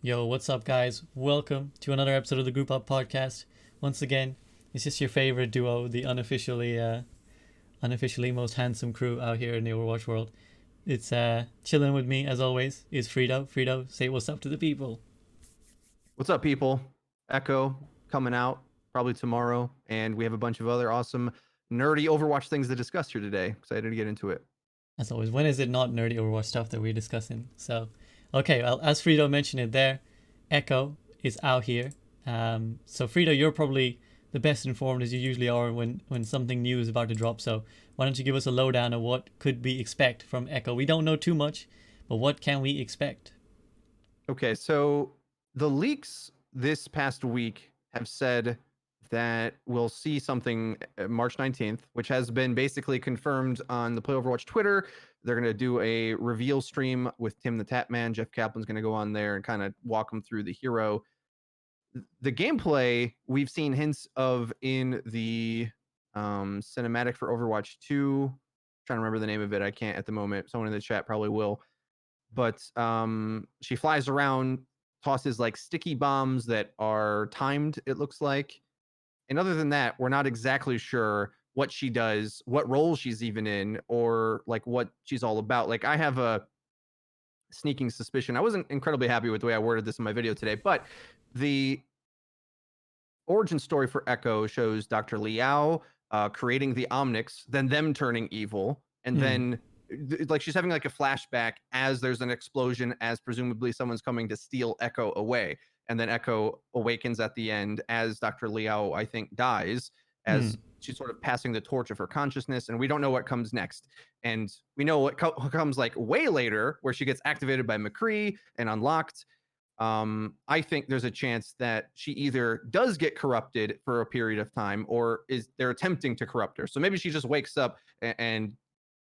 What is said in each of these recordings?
Yo, what's up, guys? Welcome to another episode of the Group Up Podcast. Once again, it's just your favorite duo, the unofficially most handsome crew out here in the Overwatch world. It's chilling with me as always is Frito. Frito, say what's up to the people. What's up, people? Echo coming out probably tomorrow, and we have a bunch of other awesome, nerdy Overwatch things to discuss here today. Excited to get into it. As always, when is it not nerdy Overwatch stuff that we're discussing? So, okay, well, as Frito mentioned it there, Echo is out here. So Frito, you're probably the best informed as you usually are when something new is about to drop. So why don't you give us a lowdown of what could we expect from Echo? We don't know too much, but what can we expect? Okay, so the leaks this past week have said that we'll see something March 19th, which has been basically confirmed on the Play Overwatch Twitter. They're going to do a reveal stream with Tim the Tapman. Jeff Kaplan's going to go on there and kind of walk them through the hero. The gameplay we've seen hints of in the cinematic for Overwatch 2. I'm trying to remember the name of it. I can't at the moment. Someone in the chat probably will. But she flies around, tosses like sticky bombs that are timed, it looks like. And other than that, we're not exactly sure what she does, what role she's even in, or like what she's all about. Like I have a sneaking suspicion. I wasn't incredibly happy with the way I worded this in my video today, but the origin story for Echo shows Dr. Liao creating the Omnics, then them turning evil, and then like she's having like a flashback as there's an explosion, as presumably someone's coming to steal Echo away. And then Echo awakens at the end as Dr. Liao, I think, dies, as she's sort of passing the torch of her consciousness. And we don't know what comes next. And we know what comes like way later, where she gets activated by McCree and unlocked. I think there's a chance that she either does get corrupted for a period of time, or they're attempting to corrupt her. So maybe she just wakes up and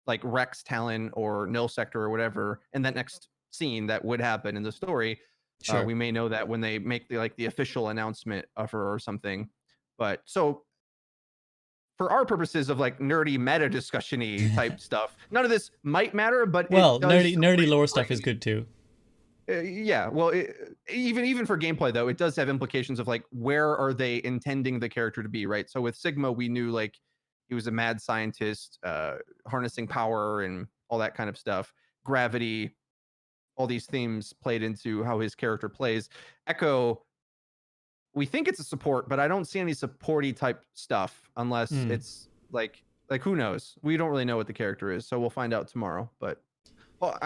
like wrecks Talon or Nil Sector or whatever in that next scene that would happen in the story. Sure. We may know that when they make the official announcement of her or something. But so for our purposes of like nerdy meta discussion-y type stuff, none of this might matter, but well, it does nerdy lore stuff is good too. Yeah, well, even for gameplay though, it does have implications of like where are they intending the character to be, right? So with Sigma, we knew like he was a mad scientist, harnessing power and all that kind of stuff. Gravity, all these themes played into how his character plays. Echo, we think it's a support, but I don't see any supporty type stuff unless it's like who knows? We don't really know what the character is, so we'll find out tomorrow. But well,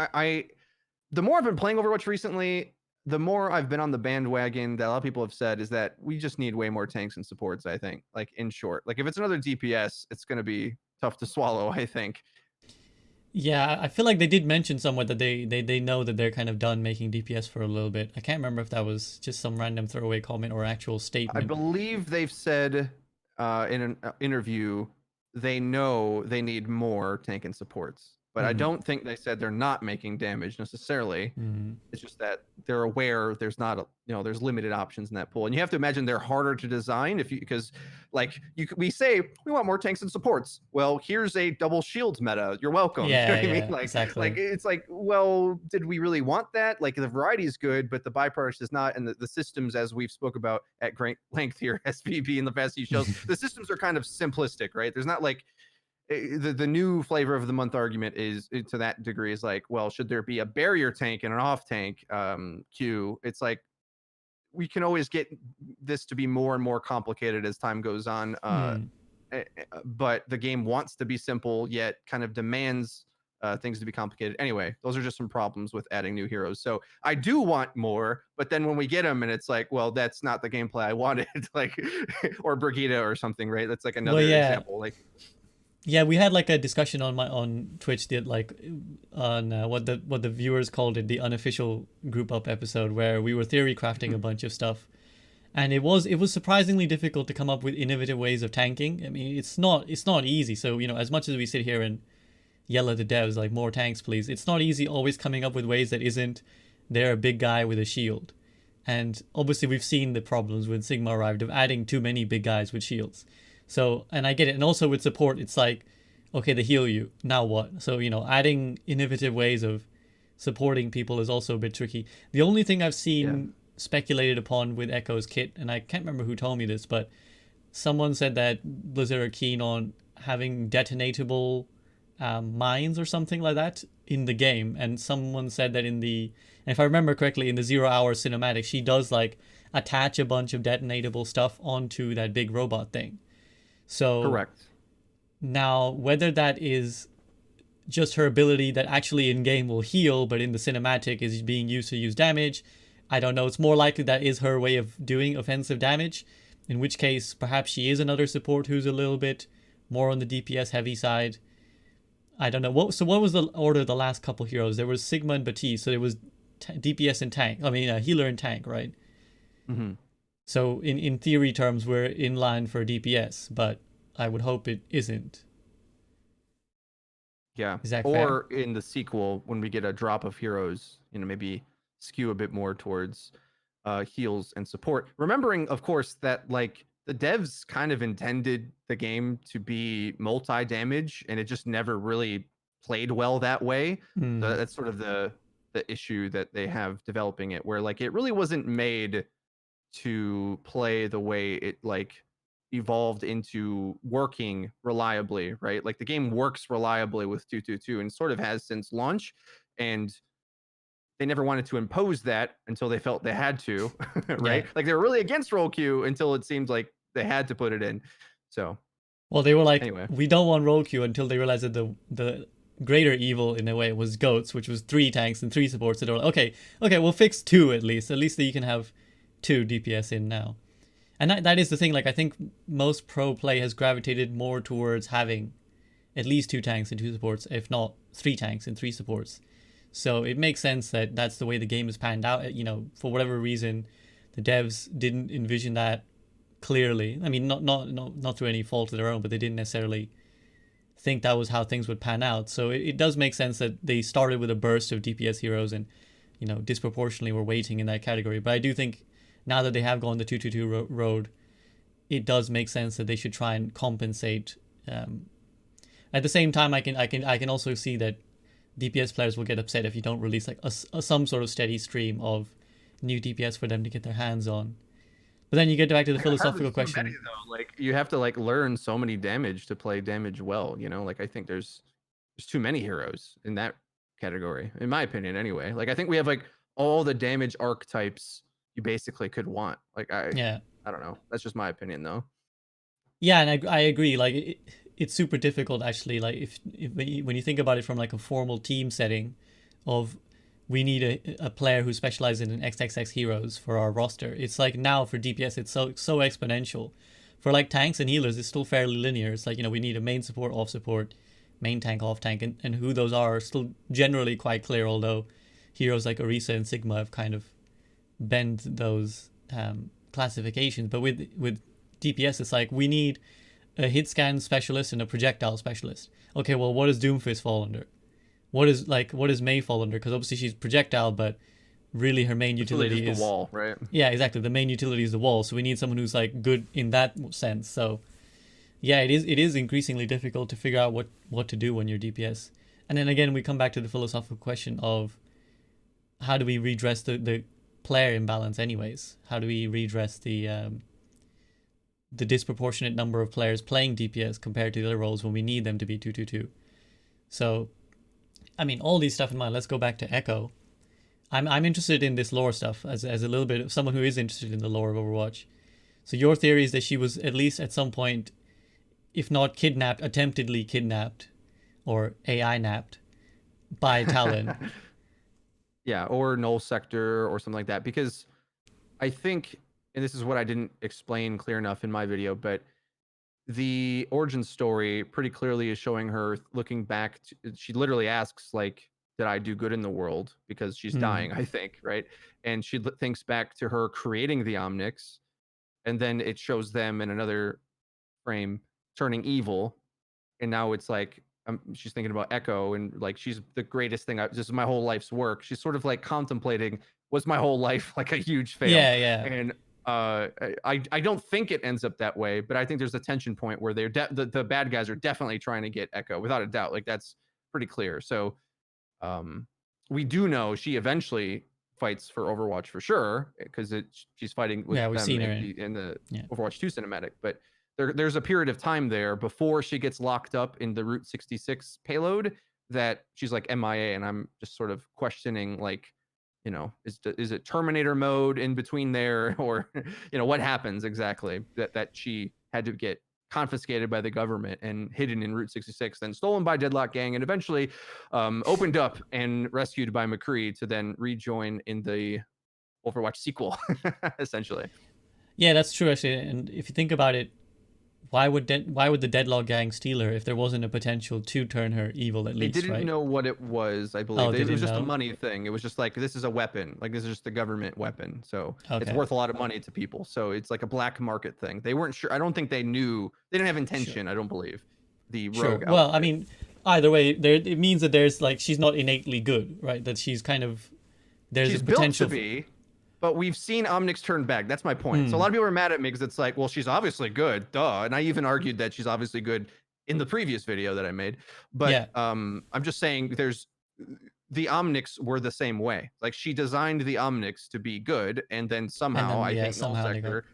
the more I've been playing Overwatch recently, the more I've been on the bandwagon that a lot of people have said is that we just need way more tanks and supports, I think. Like, in short. Like, if it's another DPS, it's going to be tough to swallow, I think. Yeah, I feel like they did mention somewhere that they know that they're kind of done making DPS for a little bit. I can't remember if that was just some random throwaway comment or actual statement. I believe they've said in an interview they know they need more tank and supports. But I don't think they said they're not making damage necessarily. It's just that they're aware there's not there's limited options in that pool, and you have to imagine they're harder to design because like we say we want more tanks and supports. Well, here's a double shields meta. You're welcome. Yeah, you know what yeah, I mean? Like, exactly. like it's like, well, did we really want that? Like the variety is good, but the byproduct is not, and the systems, as we've spoke about at great length here, SVP in the past few shows, the systems are kind of simplistic, right? There's not like the new flavor of the month argument is to that degree is like, well, should there be a barrier tank and an off tank queue? It's like we can always get this to be more and more complicated as time goes on, but the game wants to be simple yet kind of demands things to be complicated. Anyway, those are just some problems with adding new heroes. So I do want more, but then when we get them and it's like, well, that's not the gameplay I wanted, like or Brigida or something, right? That's like another example. Like, yeah, we had like a discussion on Twitch that like on what the viewers called it, the unofficial group up episode, where we were theory crafting a bunch of stuff, and it was surprisingly difficult to come up with innovative ways of tanking. I mean, it's not easy. So as much as we sit here and yell at the devs like more tanks, please, it's not easy always coming up with ways that isn't they're a big guy with a shield, and obviously we've seen the problems when Sigma arrived of adding too many big guys with shields. So, and I get it. And also with support, it's like, okay, they heal you. Now what? So, adding innovative ways of supporting people is also a bit tricky. The only thing I've seen speculated upon with Echo's kit, and I can't remember who told me this, but someone said that Blizzard are keen on having detonatable mines or something like that in the game. And someone said that and if I remember correctly, in the 0 hour cinematic, she does like attach a bunch of detonatable stuff onto that big robot thing. So Correct. now, whether that is just her ability that actually in game will heal, but in the cinematic is being used to use damage, I don't know. It's more likely that is her way of doing offensive damage, in which case perhaps she is another support who's a little bit more on the DPS heavy side. I don't know. What was the order of the last couple heroes? There was Sigma and Batiste, so there was DPS and tank. I mean, healer and tank, right? Mm-hmm. So in theory terms, we're in line for DPS, but I would hope it isn't. Yeah. Is that fair? Or in the sequel, when we get a drop of heroes, maybe skew a bit more towards heals and support. Remembering, of course, that like the devs kind of intended the game to be multi-damage, and it just never really played well that way. So that's sort of the issue that they have developing it, where like it really wasn't made to play the way it like evolved into working reliably, right? Like the game works reliably with 222 and sort of has since launch, and they never wanted to impose that until they felt they had to, right? Yeah. Like they were really against roll queue until it seemed like they had to put it in. So Well, they were like, anyway, we don't want roll queue until they realized that the greater evil in a way was goats, which was 3 tanks and 3 supports. So they were like, okay, we'll fix 2 at least. At least that you can have 2 DPS in now. And that is the thing. Like I think most pro play has gravitated more towards having at least 2 tanks and 2 supports, if not 3 tanks and 3 supports. So it makes sense that that's the way the game is panned out. For whatever reason, the devs didn't envision that clearly. I mean, not through any fault of their own, but they didn't necessarily think that was how things would pan out. So it does make sense that they started with a burst of DPS heroes and disproportionately were waiting in that category. But I do think now that they have gone the 222 road, it does make sense that they should try and compensate. At the same time, I can also see that DPS players will get upset if you don't release like some sort of steady stream of new DPS for them to get their hands on. But then you get back to the philosophical question. many, though. Like you have to like learn so many damage to play damage well. Like I think there's too many heroes in that category, in my opinion. Anyway, like I think we have like all the damage archetypes you basically could want. Like I don't know. That's just my opinion, though. Yeah, and I agree. Like it's super difficult actually. Like if when you think about it from like a formal team setting, of we need a player who specializes in XXX heroes for our roster. It's like now for DPS, it's so exponential. For like tanks and healers, it's still fairly linear. It's like we need a main support, off support, main tank, off tank, and who those are still generally quite clear. Although heroes like Orisa and Sigma have kind of bend those classifications. But with DPS, it's like we need a hit scan specialist and a projectile specialist. Okay, well, what does Doomfist fall under? What does May fall under? Because obviously she's projectile, but really her main utility is the wall, right? Yeah, exactly. The main utility is the wall. So we need someone who's like good in that sense. So yeah, it is increasingly difficult to figure out what to do when you're DPS. And then again, we come back to the philosophical question of how do we redress the player imbalance anyways? How do we redress the disproportionate number of players playing DPS compared to the other roles when we need them to be 222? So I mean, all these stuff in mind. Let's go back to Echo. I'm interested in this lore stuff as a little bit of someone who is interested in the lore of Overwatch. So your theory is that she was at least at some point, if not kidnapped, attemptedly kidnapped, or AI napped by Talon. Yeah, or null sector or something like that. Because I think, and this is what I didn't explain clear enough in my video, but the origin story pretty clearly is showing her looking back. She literally asks, like, did I do good in the world? Because she's dying, I think, right? And she thinks back to her creating the Omnics, and then it shows them in another frame turning evil. And now it's like she's thinking about Echo, and like she's the greatest thing. This is my whole life's work. She's sort of like contemplating, was my whole life like a huge fail? Yeah. And I don't think it ends up that way, but I think there's a tension point where they're the bad guys are definitely trying to get Echo, without a doubt. Like that's pretty clear. So we do know she eventually fights for Overwatch for sure, because she's fighting with Yeah, we've them seen her in the yeah. Overwatch 2 cinematic. But there's a period of time there before she gets locked up in the Route 66 payload that she's like MIA, and I'm just sort of questioning, like, is it Terminator mode in between there, or what happens exactly that she had to get confiscated by the government and hidden in Route 66, then stolen by Deadlock Gang, and eventually opened up and rescued by McCree to then rejoin in the Overwatch sequel, essentially. Yeah, that's true actually. And if you think about it, why would the Deadlock Gang steal her if there wasn't a potential to turn her evil at They least, didn't right? know what it was, I Oh, believe. they It was didn't just a know. money thing. It was just like, this is a weapon. Like, this is just a government weapon. So it's Okay, worth a lot of money to people. So it's like a black market thing. They weren't sure. I don't think they knew. They didn't have sure, intention, I don't believe. The sure. rogue Well, I outfit. mean, either way, there it means that there's like she's not innately good, right? That she's kind of there's a She's built to potential. be, but we've seen Omnix turn back. That's my point. So a Hmm. lot of people are mad at me because it's like, well, she's obviously good, duh. And I even argued that she's obviously good in the previous video that I made. But Yeah, I'm just saying the Omnix were the same way. Like, she designed the Omnix to be good, and then and somehow, then I yeah, think Null somehow they got Sector,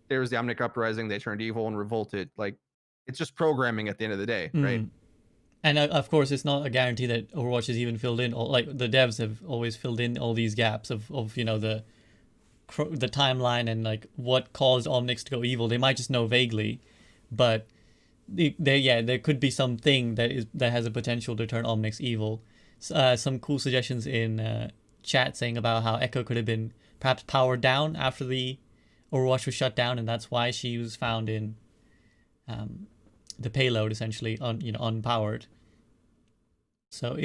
there was the Omnic uprising. They turned evil and revolted. Like, it's just programming at the end of the day, right? hmm. And of course, it's not a guarantee that Overwatch has even filled in all, like the devs have always filled in all these gaps of the timeline and like what caused Omnix to go evil. They might just know vaguely, but there could be something that has a potential to turn Omnix evil. Some cool suggestions in chat saying about how Echo could have been perhaps powered down after the Overwatch was shut down, and that's why she was found in the payload essentially unpowered. So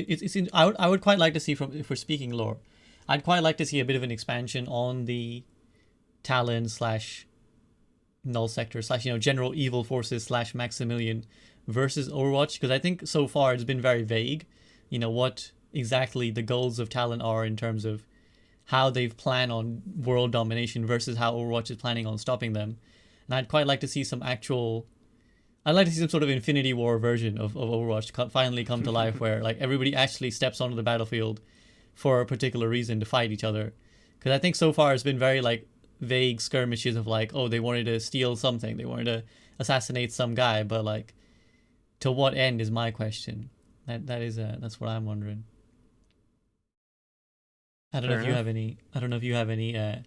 I would quite like to see, from if we're speaking lore, I'd quite like to see a bit of an expansion on the Talon slash Null Sector slash General Evil Forces slash Maximilian versus Overwatch, because I think so far it's been very vague. What exactly the goals of Talon are in terms of how they've planned on world domination versus how Overwatch is planning on stopping them. And I'd quite like to see some actual. I'd like to see some sort of Infinity War version of Overwatch finally come to life, where like everybody actually steps onto the battlefield for a particular reason to fight each other. Because I think so far it's been very like vague skirmishes of like, oh, they wanted to steal something, they wanted to assassinate some guy, but like, to what end is my question. That's what I'm wondering. Fair enough. I don't know if you have any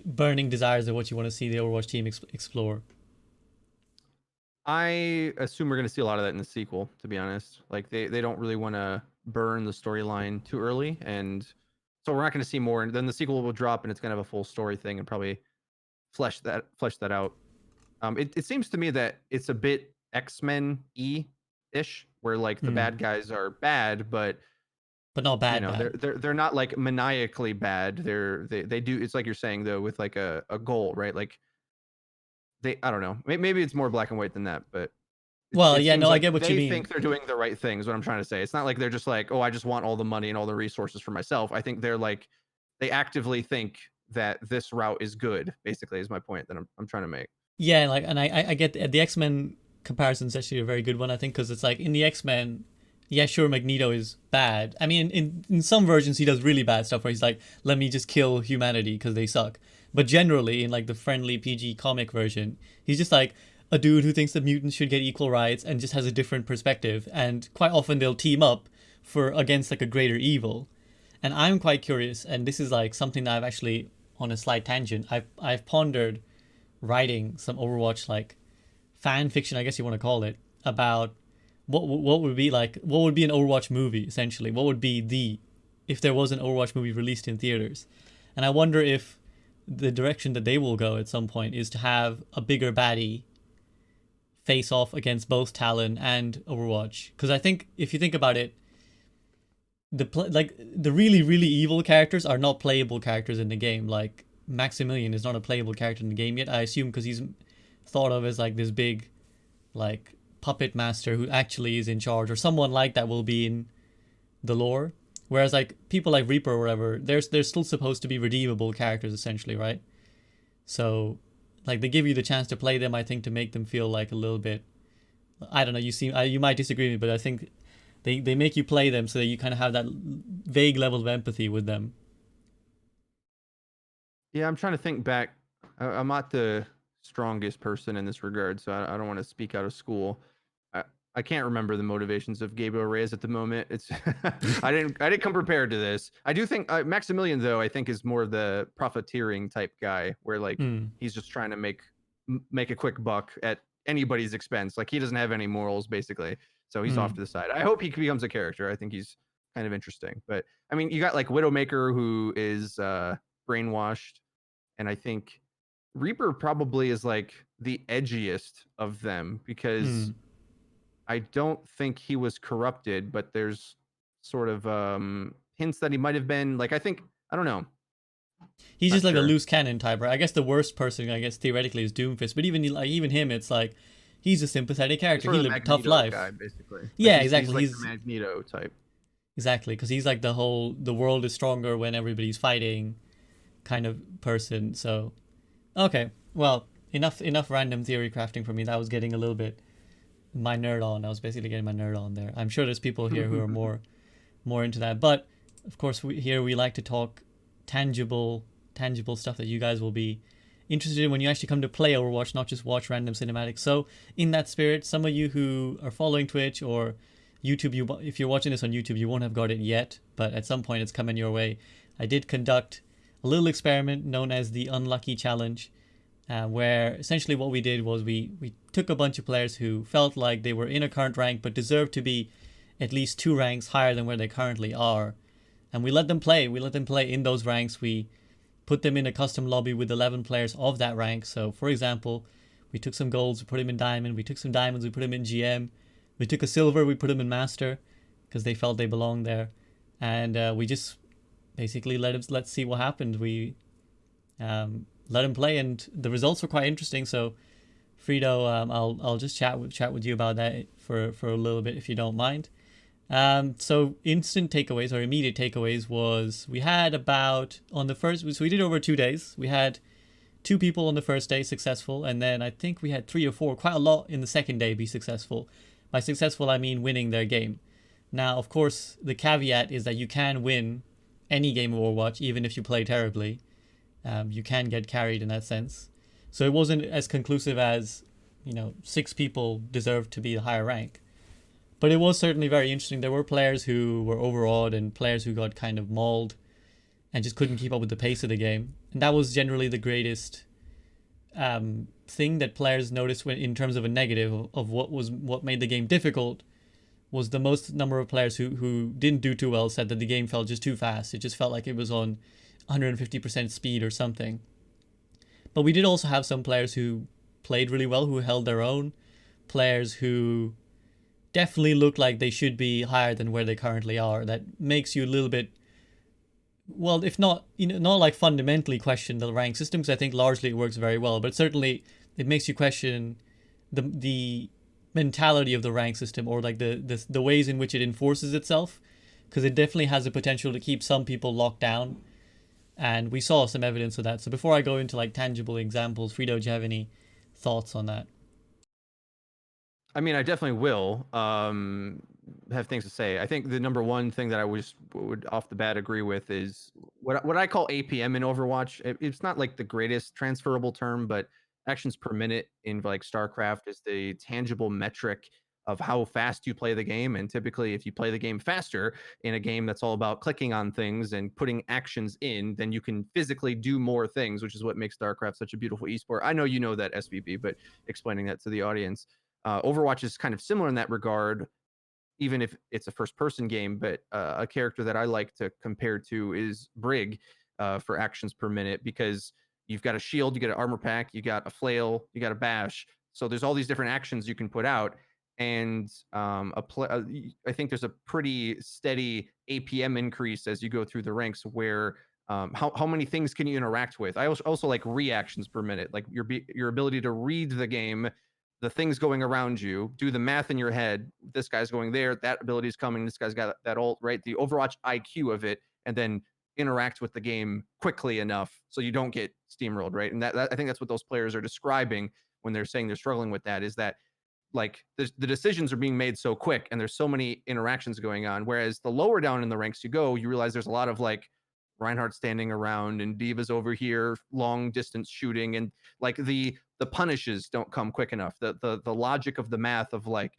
burning desires of what you want to see the Overwatch team explore. I assume we're going to see a lot of that in the sequel, to be honest. Like, they don't really want to burn the storyline too early, and so we're not going to see more. And then the sequel will drop, and it's going to have a full story thing and probably flesh that out. It seems to me that it's a bit X-Men ish, where like the Hmm. bad guys are bad, but But not bad bad. they're not like maniacally bad. They do. It's like you're saying though, with like a goal, right? Like, I don't know. Maybe it's more black and white than that, but Well, it yeah, seems no, I like get what you they mean. think they're doing the right thing, is what I'm trying to say. It's not like they're just like, oh, I just want all the money and all the resources for myself. I think they're like, they actively think that this route is good, basically, is my point that I'm trying to make. Yeah, like, and I get the X Men comparison is actually a very good one. I think because it's like in the X Men, yeah, sure, Magneto is bad. I mean, in some versions he does really bad stuff where he's like, let me just kill humanity because they suck. But generally, in like the friendly PG comic version, he's just like a dude who thinks that mutants should get equal rights and just has a different perspective. And quite often they'll team up for against like a greater evil. And I'm quite curious, and this is like something that I've actually, on a slight tangent, I've pondered writing some Overwatch like fan fiction, I guess you want to call it, about what would be like, what would be an Overwatch movie essentially, what would be the if there was an Overwatch movie released in theaters. And I wonder if the direction that they will go at some point is to have a bigger baddie face off against both Talon and Overwatch, because I think if you think about it, the really evil characters are not playable characters in the game. Like Maximilian is not a playable character in the game yet, I assume, because he's thought of as like this big like puppet master who actually is in charge, or someone like that will be in the lore. Whereas like people like Reaper or whatever, they're still supposed to be redeemable characters essentially, right? So like they give you the chance to play them, I think, to make them feel like a little bit. I don't know. You might disagree with me, but I think they make you play them so that you kind of have that vague level of empathy with them. Yeah, I'm trying to think back. I'm not the strongest person in this regard, so I don't want to speak out of school. I, I can't remember the motivations of Gabriel Reyes at the moment. It's I didn't come prepared to this. I do think Maximilian though I think is more the profiteering type guy, where like Hmm. he's just trying to make a quick buck at anybody's expense. Like he doesn't have any morals basically, so he's off Hmm. to the side. I hope he becomes a character. I think he's kind of interesting. But I mean, you got like Widowmaker who is brainwashed, and I think Reaper probably is like the edgiest of them because Hmm. I don't think he was corrupted, but there's sort of hints that he might have been. Like I don't know, He's not just like a sure. loose cannon type, right? I guess the worst person, I guess theoretically, is Doomfist. But even him, it's like he's a sympathetic He's character. sort He of the lived a tough Magneto guy, life. basically. Like Yeah, he's exactly. like the He's Magneto type. exactly because he's like the world is stronger when everybody's fighting kind of person. So okay, well, enough random theory crafting for me. That was getting a little bit my nerd on. I was basically getting my nerd on there. I'm sure there's people here who are more into that, but of course here we like to talk tangible stuff that you guys will be interested in when you actually come to play Overwatch, not just watch random cinematics. So in that spirit, some of you who are following Twitch or YouTube, if you're watching this on YouTube, you won't have got it yet, but at some point it's coming your way. I did conduct a little experiment known as the Unlucky Challenge, where essentially what we did was we took a bunch of players who felt like they were in a current rank but deserved to be at least 2 ranks higher than where they currently are, and we let them play. We let them play in those ranks. We put them in a custom lobby with 11 players of that rank. So, for example, we took some golds, we put them in diamond. We took some diamonds, we put them in GM. We took a silver, we put them in master because they felt they belonged there, and we just basically let's see what happened. We let him play, and the results were quite interesting. So, Frito, I'll just chat with you about that for a little bit if you don't mind. So instant takeaways or immediate takeaways was we had about on the first, so we did over 2 days. We had 2 people on the first day successful, and then I think we had 3 or 4, quite a lot in the second day be successful. By successful, I mean winning their game. Now, of course, the caveat is that you can win any game of Overwatch, even if you play terribly. You can get carried in that sense. So it wasn't as conclusive as, 6 people deserved to be a higher rank. But it was certainly very interesting. There were players who were overawed and players who got kind of mauled and just couldn't keep up with the pace of the game. And that was generally the greatest thing that players noticed in terms of a negative of what made the game difficult was the most number of players who didn't do too well said that the game felt just too fast. It just felt like it was on 150% speed or something. But we did also have some players who played really well, who held their own, players who definitely look like they should be higher than where they currently are. That makes you a little bit, well, if not, not like fundamentally question the rank system, because I think largely it works very well, but certainly it makes you question the mentality of the rank system, or like the ways in which it enforces itself, because it definitely has the potential to keep some people locked down, and we saw some evidence of that. So before I go into like tangible examples, Frito, do you have any thoughts on that? I mean, I definitely will have things to say. I think the number one thing that I would off the bat agree with is what I call APM in Overwatch. It's not like the greatest transferable term, but actions per minute in like StarCraft is the tangible metric of how fast you play the game. And typically, if you play the game faster in a game that's all about clicking on things and putting actions in, then you can physically do more things, which is what makes StarCraft such a beautiful esport. I know you know that, SVP, but explaining that to the audience. Overwatch is kind of similar in that regard, even if it's a first person game. But a character that I like to compare to is Brig for actions per minute, because you've got a shield, you got an armor pack, you got a flail, you got a bash. So there's all these different actions you can put out. And I think there's a pretty steady APM increase as you go through the ranks where how many things can you interact with? I also like reactions per minute, like your ability to read the game, the things going around you, do the math in your head. This guy's going there, that ability is coming, this guy's got that ult, right? The Overwatch IQ of it, and then interact with the game quickly enough so you don't get steamrolled, right? And that I think that's what those players are describing when they're saying they're struggling with that, is that like the decisions are being made so quick and there's so many interactions going on. Whereas the lower down in the ranks you go, you realize there's a lot of like Reinhardt standing around and Diva's over here long distance shooting, and like the punishes don't come quick enough. The logic of the math of like,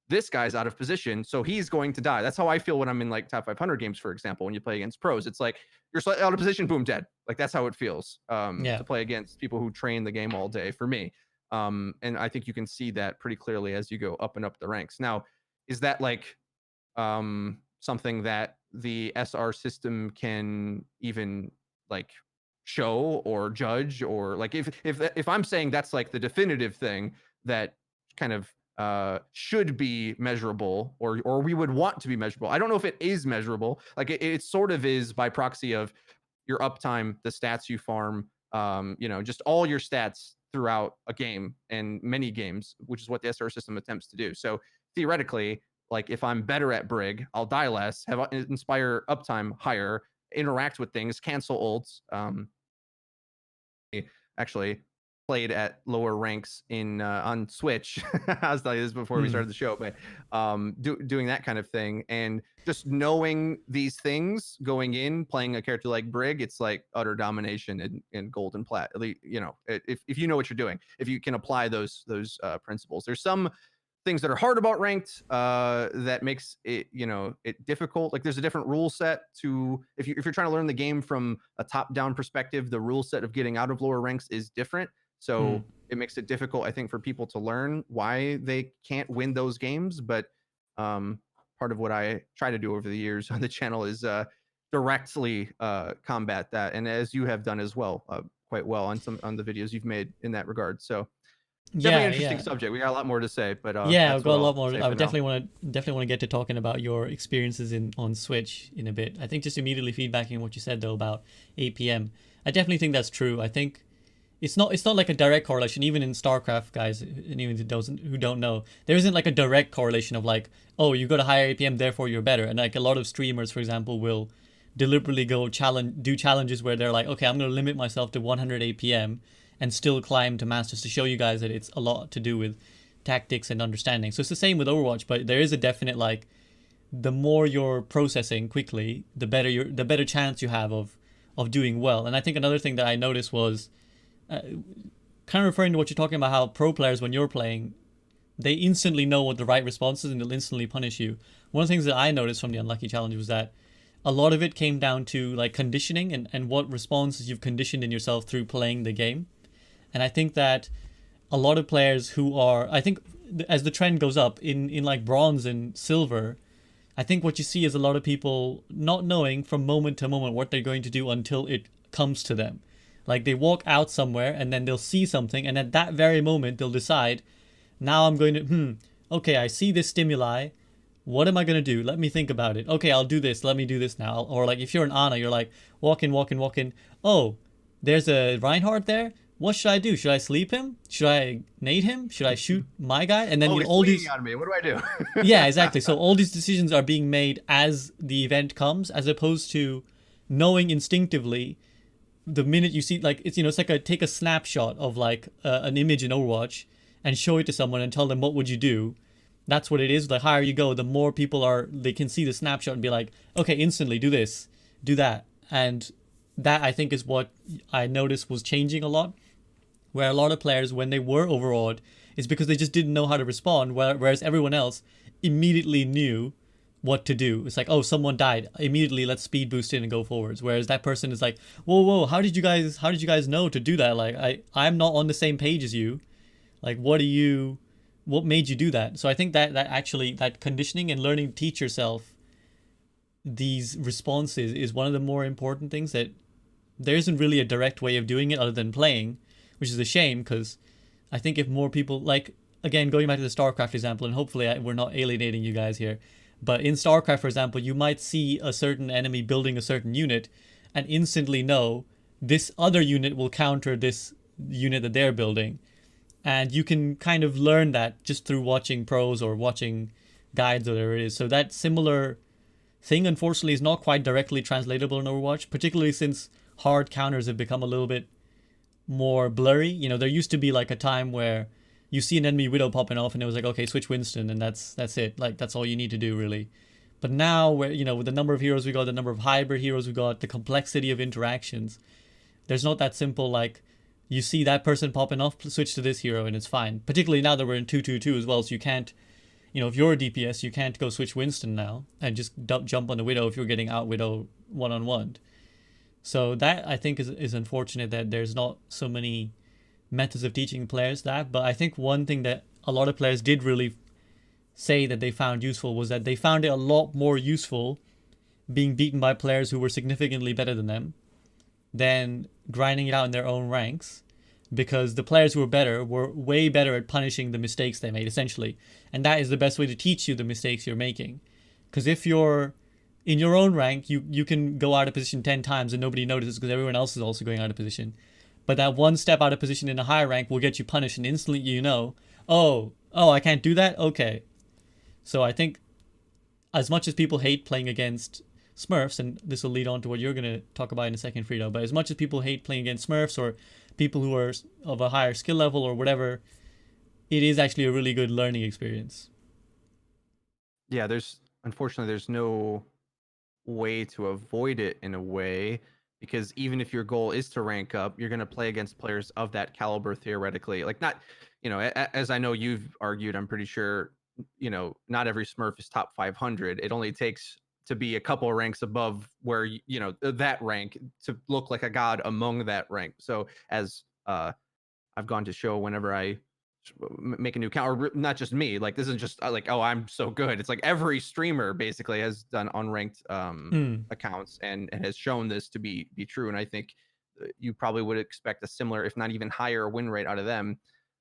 this guy's out of position, so he's going to die. That's how I feel when I'm in like top 500 games, for example. When you play against pros, it's like you're slightly out of position, boom, dead. Like that's how it feels Yeah. to play against people who train the game all day. For me, and I think you can see that pretty clearly as you go up and up the ranks. Now, is that like something that the SR system can even like show or judge, or like if I'm saying that's like the definitive thing that kind of should be measurable, or we would want to be measurable. I don't know if it is measurable. Like it sort of is by proxy of your uptime, the stats you farm, just all your stats throughout a game and many games, which is what the SR system attempts to do. So theoretically, like if I'm better at Brig, I'll die less, have inspire uptime higher, interact with things, cancel ults. Actually played at lower ranks in on Switch. I was telling you this before we started the show, but doing that kind of thing, and just knowing these things going in, playing a character like Brig, it's like utter domination in gold and plat. At least, if you know what you're doing, if you can apply those principles. There's some things that are hard about ranked that makes it it difficult. Like there's a different rule set to if you're trying to learn the game from a top down perspective, the rule set of getting out of lower ranks is different, so it makes it difficult, I think, for people to learn why they can't win those games. But part of what I try to do over the years on the channel is directly combat that, and as you have done as well, quite well on the videos you've made in that regard. So definitely an interesting subject. We got a lot more to say, but I've got a lot more. I would definitely want to get to talking about your experiences on Switch in a bit. I think just immediately feedbacking on what you said though about APM, I definitely think that's true. I think it's not like a direct correlation. Even in StarCraft, guys, and even those who don't know, there isn't like a direct correlation of like, oh, you got a higher APM, therefore you're better. And like a lot of streamers, for example, will deliberately do challenges where they're like, okay, I'm going to limit myself to 100 APM and still climb to masters to show you guys that it's a lot to do with tactics and understanding. So it's the same with Overwatch, but there is a definite like, the more you're processing quickly, the better chance you have of doing well. And I think another thing that I noticed was kind of referring to what you're talking about, how pro players, when you're playing, they instantly know what the right response is and they'll instantly punish you. One of the things that I noticed from the Unlucky Challenge was that a lot of it came down to like conditioning and what responses you've conditioned in yourself through playing the game. And I think that a lot of players who are, I think as the trend goes up in like bronze and silver, I think what you see is a lot of people not knowing from moment to moment what they're going to do until it comes to them. Like they walk out somewhere and then they'll see something, and at that very moment they'll decide, now I'm going to, okay, I see this stimuli. What am I going to do? Let me think about it. Okay, I'll do this. Let me do this now. Or like if you're an Ana, you're like, walk in. Oh, there's a Reinhardt there. What should I do? Should I sleep him? Should I nade him? Should I shoot my guy? And then all these on me. What do I do? Yeah, exactly. So all these decisions are being made as the event comes, as opposed to knowing instinctively the minute you see, like, it's like take a snapshot of like an image in Overwatch and show it to someone and tell them what would you do. That's what it is. The higher you go, the more people they can see the snapshot and be like, okay, instantly do this, do that. And that, I think, is what I noticed was changing a lot, where a lot of players, when they were overawed, is because they just didn't know how to respond, whereas everyone else immediately knew what to do. It's like, oh, someone died, immediately let's speed boost in and go forwards. Whereas that person is like, whoa, how did you guys know to do that? Like, I'm not on the same page as you. Like, what made you do that? So I think that actually, that conditioning and learning to teach yourself these responses is one of the more important things, that there isn't really a direct way of doing it other than playing, which is a shame, because I think if more people, like, again, going back to the StarCraft example, and hopefully we're not alienating you guys here, but in StarCraft, for example, you might see a certain enemy building a certain unit and instantly know this other unit will counter this unit that they're building. And you can kind of learn that just through watching pros or watching guides or whatever it is. So that similar thing, unfortunately, is not quite directly translatable in Overwatch, particularly since hard counters have become a little bit more blurry. There used to be like a time where you see an enemy Widow popping off and it was like, okay, switch Winston, and that's it. Like, that's all you need to do, really. But now, where with the number of heroes we got, the number of hybrid heroes we got, the complexity of interactions, there's not that simple like you see that person popping off, switch to this hero and it's fine. Particularly now that we're in 2-2-2 as well, so you can't, if you're a DPS, you can't go switch Winston now and just jump on the Widow if you're getting out Widow one on one. So that I think is unfortunate that there's not so many methods of teaching players that. But I think one thing that a lot of players did really say that they found useful was that they found it a lot more useful being beaten by players who were significantly better than them than grinding it out in their own ranks, because the players who were better were way better at punishing the mistakes they made, essentially. And that is the best way to teach you the mistakes you're making. Because if you're in your own rank, you can go out of position 10 times and nobody notices because everyone else is also going out of position. But that one step out of position in a higher rank will get you punished, and instantly oh, I can't do that? Okay. So I think as much as people hate playing against Smurfs, and this will lead on to what you're going to talk about in a second, Frito, but as much as people hate playing against Smurfs or people who are of a higher skill level or whatever, it is actually a really good learning experience. Yeah, unfortunately there's no way to avoid it in a way, because even if your goal is to rank up, you're going to play against players of that caliber theoretically. Like, not, as I know you've argued, I'm pretty sure, not every Smurf is top 500. It only takes to be a couple of ranks above where, that rank to look like a god among that rank. So as I've gone to show whenever I make a new account, or not just me, like, this isn't just like, oh, I'm so good. It's like every streamer basically has done unranked accounts and has shown this to be true. And I think you probably would expect a similar, if not even higher, win rate out of them.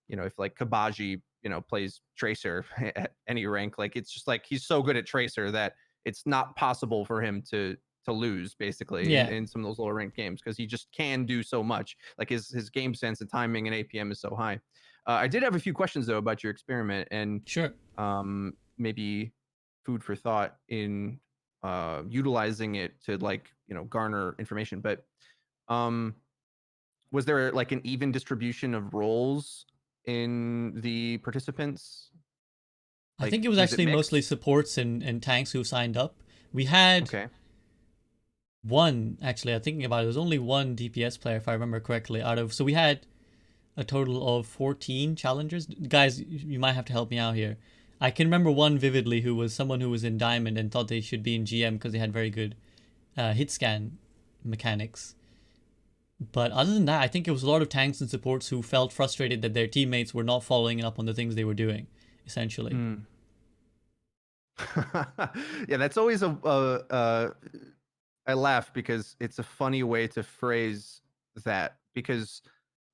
If like Kabaji, plays Tracer at any rank, like, it's just like he's so good at Tracer that it's not possible for him to lose, basically, Yeah, in some of those lower ranked games, because he just can do so much. Like, his game sense and timing and APM is so high. I did have a few questions though about your experiment, and sure. maybe food for thought in utilizing it to, like, garner information. But was there like an even distribution of roles in the participants? I Like, think it was was it actually mostly mixed? supports and tanks who signed up. We had Okay. one, actually, I'm thinking about it, there was only one DPS player, if I remember correctly, so we had a total of 14 challengers. Guys, you might have to help me out here. I can remember one vividly who was someone who was in Diamond and thought they should be in GM because they had very good hit scan mechanics. But other than that, I think it was a lot of tanks and supports who felt frustrated that their teammates were not following up on the things they were doing, essentially. Mm. Yeah, that's always I laugh because it's a funny way to phrase that, because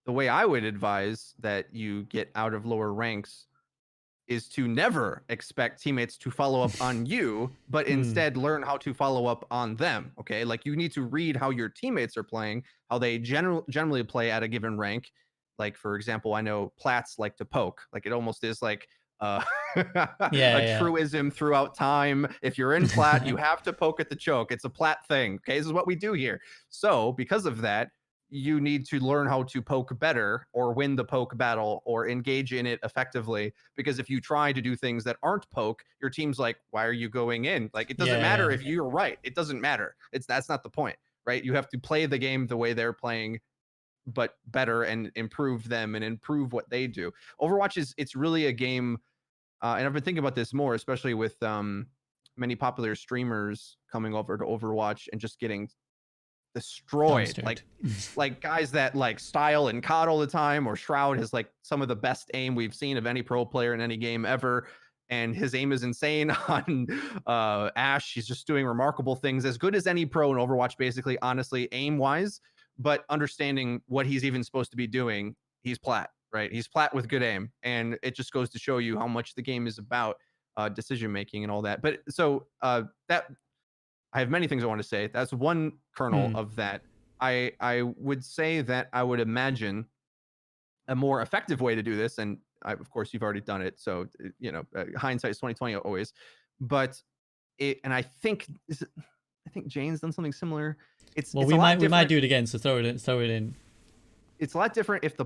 the way I would advise that you get out of lower ranks is to never expect teammates to follow up on you, but Hmm. instead learn how to follow up on them. Okay, like, you need to read how your teammates are playing, how they generally play at a given rank. Like, for example, I know Plats like to poke. Like, it almost is like uh, a Yeah, truism throughout time. If you're in Plat, yeah. you have to poke at the choke. It's a Plat thing. Okay, this is what we do here. So because of that, you need to learn how to poke better, or win the poke battle, or engage in it effectively. Because if you try to do things that aren't poke, your team's like, why are you going in? Like, it doesn't Yeah, matter yeah. if you're right. It doesn't matter. That's not the point, right? You have to play the game the way they're playing, but better, and improve them and improve what they do. Overwatch it's really a game, and I've been thinking about this more, especially with many popular streamers coming over to Overwatch and just getting destroyed. Dumpstered. Like guys that like Style and COD all the time, or Shroud has like some of the best aim we've seen of any pro player in any game ever. And his aim is insane on Ash. He's just doing remarkable things, as good as any pro in Overwatch, basically, honestly, aim wise. But understanding what he's even supposed to be doing, he's Plat, right? He's Plat with good aim. And it just goes to show you how much the game is about decision making and all that. But so that I have many things I want to say. That's one kernel Hmm. of that. I would say that I would imagine a more effective way to do this, and of course you've already done it, so hindsight is 2020 always. But and I think I think Jane's done something similar. It's Well, it's we a lot might different. do it again, so throw it in. Throw it in. It's a lot different if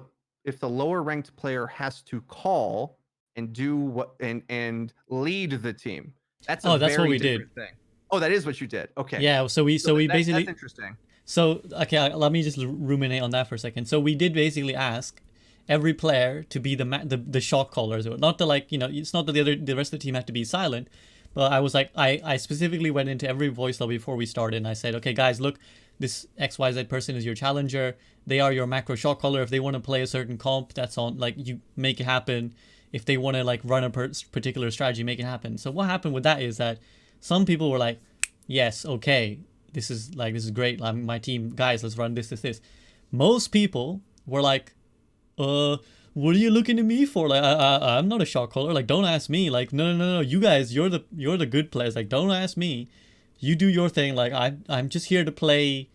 the lower ranked player has to call and do what and lead the team. That's a Oh, that's what very we did. different thing. Oh, that is what you did. Okay. Yeah, so we So that's basically, interesting. so okay, let me just ruminate on that for a second. So we did basically ask every player to be the shot callers, or not the, like, it's not that the rest of the team had to be silent, but I was like, I specifically went into every voice lobby before we started, and I said, okay guys, look, this XYZ person is your challenger. They are your macro shot caller. If they want to play a certain comp, that's on, like, you make it happen. If they want to like run a particular strategy, make it happen. So what happened with that is that some people were like, yes, okay, this is great. My team, guys, let's run this. Most people were like, what are you looking at me for? Like, I'm not a shot caller. Like, don't ask me. Like, no. You guys, you're the good players. Like, don't ask me. You do your thing. Like, I'm just here to play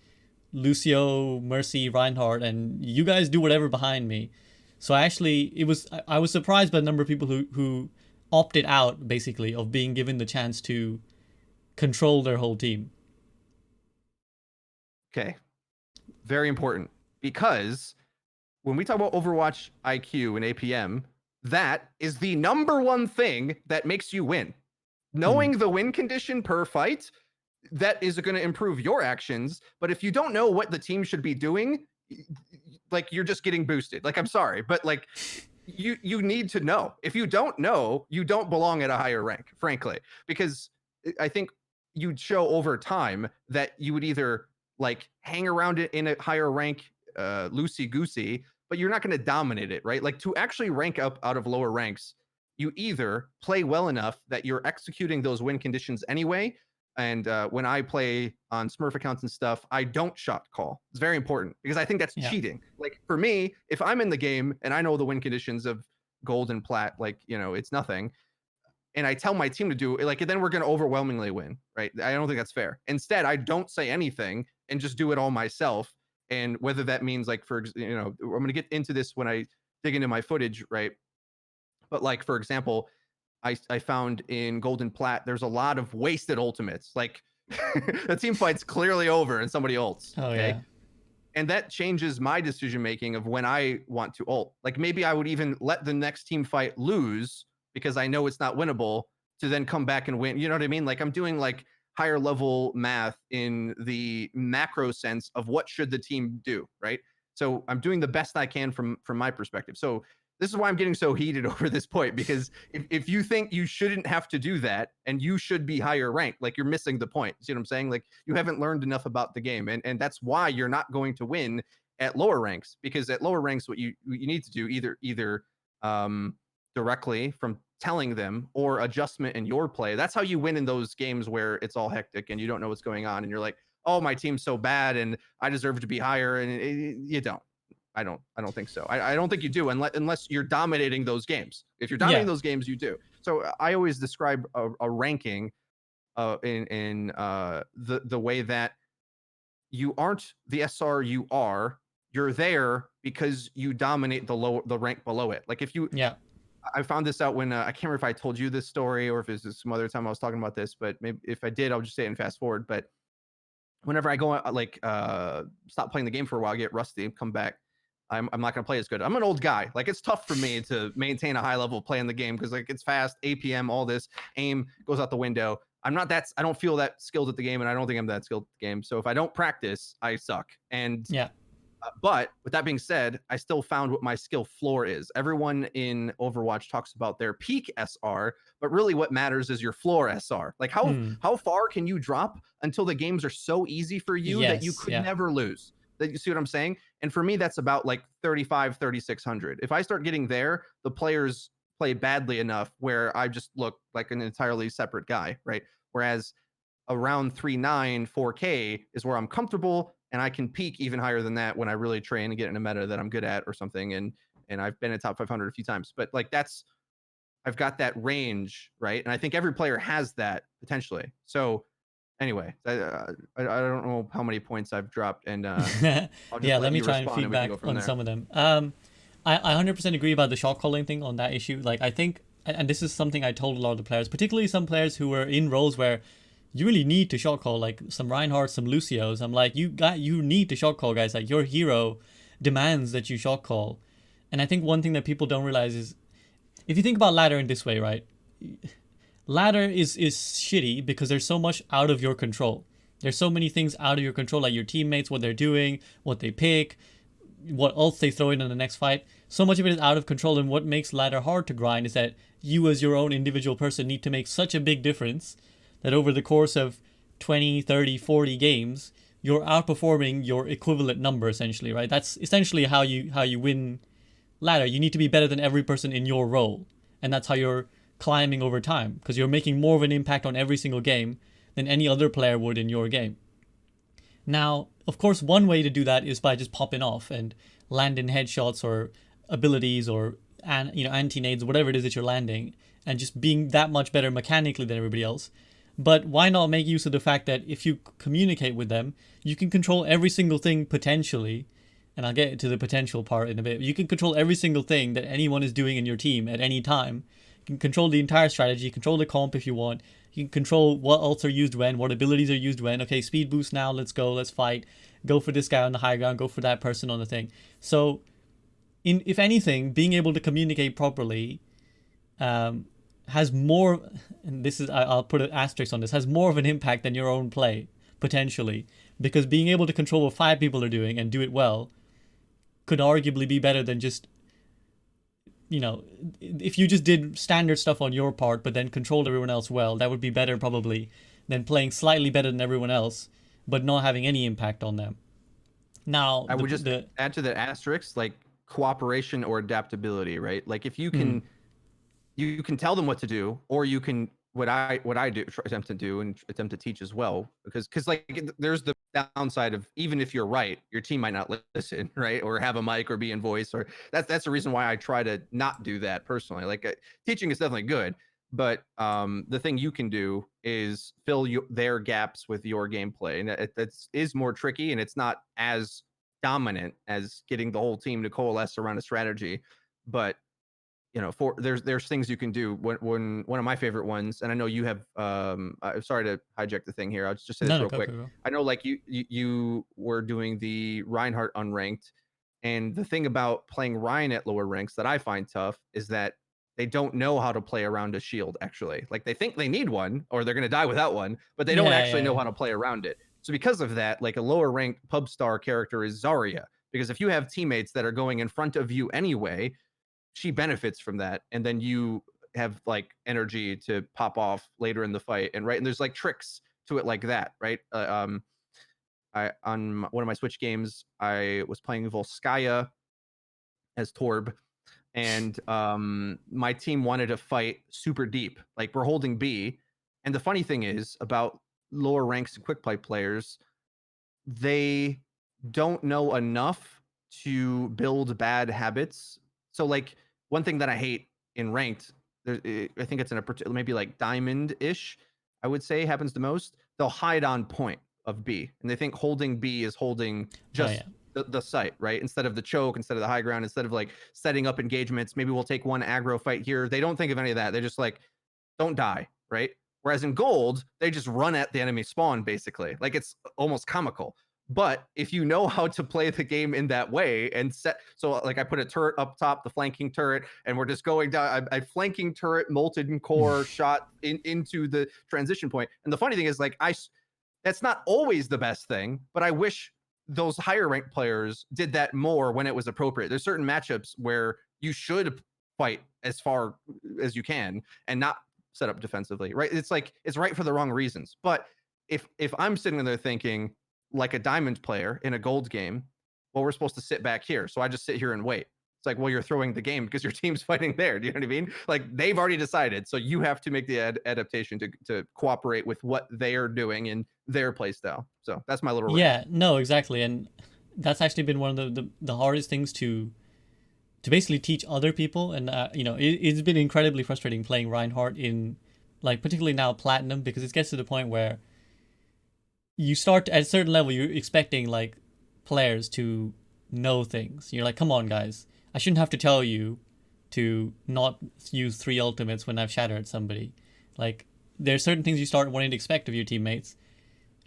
Lucio, Mercy, Reinhardt, and you guys do whatever behind me. So actually, I was surprised by the number of people who opted out, basically, of being given the chance to control their whole team. Okay. Very important, because when we talk about Overwatch IQ and APM, that is the number one thing that makes you win. Knowing the win condition per fight, that is going to improve your actions. But if you don't know what the team should be doing, like, you're just getting boosted. Like, I'm sorry, but like, you need to know. If you don't know, you don't belong at a higher rank, frankly, because I think you'd show over time that you would either like hang around it in a higher rank, loosey goosey, but you're not going to dominate it, right? Like, to actually rank up out of lower ranks, you either play well enough that you're executing those win conditions anyway. And when I play on Smurf accounts and stuff, I don't shot call. It's very important, because I think that's Yeah. cheating. Like, for me, if I'm in the game and I know the win conditions of gold and plat, like, it's nothing, and I tell my team to do it, like, then we're going to overwhelmingly win, right? I don't think that's fair. Instead, I don't say anything and just do it all myself. And whether that means, like, I'm going to get into this when I dig into my footage, right? But, like, for example, I found in Golden Plat, there's a lot of wasted ultimates. Like, the team fight's clearly over and somebody ults. Oh Okay. yeah. And that changes my decision making of when I want to ult. Like, maybe I would even let the next team fight lose because I know it's not winnable, to then come back and win. You know what I mean? Like, I'm doing like higher level math in the macro sense of what should the team do, right? So I'm doing the best I can from my perspective. So this is why I'm getting so heated over this point, because if you think you shouldn't have to do that and you should be higher ranked, like, you're missing the point. See what I'm saying? Like, you haven't learned enough about the game, and that's why you're not going to win at lower ranks, because at lower ranks, what you need to do, either directly from telling them, or adjustment in your play. That's how you win in those games where it's all hectic and you don't know what's going on, and you're like, oh, my team's so bad and I deserve to be higher, and you don't. I don't think so. I don't think you do, unless you're dominating those games. If you're dominating Yeah. those games, you do. So I always describe a ranking in the way that you aren't the SR you are. You're there because you dominate the rank below it. Like, if you, Yeah. I found this out when I can't remember if I told you this story or if it's some other time I was talking about this, but maybe if I did, I'll just say it and fast forward. But whenever I go stop playing the game for a while, get rusty, come back, I'm not gonna play as good. I'm an old guy. Like, it's tough for me to maintain a high level of play in the game, because, like, it's fast, APM, all this, aim goes out the window. I don't feel that skilled at the game, and I don't think I'm that skilled at the game. So if I don't practice, I suck. And Yeah. but with that being said, I still found what my skill floor is. Everyone in Overwatch talks about their peak SR, but really what matters is your floor SR. Like, how far can you drop until the games are so easy for you that you Yes. could Yeah. never lose? That, you see what I'm saying? And for me, that's about like 35, 3600. If I start getting there, the players play badly enough where I just look like an entirely separate guy, right? Whereas around 3.9, 4K is where I'm comfortable, and I can peak even higher than that when I really train and get in a meta that I'm good at or something. And I've been in top 500 a few times, but like, I've got that range, right? And I think every player has that potentially. So anyway, I don't know how many points I've dropped, and I'll just Yeah, let let me you try and respond and we can feedback go from on there. some of them. I 100% agree about the shot calling thing on that issue. Like, I think, and this is something I told a lot of the players, particularly some players who were in roles where you really need to shot call, like some Reinhardt, some Lucios. I'm like, you need to shot call, guys. Like, your hero demands that you shot call. And I think one thing that people don't realize is, if you think about ladder in this way, right? Ladder is shitty because there's so much out of your control. There's so many things out of your control, like your teammates, what they're doing, what they pick, what else they throw in the next fight. So much of it is out of control, and what makes ladder hard to grind is that you as your own individual person need to make such a big difference that over the course of 20, 30, 40 games, you're outperforming your equivalent number essentially, right? That's essentially how you win ladder. You need to be better than every person in your role. And that's how you're climbing over time because you're making more of an impact on every single game than any other player would in your game. Now, of course, one way to do that is by just popping off and landing headshots or abilities or anti-nades, whatever it is that you're landing, and just being that much better mechanically than everybody else. But why not make use of the fact that if you communicate with them, you can control every single thing potentially, and I'll get to the potential part in a bit. You can control every single thing that anyone is doing in your team at any time. You can control the entire strategy, control the comp if you want. You can control what ults are used when, what abilities are used when. Okay, speed boost now, let's go, let's fight. Go for this guy on the high ground, go for that person on the thing. So, if anything, being able to communicate properly has more, and this is, I'll put an asterisk on this, has more of an impact than your own play, potentially. Because being able to control what 5 people are doing and do it well could arguably be better than just, if you just did standard stuff on your part, but then controlled everyone else well, that would be better probably than playing slightly better than everyone else, but not having any impact on them. Now, I would just add to the asterisk, like cooperation or adaptability, right? Like if you can, you can tell them what to do, or you can what I do attempt to do and attempt to teach as well, because like there's the downside of even if you're right, your team might not listen, right, or have a mic or be in voice, or that's the reason why I try to not do that personally. Like teaching is definitely good, but the thing you can do is fill their gaps with your gameplay, and that is more tricky, and it's not as dominant as getting the whole team to coalesce around a strategy, but there's things you can do. When one of my favorite ones, and I know you have, I'm sorry to hijack the thing here, I'll just say this real quick. Go. I know like you were doing the Reinhardt unranked, and the thing about playing Ryan at lower ranks that I find tough is that they don't know how to play around a shield, actually. Like they think they need one or they're going to die without one, but they don't actually know how to play around it. So because of that, like a lower ranked pub star character is Zarya, because if you have teammates that are going in front of you anyway, she benefits from that, and then you have like energy to pop off later in the fight, and there's like tricks to it like that, right? I on one of my Switch games, I was playing Volskaya as Torb, and my team wanted to fight super deep, like we're holding B, and the funny thing is about lower ranks and quick play players, they don't know enough to build bad habits. So like one thing that I hate in ranked, I think it's in a maybe like diamond-ish, I would say happens the most. They'll hide on point of B, and they think holding B is holding just the site, right? Instead of the choke, instead of the high ground, instead of like setting up engagements. Maybe we'll take one aggro fight here. They don't think of any of that. They're just like, don't die, right? Whereas in gold, they just run at the enemy spawn, basically. Like it's almost comical. But if you know how to play the game in that way and so like I put a turret up top, the flanking turret, and we're just going down, I flanking turret, molten core shot into the transition point. And the funny thing is like, that's not always the best thing, but I wish those higher ranked players did that more when it was appropriate. There's certain matchups where you should fight as far as you can and not set up defensively, right? It's like, it's right for the wrong reasons. But if I'm sitting there thinking, like a diamond player in a gold game, well, we're supposed to sit back here. So I just sit here and wait. It's like, well, you're throwing the game because your team's fighting there. Do you know what I mean? Like they've already decided. So you have to make the adaptation to cooperate with what they're doing in their play style. So that's my little rant. Yeah, no, exactly. And that's actually been one of the hardest things to basically teach other people. And, it's been incredibly frustrating playing Reinhardt in, like, particularly now Platinum, because it gets to the point where you start at a certain level, you're expecting like players to know things. You're like, come on, guys, I shouldn't have to tell you to not use 3 ultimates when I've shattered somebody. Like, there's certain things you start wanting to expect of your teammates,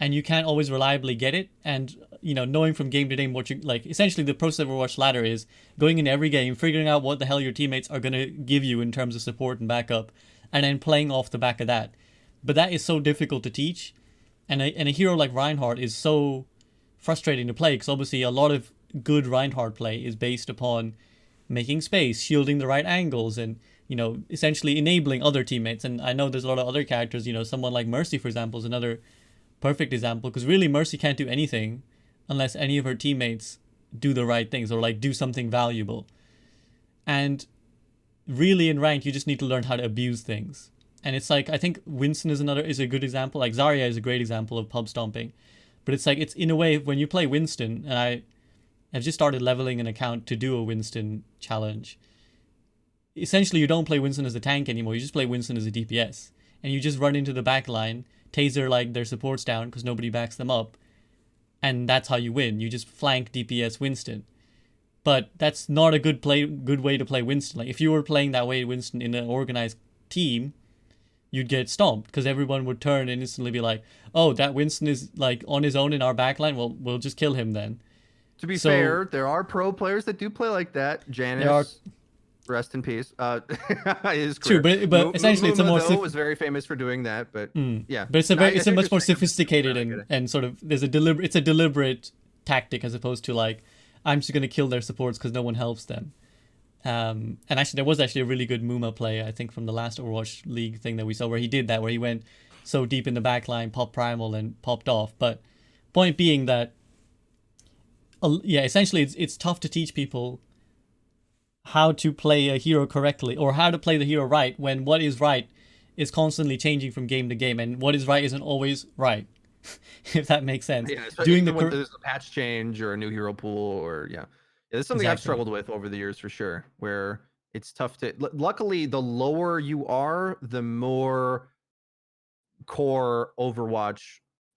and you can't always reliably get it. And knowing from game to game what you like, essentially the process of Overwatch ladder is going into every game, figuring out what the hell your teammates are gonna give you in terms of support and backup, and then playing off the back of that. But that is so difficult to teach, and a hero like Reinhardt is so frustrating to play because obviously a lot of good Reinhardt play is based upon making space, shielding the right angles, and essentially enabling other teammates. And I know there's a lot of other characters. Someone like Mercy, for example, is another perfect example because really Mercy can't do anything unless any of her teammates do the right things or like do something valuable. And really in ranked, you just need to learn how to abuse things. And it's like, I think Winston is a good example. Like Zarya is a great example of pub stomping. But it's like, it's in a way, when you play Winston, and I've just started leveling an account to do a Winston challenge. Essentially, you don't play Winston as a tank anymore. You just play Winston as a DPS. And you just run into the back line, taser like their supports down because nobody backs them up. And that's how you win. You just flank DPS Winston. But that's not a good way to play Winston. Like if you were playing that way Winston in an organized team, you'd get stomped because everyone would turn and instantly be like, "Oh, that Winston is like on his own in our backline. Well, we'll just kill him then." To be fair, there are pro players that do play like that. Janice, rest in peace. Is true, but essentially it's a more was very famous for doing that. But yeah, but it's a much more sophisticated and sort of it's a deliberate tactic as opposed to like I'm just gonna kill their supports because no one helps them. And actually, there was actually a really good Muma play, I think, from the last Overwatch League thing that we saw, where he did that, where he went so deep in the back line, popped Primal, and popped off. But point being that, essentially, it's tough to teach people how to play a hero correctly or how to play the hero right when what is right is constantly changing from game to game, and what is right isn't always right. If that makes sense. Yeah, doing when there's a patch change or a new hero pool or there's something I've struggled with over the years for sure, where it's tough to. Luckily, the lower you are, the more core Overwatch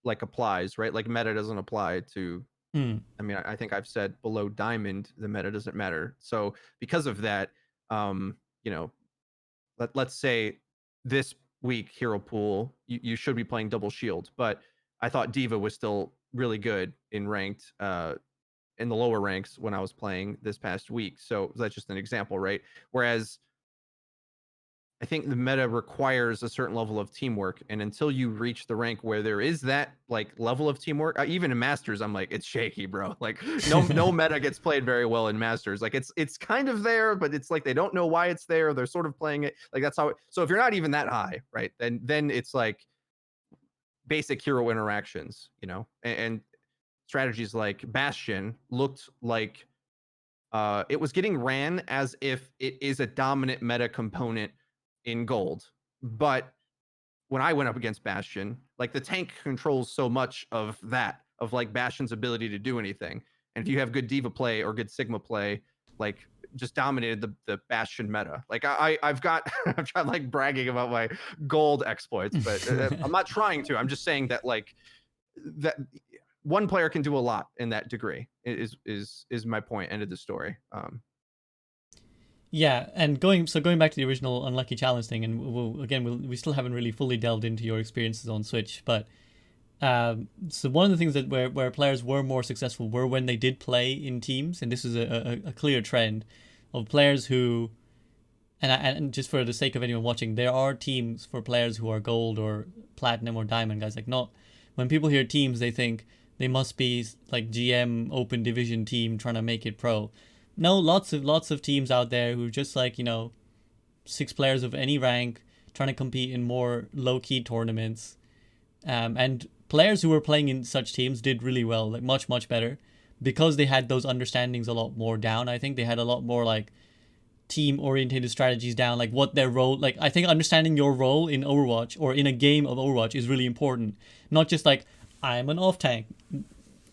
like applies, right? Like meta doesn't apply to. I mean, I think I've said below Diamond, the meta doesn't matter. So because of that, let's say this week hero pool, you should be playing double shield, but I thought D.Va was still really good in ranked. In the lower ranks when I was playing this past week. So that's just an example, right? Whereas I think the meta requires a certain level of teamwork. And until you reach the rank where there is that like level of teamwork, even in Masters, I'm like, it's shaky, bro. Like no meta gets played very well in Masters. Like it's kind of there, but it's like they don't know why it's there. They're sort of playing it. Like that's how so if you're not even that high, right, then it's like basic hero interactions, and strategies like Bastion looked like it was getting ran as if it is a dominant meta component in gold. But when I went up against Bastion, like the tank controls so much of that, of like Bastion's ability to do anything. And if you have good D.Va play or good Sigma play, like just dominated the Bastion meta. Like I've tried like bragging about my gold exploits, but I'm not trying to. I'm just saying that like that one player can do a lot in that degree is my point. End of the story. Yeah, and going back to the original Unlucky Challenge thing, and we still haven't really fully delved into your experiences on Switch, but so one of the things that where players were more successful were when they did play in teams, and this is a clear trend of players who, and just for the sake of anyone watching, there are teams for players who are gold or platinum or diamond guys. Like not when people hear teams, they think they must be like GM open division team trying to make it pro. No, lots of teams out there who just like 6 players of any rank trying to compete in more low key tournaments, and players who were playing in such teams did really well, like much better, because they had those understandings a lot more down. I think they had a lot more like team oriented strategies down, like what their role. Like I think understanding your role in Overwatch or in a game of Overwatch is really important. Not just like I'm an off tank,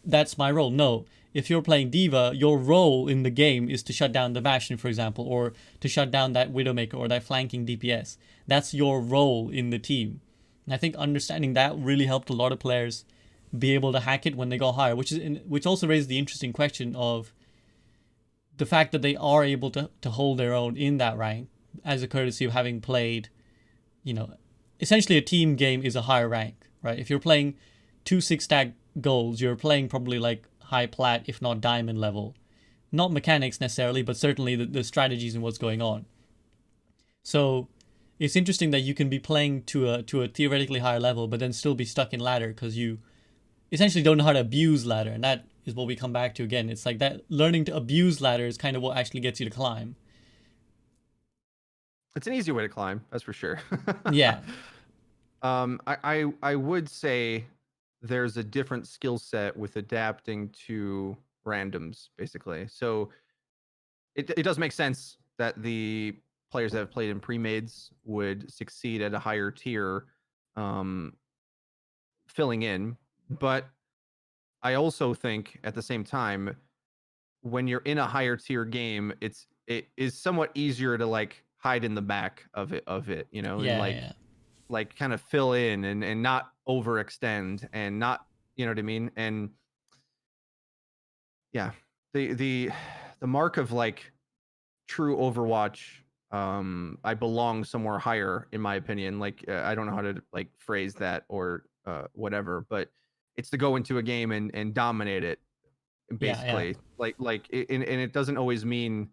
that's my role. No, if you're playing D.Va, your role in the game is to shut down the Bastion, for example, or to shut down that Widowmaker or that flanking DPS. That's your role in the team. And I think understanding that really helped a lot of players be able to hack it when they got higher, which also raises the interesting question of the fact that they are able to hold their own in that rank as a courtesy of having played, essentially a team game is a higher rank, right? If you're playing 2 6-stack goals, you're playing probably like high plat, if not diamond level. Not mechanics necessarily, but certainly the strategies and what's going on. So it's interesting that you can be playing to a theoretically higher level, but then still be stuck in ladder because you essentially don't know how to abuse ladder, and that is what we come back to again. It's like that learning to abuse ladder is kind of what actually gets you to climb. It's an easy way to climb, that's for sure. Yeah, I would say there's a different skill set with adapting to randoms, basically. So it does make sense that the players that have played in pre-mades would succeed at a higher tier, um, filling in. But I also think at the same time, when you're in a higher tier game, it is somewhat easier to like hide in the back of it, you know, and yeah, yeah, like kind of fill in and not overextend and not, you know what I mean? And yeah, the the mark of like true Overwatch, I belong somewhere higher in my opinion. Like I don't know how to like phrase that or whatever, but it's to go into a game and dominate it yeah, yeah. basically. And it doesn't always mean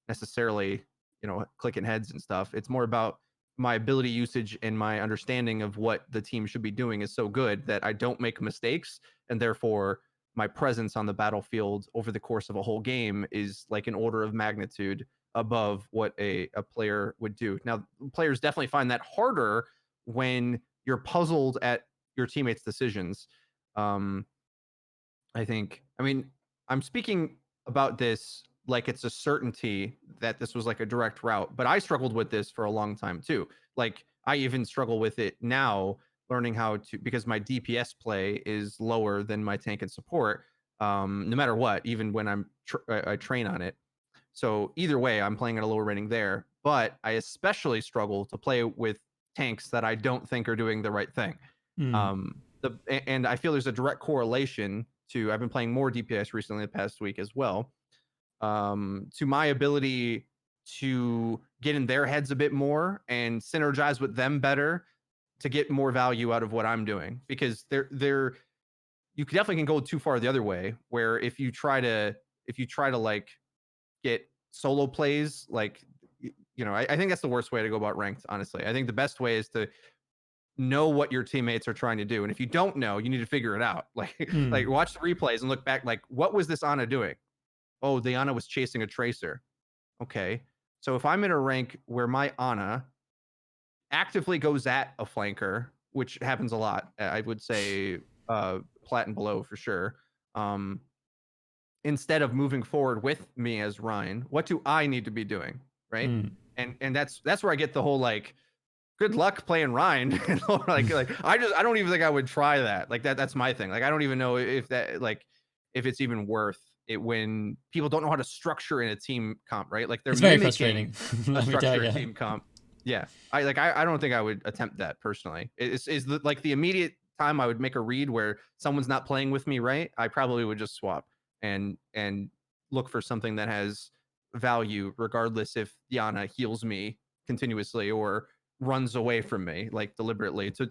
necessarily, you know, clicking heads and stuff. It's more about my ability usage and my understanding of what the team should be doing is so good that I don't make mistakes, and therefore my presence on the battlefield over the course of a whole game is like an order of magnitude above what a player would do. Now, players definitely find that harder when you're puzzled at your teammates' decisions. Um, I think. I mean, I'm speaking about this like it's a certainty that this was like a direct route, but I struggled with this for a long time too. Like I even struggle with it now, learning how to because my DPS play is lower than my tank and support. No matter what, even when I train on it. So either way, I'm playing at a lower rating there. But I especially struggle to play with tanks that I don't think are doing the right thing. Mm, And I feel there's a direct correlation to I've been playing more DPS recently the past week as well, to my ability to get in their heads a bit more and synergize with them better to get more value out of what I'm doing because they're you definitely can go too far the other way where if you try to like get solo plays like you know I think that's the worst way to go about ranked honestly. I think the best way is to know what your teammates are trying to do. And if you don't know, you need to figure it out. Like mm. watch the replays and look back, like, what was this Ana doing? Oh, the Ana was chasing a tracer. Okay. So if I'm in a rank where my Ana actively goes at a flanker, which happens a lot, I would say plat and below for sure. Um, Instead of moving forward with me as Ryan, what do I need to be doing? Right. Mm. And that's where I get the whole like good luck playing Ryan. like I don't even think I would try that. Like that's my thing. Like I don't even know if that like if it's even worth it when people don't know how to structure in a team comp, right? Like they're It's very mimicking frustrating. a Let me tell structured you. team comp. Yeah. I don't think I would attempt that personally. Is the, like the immediate time I would make a read where someone's not playing with me, right? I probably would just swap and look for something that has value regardless if Diana heals me continuously or runs away from me like deliberately. So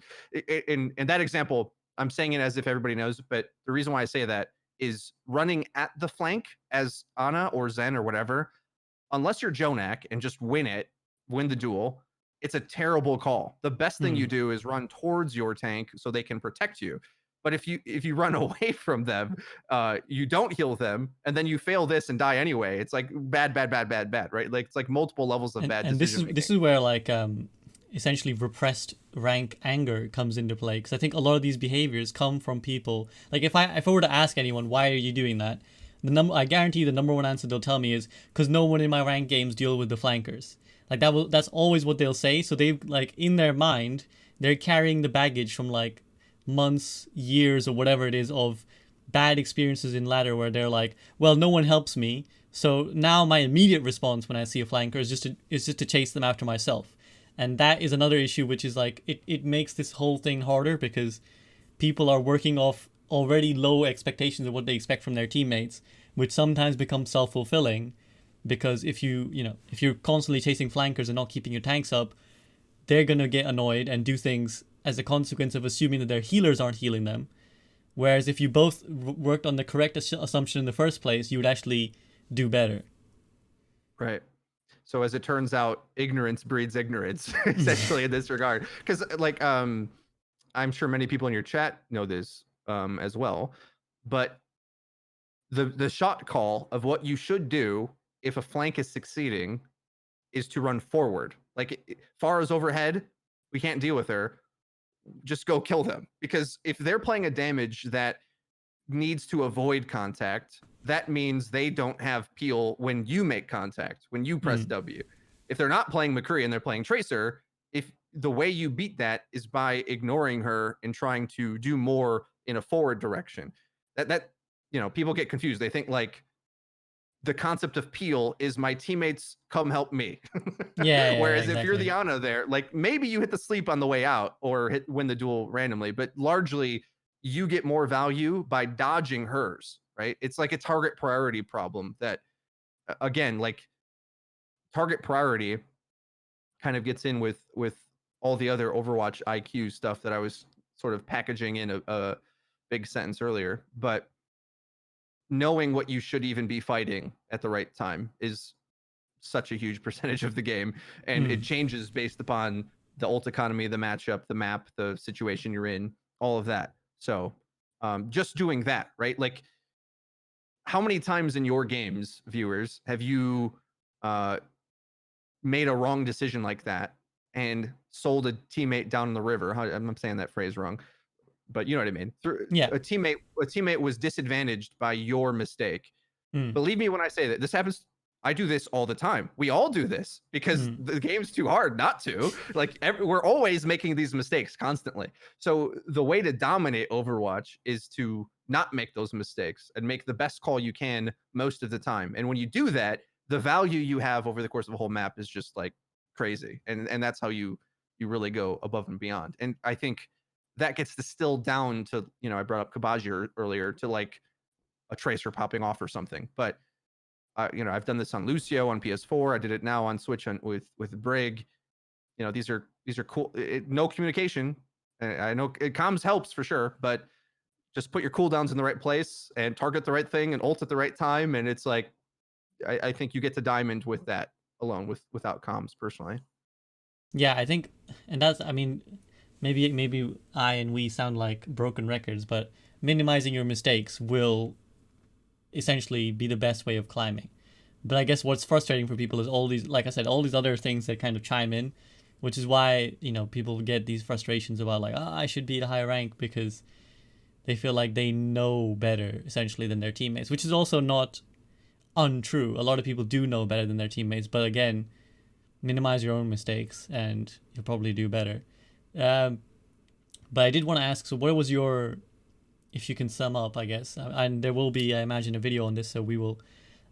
in that example, I'm saying it as if everybody knows, but the reason why I say that is running at the flank as Ana or Zen or whatever, unless you're Jonak and just win the duel, it's a terrible call. The best thing you Mm. do is run towards your tank so they can protect you. But if you run away from them, you don't heal them, and then you fail this and die anyway. It's like bad, right? Like it's like multiple levels of bad And this decision is making. where like essentially repressed rank anger comes into play because I think a lot of these behaviors come from people like if I were to ask anyone why are you doing that, I guarantee the number one answer they'll tell me is because no one in my ranked games deal with the flankers. Like that's always what they'll say. So they like in their mind they're carrying the baggage from like months, years, or whatever it is of bad experiences in ladder where they're like, well, no one helps me. So now my immediate response when I see a flanker is just to chase them after myself. And that is another issue which is like it makes this whole thing harder because people are working off already low expectations of what they expect from their teammates, which sometimes becomes self fulfilling because if you're constantly chasing flankers and not keeping your tanks up, they're gonna get annoyed and do things as a consequence of assuming that their healers aren't healing them. Whereas if you both worked on the correct assumption in the first place, you would actually do better. Right. So as it turns out, ignorance breeds ignorance, essentially in this regard. Because like I'm sure many people in your chat know this as well, but the shot call of what you should do if a flank is succeeding is to run forward. Like Farah's overhead, we can't deal with her. Just go kill them, because if they're playing a damage that needs to avoid contact, that means they don't have peel when you make contact, when you press W. If they're not playing McCree and they're playing Tracer, if the way you beat that is by ignoring her and trying to do more in a forward direction, that people get confused. They think like the concept of peel is my teammates come help me. Yeah, Whereas if you're the exactly. Ana there, like maybe you hit the sleep on the way out or win the duel randomly, but largely you get more value by dodging hers, right? It's like a target priority problem that, again, like target priority kind of gets in with all the other Overwatch IQ stuff that I was sort of packaging in a big sentence earlier. But knowing what you should even be fighting at the right time is such a huge percentage of the game, and it changes based upon the ult economy, the matchup, the map, the situation you're in, all of that. So just doing that, right? Like, how many times in your games, viewers, have you uh, made a wrong decision like that and sold a teammate down the river? I'm saying that phrase wrong, but you know what I mean. Yeah. A teammate was disadvantaged by your mistake. Believe me when I say that this happens. I do this all the time. We all do this because the game's too hard not to. Like we're always making these mistakes constantly. So the way to dominate Overwatch is to not make those mistakes and make the best call you can most of the time. And when you do that, the value you have over the course of a whole map is just like crazy. And that's how you really go above and beyond. And I think that gets distilled down to, I brought up Kabaji earlier, to like a tracer popping off or something. But I've done this on Lucio on PS4. I did it now on Switch with Brig. These are cool. No communication. I know comms helps for sure, but just put your cooldowns in the right place and target the right thing and ult at the right time, and it's like I think you get to diamond with that alone, without comms personally. Yeah, I think, and that's, I mean, maybe I and we sound like broken records, but minimizing your mistakes will essentially be the best way of climbing. But I guess what's frustrating for people is all these, like I said, all these other things that kind of chime in, which is why, people get these frustrations about like, I should be at a higher rank, because they feel like they know better essentially than their teammates, which is also not untrue. A lot of people do know better than their teammates, but again, minimize your own mistakes and you'll probably do better. Um, but I did want to ask, so what was your, if you can sum up, I guess, and there will be, I imagine, a video on this, so we will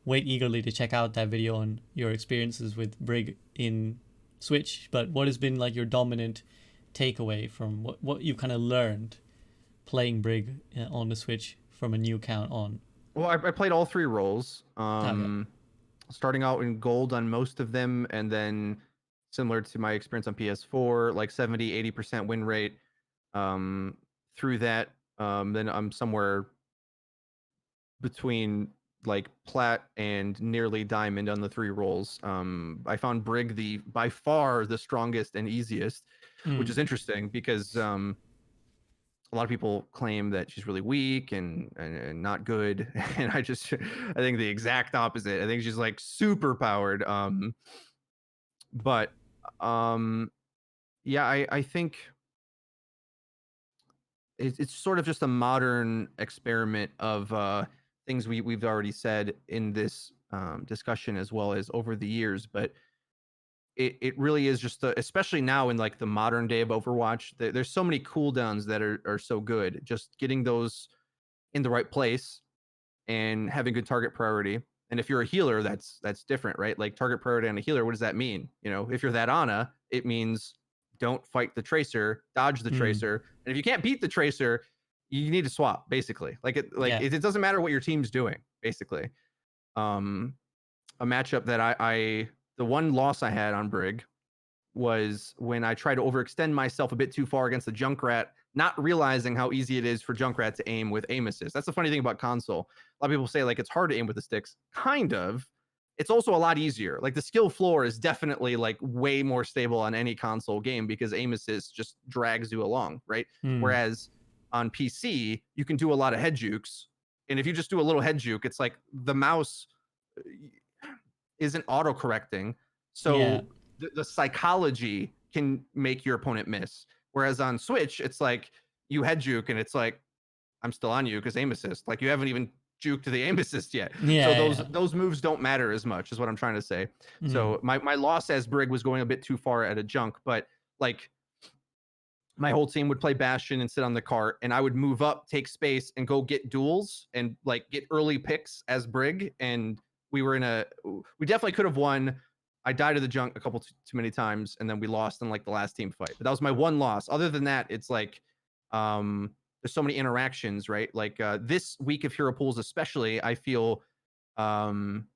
wait eagerly to check out that video on your experiences with Brig in Switch. But what has been like your dominant takeaway from what you kind of learned playing Brig on the Switch from a new account on? Well, I played all three roles. Okay. Starting out in gold on most of them, and then similar to my experience on PS4, like 70-80% win rate through that. Then I'm somewhere between like plat and nearly diamond on the three roles. I found Brig by far the strongest and easiest, which is interesting because a lot of people claim that she's really weak and not good, and I think the exact opposite. I think she's like super powered. But yeah, I think it's sort of just a modern experiment of things we've already said in this discussion as well as over the years, but it really is just especially now in like the modern day of Overwatch, there's so many cooldowns that are so good. Just getting those in the right place and having good target priority. And if you're a healer, that's different, right? Like target priority on a healer, what does that mean? If you're that Ana, it means don't fight the tracer, dodge the tracer. And if you can't beat the tracer, you need to swap, basically. Yeah. It doesn't matter what your team's doing, basically. A matchup that the one loss I had on Brig was when I tried to overextend myself a bit too far against the Junkrat, not realizing how easy it is for Junkrat to aim with aim assist. That's the funny thing about console. A lot of people say like it's hard to aim with the sticks. Kind of. it's also a lot easier. Like the skill floor is definitely like way more stable on any console game because aim assist just drags you along, right? Hmm. Whereas on PC, you can do a lot of head jukes. And if you just do a little head juke, it's like the mouse isn't auto correcting. Yeah. So the psychology can make your opponent miss. Whereas on Switch, it's like you head juke and it's like, I'm still on you because aim assist. Like you haven't even juked the aim assist yet. So Yeah. those moves don't matter as much, is what I'm trying to say. Hmm. So my loss as Brig was going a bit too far at a junk, but like my whole team would play Bastion and sit on the cart, and I would move up, take space, and go get duels and like get early picks as Brig. And we definitely could have won. I died to the junk a couple too many times, and then we lost in like the last team fight. But that was my one loss. Other than that, it's like there's so many interactions, right? Like this week of hero pools, especially, I feel um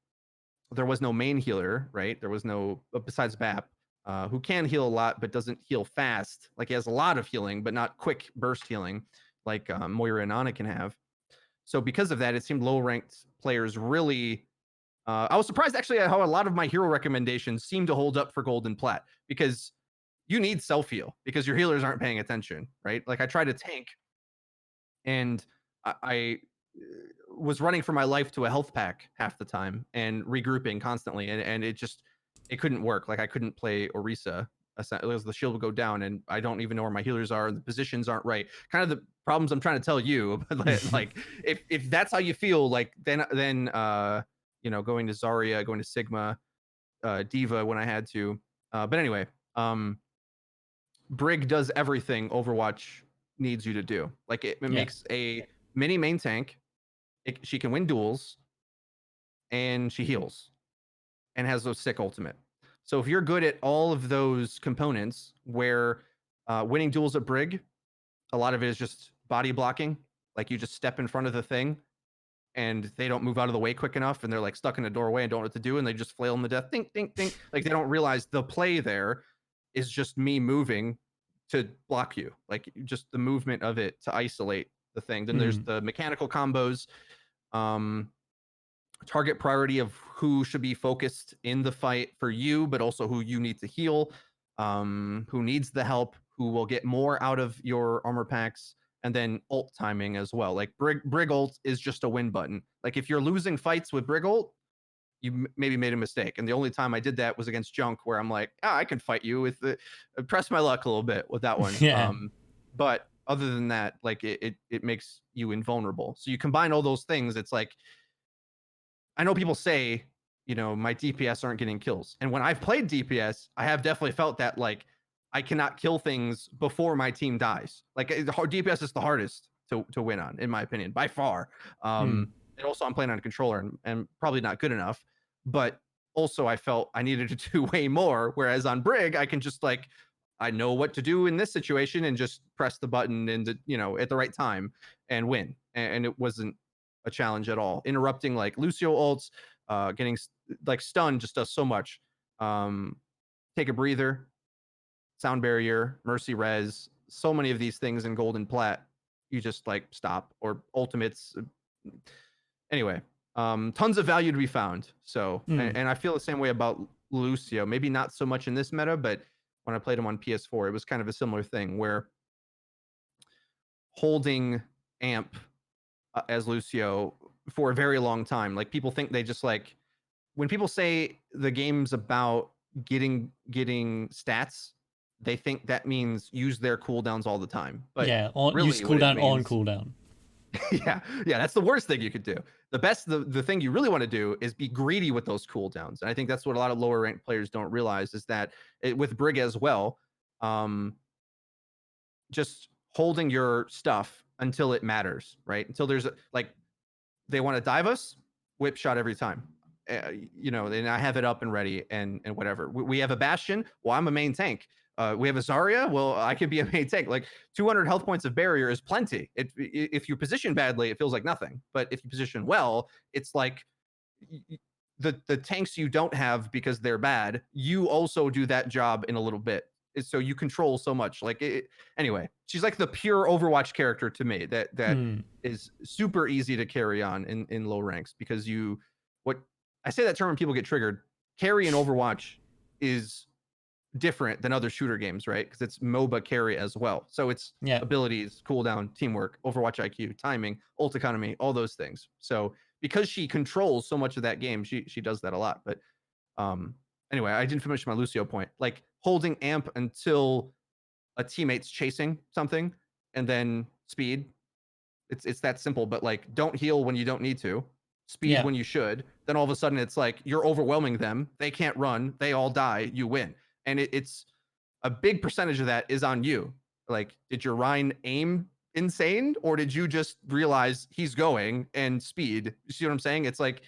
there was no main healer, right? There was no besides BAP, who can heal a lot but doesn't heal fast. Like he has a lot of healing, but not quick burst healing, like Moira and Ana can have. So because of that, it seemed low ranked players really. I was surprised actually at how a lot of my hero recommendations seem to hold up for gold and plat because you need self heal because your healers aren't paying attention, right? Like I tried to tank and I was running for my life to a health pack half the time and regrouping constantly, and it couldn't work. Like I couldn't play Orisa. The shield would go down, and I don't even know where my healers are, and the positions aren't right. Kind of the problems I'm trying to tell you. But like, if that's how you feel, like then going to Zarya, going to Sigma, Diva when I had to. But anyway, Brig does everything Overwatch needs you to do. Like it Yeah. makes a mini main tank. She can win duels, and she heals, and has those sick ultimate. So if you're good at all of those components, where winning duels at Brig, a lot of it is just body blocking. Like you just step in front of the thing, and they don't move out of the way quick enough, and they're like stuck in a doorway and don't know what to do, and they just flail them to death. Ding, ding, ding. Like they don't realize the play there is just me moving to block you. Like just the movement of it to isolate the thing. Then there's Hmm. the mechanical combos. Target priority of who should be focused in the fight for you, but also who you need to heal, who needs the help, who will get more out of your armor packs, and then ult timing as well. Like Brig ult is just a win button. Like if you're losing fights with Brig ult, you maybe made a mistake. And the only time I did that was against Junk, where I'm like, I can fight you with the press my luck a little bit with that one. Yeah. But other than that, like it makes you invulnerable. So you combine all those things, it's like I know people say, my DPS aren't getting kills. And when I've played DPS, I have definitely felt that like I cannot kill things before my team dies. Like DPS is the hardest to win on, in my opinion, by far. Hmm. And also I'm playing on a controller and probably not good enough. But also I felt I needed to do way more. Whereas on Brig, I can just like I know what to do in this situation and just press the button and at the right time and win. And it wasn't a challenge at all. Interrupting like Lucio ults, getting like stun just does so much. Take a breather, sound barrier, mercy res, so many of these things in golden plat, you just like stop or ultimates. Anyway, tons of value to be found. So, Hmm. and I feel the same way about Lucio. Maybe not so much in this meta, but when I played him on PS4, it was kind of a similar thing where holding amp as Lucio for a very long time. Like people think they just like when people say the game's about getting stats, they think that means use their cooldowns all the time. But Yeah. Use really what it cooldown on means, cooldown. yeah, that's the worst thing you could do. The thing you really want to do is be greedy with those cooldowns. And I think that's what a lot of lower ranked players don't realize is that with Brig as well, just holding your stuff until it matters, right? Until there's like they want to dive us, whip shot every time. And I have it up and ready and whatever. We have a Bastion. Well, I'm a main tank. We have a Zarya. Well, I could be a main tank. Like 200 health points of barrier is plenty. If you position badly, it feels like nothing. But if you position well, it's like the tanks you don't have because they're bad. You also do that job in a little bit. So you control so much. Anyway, she's like the pure Overwatch character to me. That Hmm. is super easy to carry on in low ranks because what I say that term when people get triggered. Carry in Overwatch is different than other shooter games, right? Because it's MOBA carry as well. So it's Yeah. abilities, cooldown, teamwork, Overwatch IQ, timing, ult economy, all those things. So because she controls so much of that game, she does that a lot. But anyway, I didn't finish my Lucio point. Like holding amp until a teammate's chasing something, and then speed. It's that simple. But like, don't heal when you don't need to, speed Yeah. when you should. Then all of a sudden, it's like you're overwhelming them. They can't run. They all die. You win, and it's a big percentage of that is on you. Like, did your Rhine aim insane, or did you just realize he's going and speed? You see what I'm saying? It's like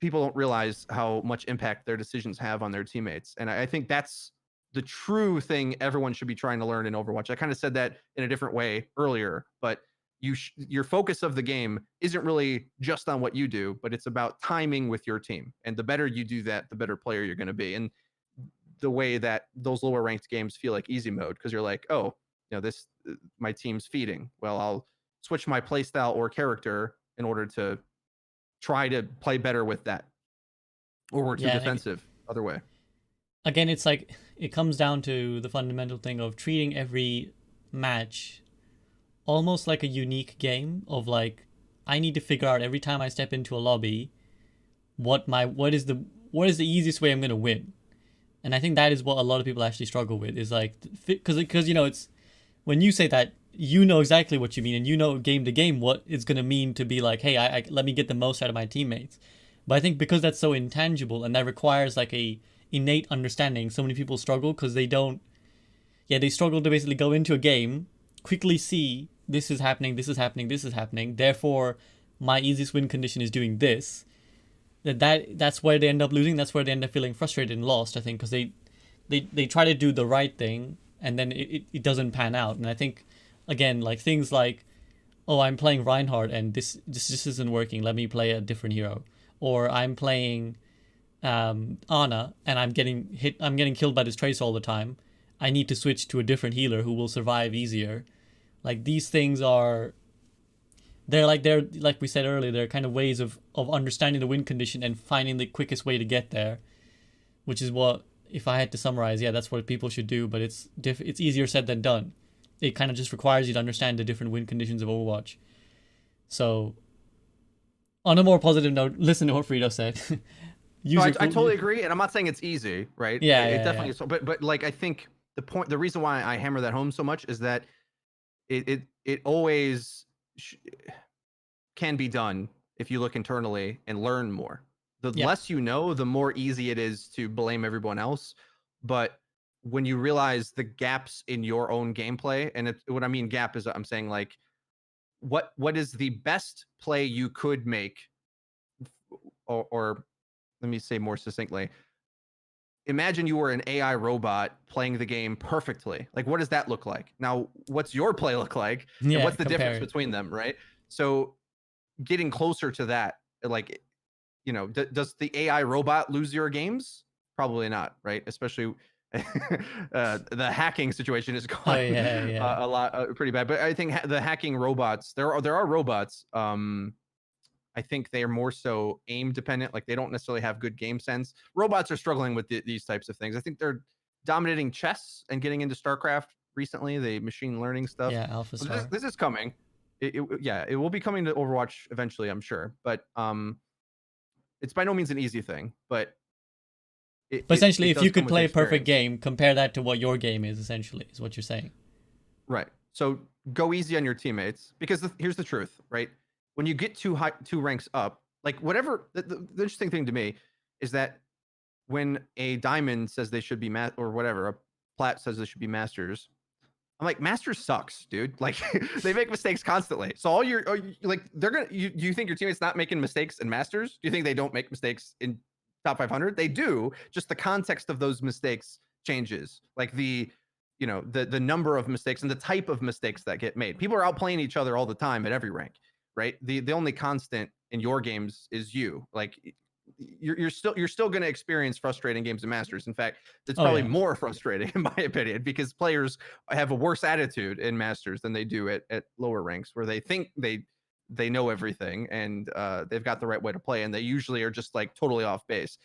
people don't realize how much impact their decisions have on their teammates. And I think that's the true thing everyone should be trying to learn in Overwatch. I kind of said that in a different way earlier, but your focus of the game isn't really just on what you do, but it's about timing with your team. And the better you do that, the better player you're going to be. And the way that those lower ranked games feel like easy mode, because you're like, oh, this my team's feeding. Well, I'll switch my playstyle or character in order to try to play better with that, or we're too Yeah. defensive other way. Again, it's like it comes down to the fundamental thing of treating every match almost like a unique game of like I need to figure out every time I step into a lobby what is the easiest way I'm going to win. And I think that is what a lot of people actually struggle with is like because it's when you say that you know exactly what you mean and you know game to game what it's going to mean to be like, hey, I let me get the most out of my teammates. But I think because that's so intangible and that requires like a innate understanding, so many people struggle because they struggle to basically go into a game, quickly see this is happening, this is happening, this is happening. Therefore, my easiest win condition is doing this. That's where they end up losing. That's where they end up feeling frustrated and lost. I think because they try to do the right thing and then it doesn't pan out. And I think again like things like, oh, I'm playing Reinhardt and this just isn't working. Let me play a different hero. Or I'm playing Ana and I'm getting killed by this trace all the time. I need to switch to a different healer who will survive easier. Like these things they're like we said earlier, they're kind of ways of understanding the win condition and finding the quickest way to get there, which is what, if I had to summarize, yeah, that's what people should do. But it's easier said than done. It kind of just requires you to understand the different win conditions of Overwatch. So, on a more positive note, listen to what Frito said. No, I totally agree, and I'm not saying it's easy, right? Yeah, it yeah, definitely yeah. is. But like, I think the reason why I hammer that home so much is that it always can be done if you look internally and learn more. The Yeah. less you know, the more easy it is to blame everyone else. But when you realize the gaps in your own gameplay, and what I mean gap is I'm saying like what is the best play you could make, or let me say more succinctly. Imagine you were an AI robot playing the game perfectly. Like, what does that look like? Now, what's your play look like? And Yeah, what's the difference compare it. between them, right? So getting closer to that, like, does the AI robot lose your games? Probably not, right? Especially the hacking situation has Oh gone yeah, yeah. a lot pretty bad. But I think the hacking robots, there are robots. I think they are more so aim dependent. Like they don't necessarily have good game sense. Robots are struggling with these types of things. I think they're dominating chess and getting into StarCraft recently, the machine learning stuff. Yeah, Alpha So Star. this is coming. It will be coming to Overwatch eventually, I'm sure. But it's by no means an easy thing. But But essentially, it if you does come could with play a perfect experience. game, compare that to what your game is, essentially, is what you're saying. Right. So go easy on your teammates because here's the truth, right? When you get two ranks up, like whatever, the interesting thing to me is that when a diamond says they should be or whatever, a plat says they should be masters, I'm like, masters sucks, dude. Like they make mistakes constantly. So like they're gonna. Do you think your teammates not making mistakes in masters? Do you think they don't make mistakes in top 500? They do. Just the context of those mistakes changes. Like the number of mistakes and the type of mistakes that get made. People are outplaying each other all the time at every rank, right? The only constant in your games is you. Like you're still going to experience frustrating games of masters. In fact, it's Oh probably yeah. more frustrating in my opinion because players have a worse attitude in masters than they do at lower ranks where they think they they know everything and they've got the right way to play, and they usually are just like totally off base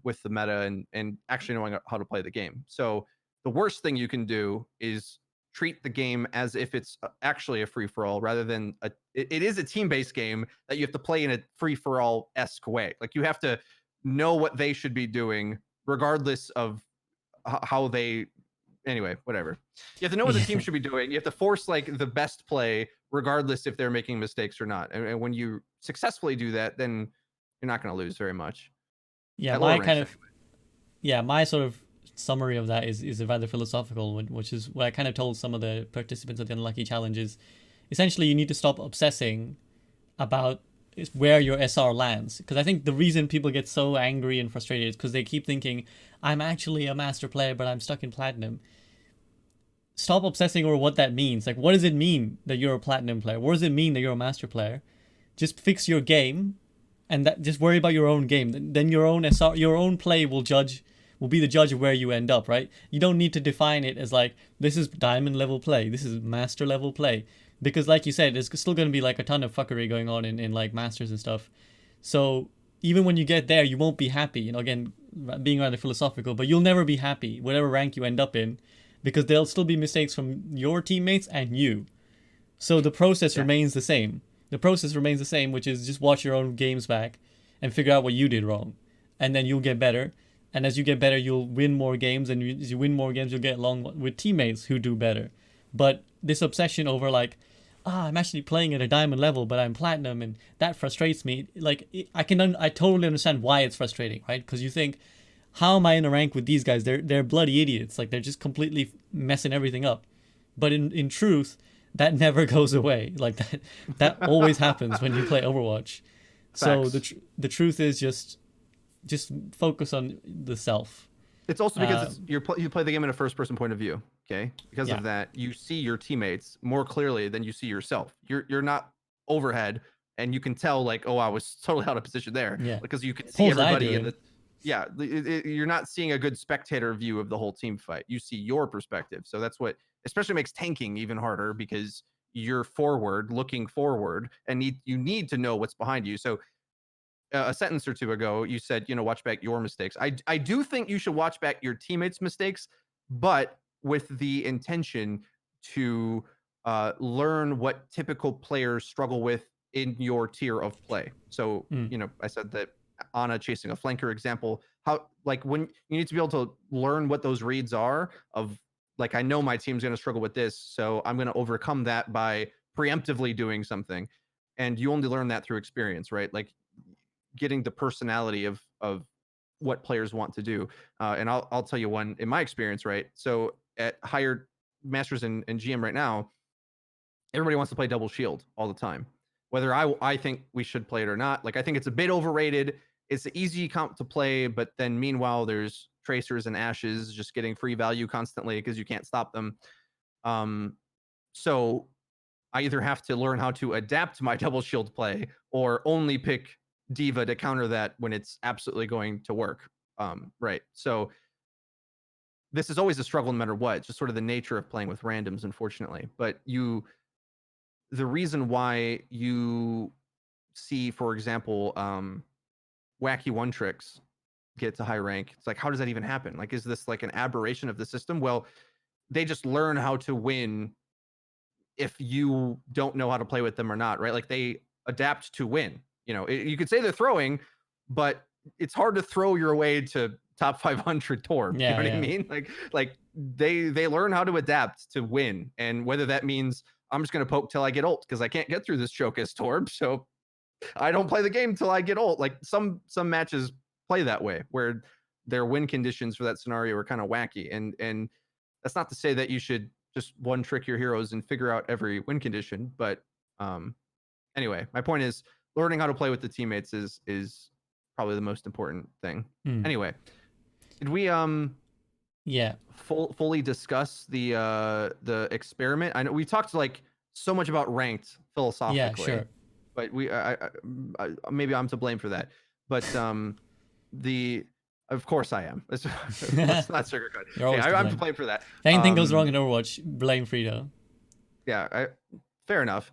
with the meta and actually knowing how to play the game. So the worst thing you can do is treat the game as if it's actually a free for all rather than it is a team-based game that you have to play in a free for all-esque way. Like you have to know what they should be doing regardless of how they anyway, whatever. You have to know what the team should be doing. You have to force like the best play regardless if they're making mistakes or not. And when you successfully do that, then you're not going to lose very much. Yeah, At lower my ranks kind of anyway. yeah, my sort of summary of that is a rather philosophical one, which is what I kind of told some of the participants at the Unlucky Challenges. Essentially, you need to stop obsessing about where your SR lands. Because I think the reason people get so angry and frustrated is because they keep thinking, I'm actually a master player, but I'm stuck in platinum. Stop obsessing over what that means. Like, what does it mean that you're a platinum player? What does it mean that you're a master player? Just fix your game, and that just worry about your own game. Then your own SR, your own play will be the judge of where you end up. Right? You don't need to define it as like this is diamond level play, this is master level play, because like you said, there's still going to be like a ton of fuckery going on in like masters and stuff. So even when you get there, you won't be happy. You know, again, being rather philosophical, but you'll never be happy, whatever rank you end up in, because there'll still be mistakes from your teammates and you. So the process Yeah. remains the same. The process remains the same, which is just watch your own games back and figure out what you did wrong. And then you'll get better. And as you get better, you'll win more games. And as you win more games, you'll get along with teammates who do better. But this obsession over like, I'm actually playing at a diamond level, but I'm platinum, and that frustrates me. Like, I totally understand why it's frustrating, right? Because you think, how am I in a rank with these guys? They're bloody idiots. Like they're just completely messing everything up. But in truth, that never goes away. Like that always happens when you play Overwatch. So Facts. the truth is just focus on the self. It's also because you play the game in a first person point of view. Okay, because Yeah. of that, you see your teammates more clearly than you see yourself. You're not overhead, and you can tell like, oh, I was totally out of position there, Yeah. because you can see What was I everybody in doing? the. Yeah, you're not seeing a good spectator view of the whole team fight. You see your perspective, so that's what especially makes tanking even harder because you're forward, looking forward, and you need to know what's behind you. So a sentence or two ago, you said, watch back your mistakes. I do think you should watch back your teammates' mistakes, but with the intention to learn what typical players struggle with in your tier of play. So, Mm. I said that Ana chasing a flanker example, how like when you need to be able to learn what those reads are of like, I know my team's going to struggle with this, so I'm going to overcome that by preemptively doing something. And you only learn that through experience, right? Like getting the personality of what players want to do. And I'll tell you one in my experience, right? So at higher masters and GM right now, everybody wants to play double shield all the time. Whether I think we should play it or not, like I think it's a bit overrated. It's an easy comp to play, but then meanwhile there's tracers and ashes just getting free value constantly because you can't stop them. So I either have to learn how to adapt my double shield play or only pick Diva to counter that when it's absolutely going to work. Right. So this is always a struggle no matter what. It's just sort of the nature of playing with randoms, unfortunately. But the reason why you see, for example, wacky one tricks get to high rank, it's like, how does that even happen? Like, is this like an aberration of the system? Well, they just learn how to win if you don't know how to play with them or not, right? Like they adapt to win. You could say they're throwing, but it's hard to throw your way to top 500 Torb. You Yeah, know what I yeah. mean? Like they learn how to adapt to win, and whether that means I'm just gonna poke till I get ult because I can't get through this choke as Torb, so I don't play the game till I get ult. Like some matches play that way where their win conditions for that scenario are kind of wacky, and that's not to say that you should just one trick your heroes and figure out every win condition. But anyway, my point is learning how to play with the teammates is probably the most important thing. Mm. Anyway, did we Yeah. fully discuss the experiment? I know we talked like so much about ranked Yeah, philosophically, sure. but maybe I'm to blame for that. But the of course I am. Let's not sugarcoat. You're Okay, always to I'm to blame. blame for that. If anything goes wrong in Overwatch, blame Frito. Yeah, fair enough.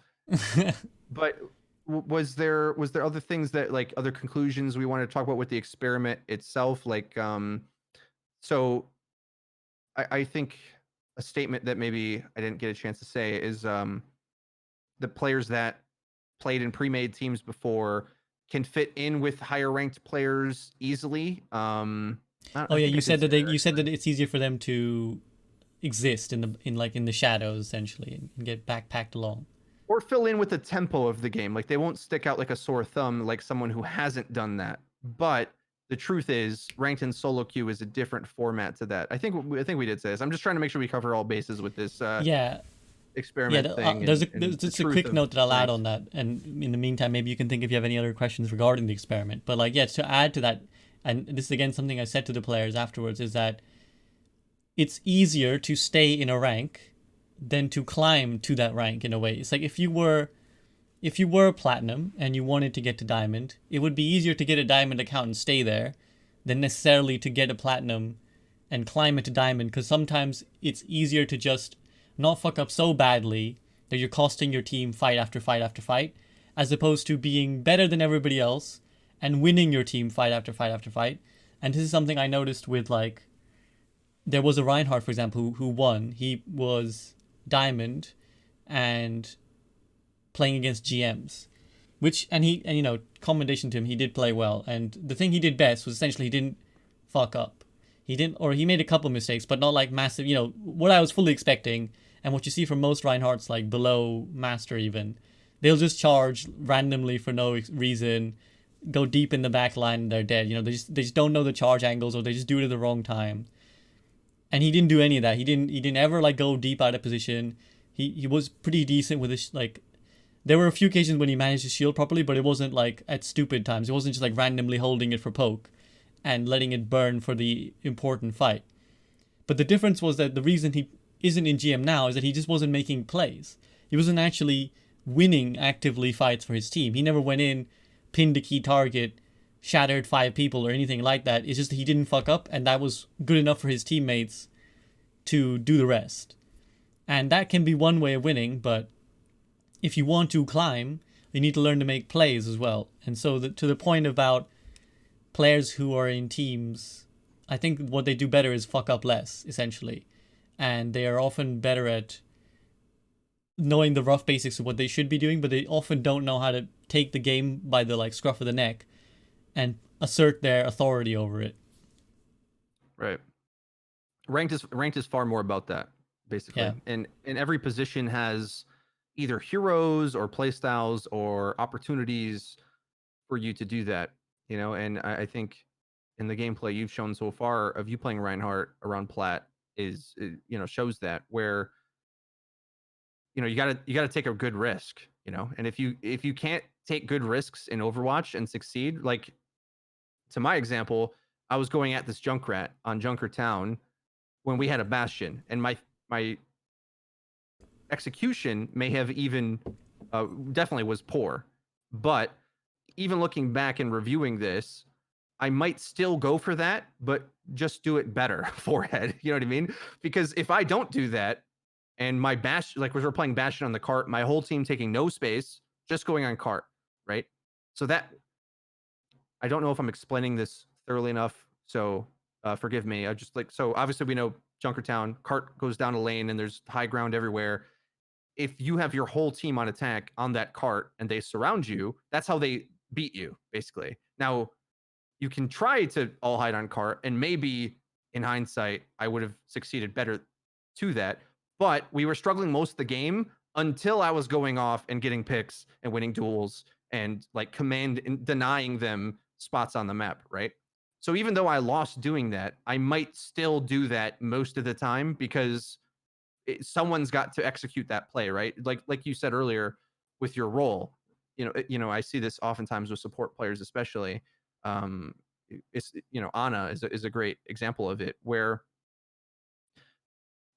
But was there other things that, like, other conclusions we wanted to talk about with the experiment itself? Like, so I think a statement that maybe I didn't get a chance to say is the players that played in pre-made teams before can fit in with higher ranked players easily. Oh I yeah, think I you did said say that that you said actually. that it's easier for them to exist in the shadows essentially and get backpacked along. Or fill in with the tempo of the game. Like, they won't stick out like a sore thumb like someone who hasn't done that. But the truth is, ranked and solo queue is a different format to that. I think we did say this. I'm just trying to make sure we cover all bases with this Yeah, yeah. experiment thing There's and there's the just a truth quick of note that I'll add ranked. on that, and in the meantime, maybe you can think if you have any other questions regarding the experiment. But like, yeah, to add to that, and this is again something I said to the players afterwards, is that it's easier to stay in a rank than to climb to that rank in a way. It's like if you were platinum and you wanted to get to diamond, it would be easier to get a diamond account and stay there than necessarily to get a platinum and climb into diamond, because sometimes it's easier to just not fuck up so badly that you're costing your team fight after fight after fight, as opposed to being better than everybody else and winning your team fight after fight after fight. And this is something I noticed with, like, there was a Reinhardt, for example, who won. He was diamond and playing against GMs, which and you know, commendation to him, he did play well. And the thing he did best was essentially he didn't fuck up. He didn't, or he made a couple mistakes, but not like massive. You know what I was fully expecting, and what you see from most Reinhardts, like below master even, they'll just charge randomly for no reason, go deep in the back line, and they're dead. You know, they just don't know the charge angles, or they just do it at the wrong time. And he didn't do any of that. He didn't ever like go deep out of position. He was pretty decent with his, like, there were a few occasions when he managed to shield properly, but it wasn't like at stupid times. It wasn't just like randomly holding it for poke and letting it burn for the important fight. But the difference was that the reason he isn't in GM now is that he just wasn't making plays. He wasn't actually winning actively fights for his team. He never went in, pinned a key target, shattered 5 people or anything like that. It's just that he didn't fuck up, and that was good enough for his teammates to do the rest. And that can be one way of winning, but if you want to climb, you need to learn to make plays as well. And so, to the point about players who are in teams, I think what they do better is fuck up less, essentially. And they are often better at knowing the rough basics of what they should be doing, but they often don't know how to take the game by the, like, scruff of the neck and assert their authority over it. Right. Ranked is far more about that, Yeah. basically. And every position has either heroes or playstyles or opportunities for you to do that. And I think in the gameplay you've shown so far of you playing Reinhardt around Plat shows that, where you gotta take a good risk. And if you can't take good risks in Overwatch and succeed, like, to my example, I was going at this Junkrat on Junker Town when we had a Bastion, and my execution may have even definitely was poor. But even looking back and reviewing this, I might still go for that, but just do it better forehead. You know what I mean? Because if I don't do that, and my bash, like, we're playing Bastion on the cart, my whole team taking no space, just going on cart, right? So that, I don't know if I'm explaining this thoroughly enough, so forgive me. I just, like, so obviously we know Junkertown, cart goes down a lane and there's high ground everywhere. If you have your whole team on attack on that cart and they surround you, that's how they beat you, basically. Now, you can try to all hide on cart, and maybe in hindsight, I would have succeeded better to that. But we were struggling most of the game until I was going off and getting picks and winning duels and, like, command and denying them spots on the map, right? So even though I lost doing that, I might still do that most of the time because someone's got to execute that play, right? Like you said earlier with your role. I see this oftentimes with support players, especially. Um, it's Ana is a great example of it, where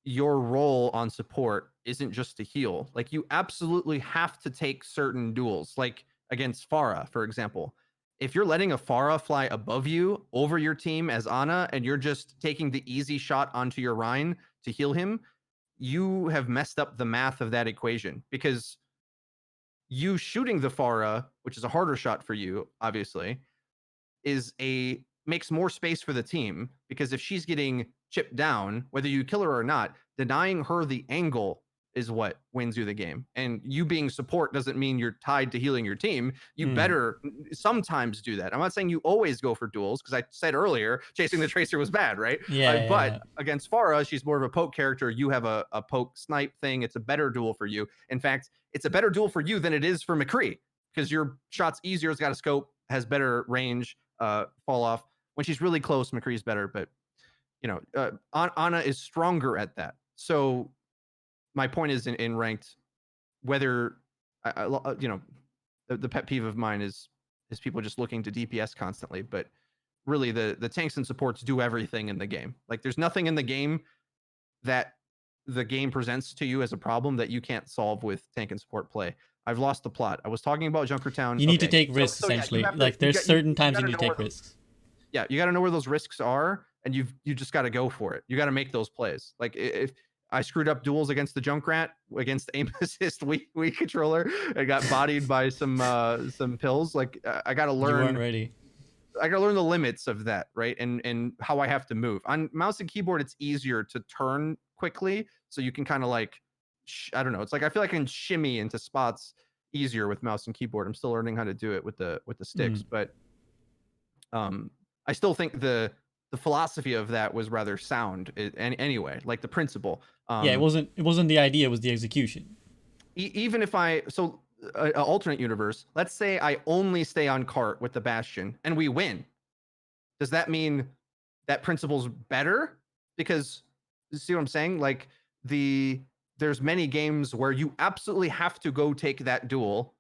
your role on support isn't just to heal. Like, you absolutely have to take certain duels, like against Pharah, for example. If you're letting a Pharah fly above you over your team as Ana, and you're just taking the easy shot onto your Rhine to heal him, you have messed up the math of that equation, because you shooting the Pharah, which is a harder shot for you, obviously, makes more space for the team, because if she's getting chipped down, whether you kill her or not, denying her the angle is what wins you the game. And you being support doesn't mean you're tied to healing your team. You better sometimes do that. I'm not saying you always go for duels, because I said earlier chasing the tracer was bad, right? But against Pharah, she's more of a poke character. You have a poke snipe thing. It's a better duel for you. In fact, it's a better duel for you than it is for McCree, because your shot's easier. It's got a scope, has better range, fall off. When she's really close, McCree's better, but Ana is stronger at that. So my point is, in ranked, whether the pet peeve of mine is people just looking to DPS constantly, but really the tanks and supports do everything in the game. Like, there's nothing in the game that the game presents to you as a problem that you can't solve with tank and support play. I've lost the plot. I was talking about Junkertown. You need to take risks, essentially. There's certain times you need to take risks. Yeah, you got to know where those risks are, and you just got to go for it. You got to make those plays. Like, if I screwed up duels against the Junkrat, against aim assist weak controller, I got bodied by some pills. Like, I got to learn. You weren't ready. I got to learn the limits of that, right? And how I have to move. On mouse and keyboard, it's easier to turn quickly, so you can kind of like, I don't know. It's like, I feel like I can shimmy into spots easier with mouse and keyboard. I'm still learning how to do it with the sticks, but I still think the philosophy of that was rather sound. Anyway, like the principle. It wasn't the idea; it was the execution. Even if an alternate universe, let's say I only stay on cart with the Bastion and we win, does that mean that principle's better? Because, you see what I'm saying? Like, there's many games where you absolutely have to go take that duel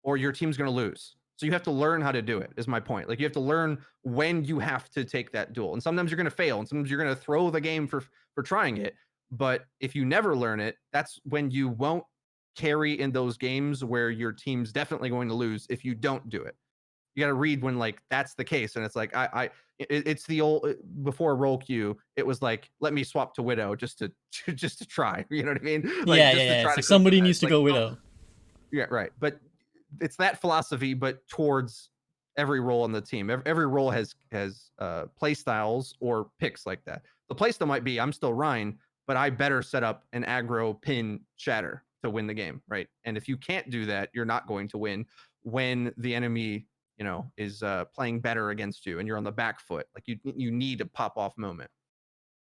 or your team's going to lose. So you have to learn how to do it, is my point. Like, you have to learn when you have to take that duel. And sometimes you're going to fail, and sometimes you're going to throw the game for trying it. But if you never learn it, that's when you won't carry in those games where your team's definitely going to lose if you don't do it. You got to read when, like, that's the case. And it's like, it's the old, before roll queue, it was like, let me swap to Widow just to try. You know what I mean? Like, it's like somebody needs to go Widow. Yeah, right. But it's that philosophy, but towards every role on the team. Every role has play styles or picks like that. The play style might be, I'm still Rhine, but I better set up an aggro pin shatter to win the game, right? And if you can't do that, you're not going to win when the enemy, is playing better against you and you're on the back foot. Like, you need a pop off moment.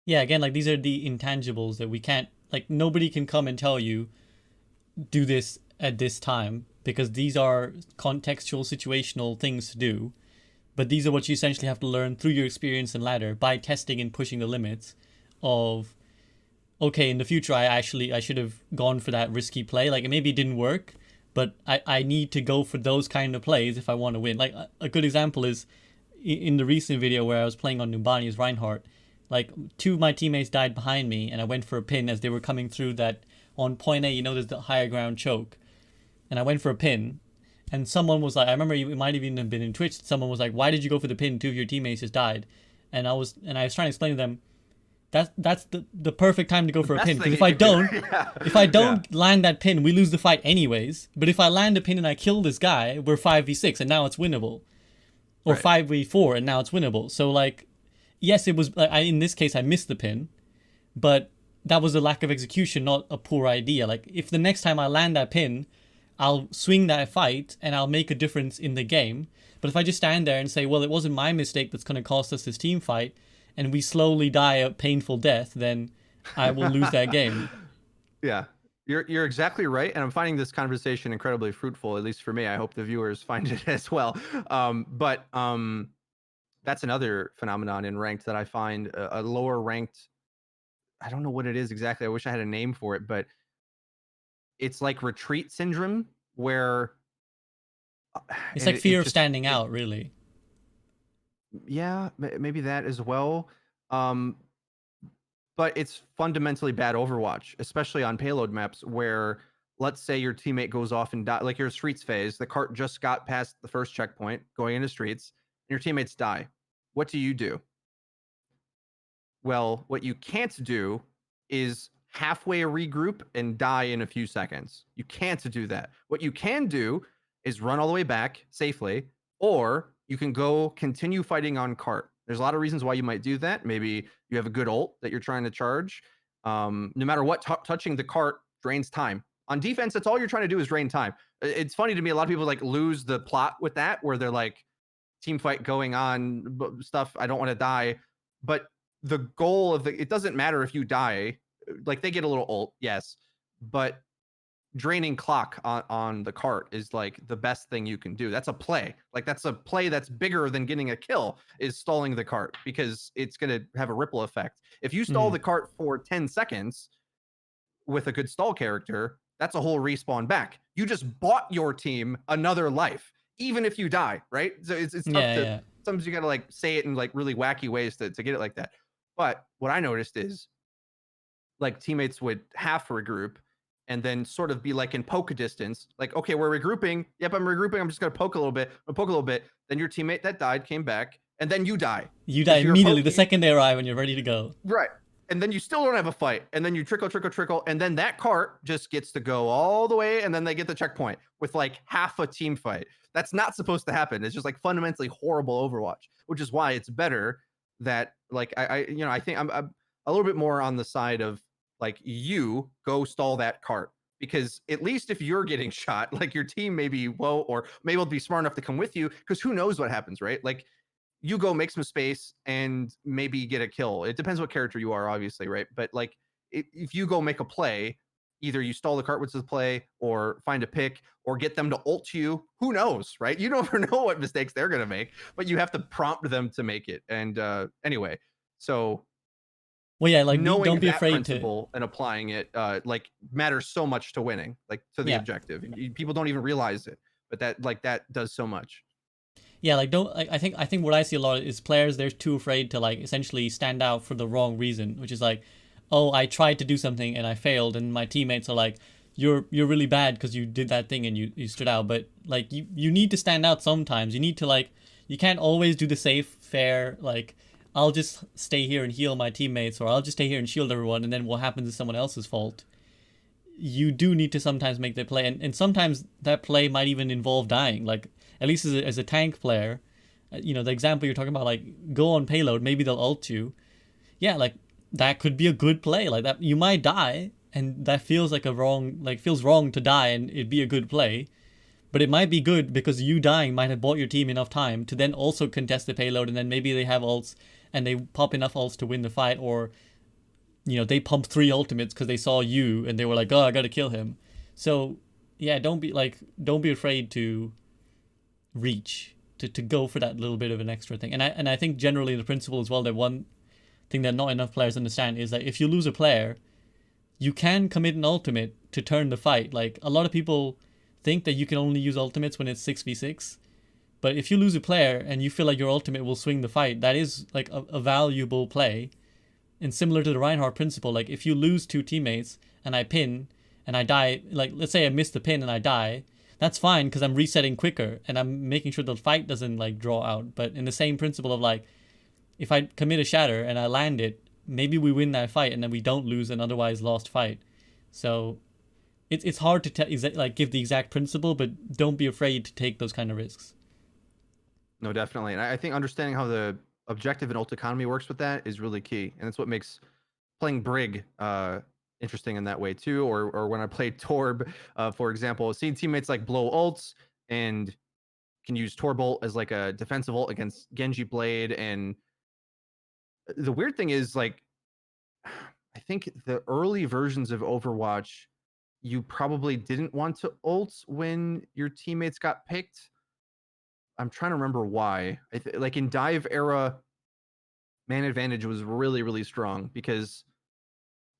Yeah, again, like, these are the intangibles that we can't, like, nobody can come and tell you do this at this time, because these are contextual, situational things to do. But these are what you essentially have to learn through your experience and ladder by testing and pushing the limits of, okay, in the future, I should have gone for that risky play. Like, maybe it didn't work, but I need to go for those kind of plays if I want to win. Like, a good example is in the recent video where I was playing on Numbani's Reinhardt. Like, two of my teammates died behind me, and I went for a pin as they were coming through that, on point A, there's the higher ground choke. And I went for a pin, and someone was like, I remember it might have even been in Twitch, someone was like, why did you go for the pin? Two of your teammates just died. And I was trying to explain to them, that's the perfect time to go for a pin, because if I don't land that pin, we lose the fight anyways. But if I land a pin and I kill this guy, we're 5v6 and now it's winnable, or 5v4 and now it's winnable. So, like, yes, it was, in this case I missed the pin, but that was a lack of execution, not a poor idea. Like, if the next time I land that pin, I'll swing that fight and I'll make a difference in the game. But if I just stand there and say, well, it wasn't my mistake that's going to cost us this team fight, and we slowly die a painful death, then I will lose that game. Yeah, you're exactly right. And I'm finding this conversation incredibly fruitful, at least for me. I hope the viewers find it as well. But that's another phenomenon in ranked that I find a lower ranked, I don't know what it is exactly. I wish I had a name for it, but it's like retreat syndrome, where it's like fear of standing out, really. Yeah, maybe that as well. But it's fundamentally bad Overwatch, especially on payload maps where, let's say your teammate goes off and die, like your streets phase, the cart just got past the first checkpoint going into streets, and your teammates die. What do? Well, what you can't do is halfway regroup and die in a few seconds. You can't do that. What you can do is run all the way back safely, or you can go continue fighting on cart. There's a lot of reasons why you might do that. Maybe you have a good ult that you're trying to charge. No matter what, touching the cart drains time. On defense, that's all you're trying to do is drain time. It's funny to me. A lot of people like lose the plot with that, where they're like, team fight going on, stuff. I don't want to die, but the goal of it doesn't matter if you die. Like they get a little ult, yes, but draining clock on the cart is like the best thing you can do. That's a play. Like that's a play that's bigger than getting a kill, is stalling the cart, because it's going to have a ripple effect. If you stall the cart for 10 seconds with a good stall character, that's a whole respawn back. You just bought your team another life, even if you die, right? So it's tough to, Yeah. sometimes you got to like say it in like really wacky ways to get it like that. But what I noticed is like teammates would half regroup and then sort of be like in poke distance, like, okay, we're regrouping. Yep, I'm regrouping. I'm just gonna poke a little bit. I'll poke a little bit. Then your teammate that died came back, and then you die. You die Because you're immediately the poking. second they arrive and you're ready to go. Right. And then you still don't have a fight. And then you trickle. And then that cart just gets to go all the way. And then they get the checkpoint with like half a team fight. That's not supposed to happen. It's just like fundamentally horrible Overwatch, which is why it's better that like I think I'm a little bit more on the side of like, you go stall that cart, because at least if you're getting shot, like your team maybe won't, or maybe will be smart enough to come with you, because who knows what happens, right? Like you go make some space and maybe get a kill. It depends what character you are, obviously, right? But like, if you go make a play, either you stall the cart with the play, or find a pick, or get them to ult you. Who knows, right? You never know what mistakes they're gonna make, but you have to prompt them to make it. And anyway, so Well, yeah, like knowing don't be that afraid to. principle and applying it, like matters so much to winning, like to the Yeah, objective. People don't even realize it, but that does so much. yeah, like don't. Like, I think what I see a lot is players they're too afraid to like essentially stand out for the wrong reason, which is like, oh, I tried to do something and I failed, and my teammates are like, you're really bad because you did that thing and you stood out. But like you need to stand out sometimes. You need to like you can't always do the safe, fair like. I'll just stay here and heal my teammates, or I'll just stay here and shield everyone, and then what happens is someone else's fault. You do need to sometimes make the play, and sometimes that play might even involve dying. Like at least as a tank player, the example you're talking about, like go on payload, maybe they'll ult you. Yeah, like that could be a good play. Like that you might die, and that feels like a wrong, like feels wrong to die, and it'd be a good play. But it might be good because you dying might have bought your team enough time to then also contest the payload, and then maybe they have ults and they pop enough ults to win the fight, or they pump 3 ultimates because they saw you and they were like, oh, I gotta kill him. So yeah, don't be afraid to reach to go for that little bit of an extra thing. And I think generally the principle as well, that one thing that not enough players understand is that if you lose a player, you can commit an ultimate to turn the fight. Like a lot of people think that you can only use ultimates when it's 6v6. But if you lose a player and you feel like your ultimate will swing the fight, that is like a valuable play. And similar to the Reinhardt principle, like if you lose 2 teammates and I pin and I die, like let's say I miss the pin and I die, that's fine because I'm resetting quicker and I'm making sure the fight doesn't like draw out. But in the same principle of like, if I commit a shatter and I land it, maybe we win that fight and then we don't lose an otherwise lost fight. So it's hard to like give the exact principle, but don't be afraid to take those kind of risks. No, definitely. And I think understanding how the objective and ult economy works with that is really key. And that's what makes playing Brig interesting in that way too. Or when I played Torb, for example, seeing teammates like blow ults and can use Torbolt as like a defensive ult against Genji Blade. And the weird thing is like, I think the early versions of Overwatch, you probably didn't want to ult when your teammates got picked. I'm trying to remember why. Like in dive era, man advantage was really, really strong because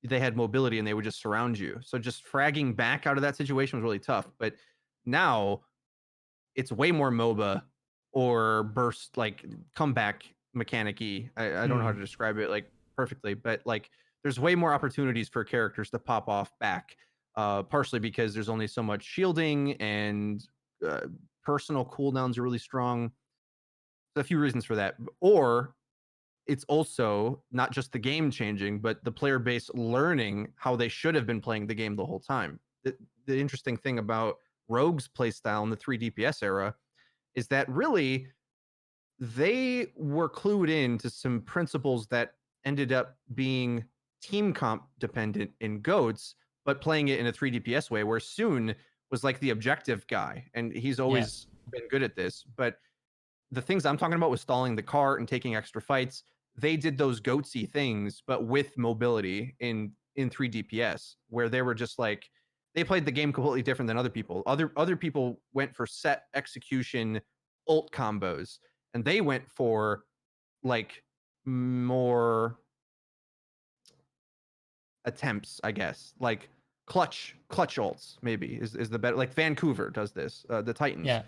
they had mobility and they would just surround you. So just fragging back out of that situation was really tough. But now it's way more MOBA or burst, like comeback mechanic-y. I don't know how to describe it like perfectly, but like there's way more opportunities for characters to pop off back. Partially because there's only so much shielding, and personal cooldowns are really strong. There's a few reasons for that. Or it's also not just the game changing, but the player base learning how they should have been playing the game the whole time. The interesting thing about Rogue's playstyle in the 3 DPS era is that really they were clued in to some principles that ended up being team comp dependent in GOATs, but playing it in a 3 DPS way, where Soon was like the objective guy, and he's always been good at this. But the things I'm talking about with stalling the cart and taking extra fights, they did those goatsy things, but with mobility in 3 DPS, where they were just like they played the game completely different than other people. Other people went for set execution ult combos, and they went for like more attempts, I guess, like clutch ults maybe is the better. Like Vancouver does this, the Titans. Yeah.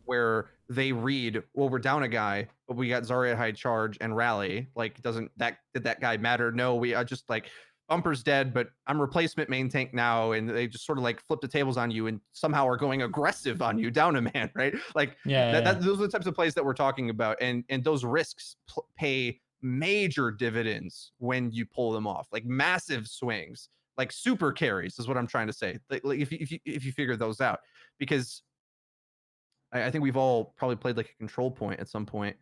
Where they read, well, we're down a guy, but we got Zarya at high charge and rally. Like, did that guy matter? No, we just like Bumper's dead, but I'm replacement main tank now, and they just sort of like flip the tables on you and somehow are going aggressive on you, down a man, right? Like those are the types of plays that we're talking about, and those risks pay major dividends when you pull them off, like massive swings, like super carries is what I'm trying to say. Like if you figure those out, because I think we've all probably played like a control point at some point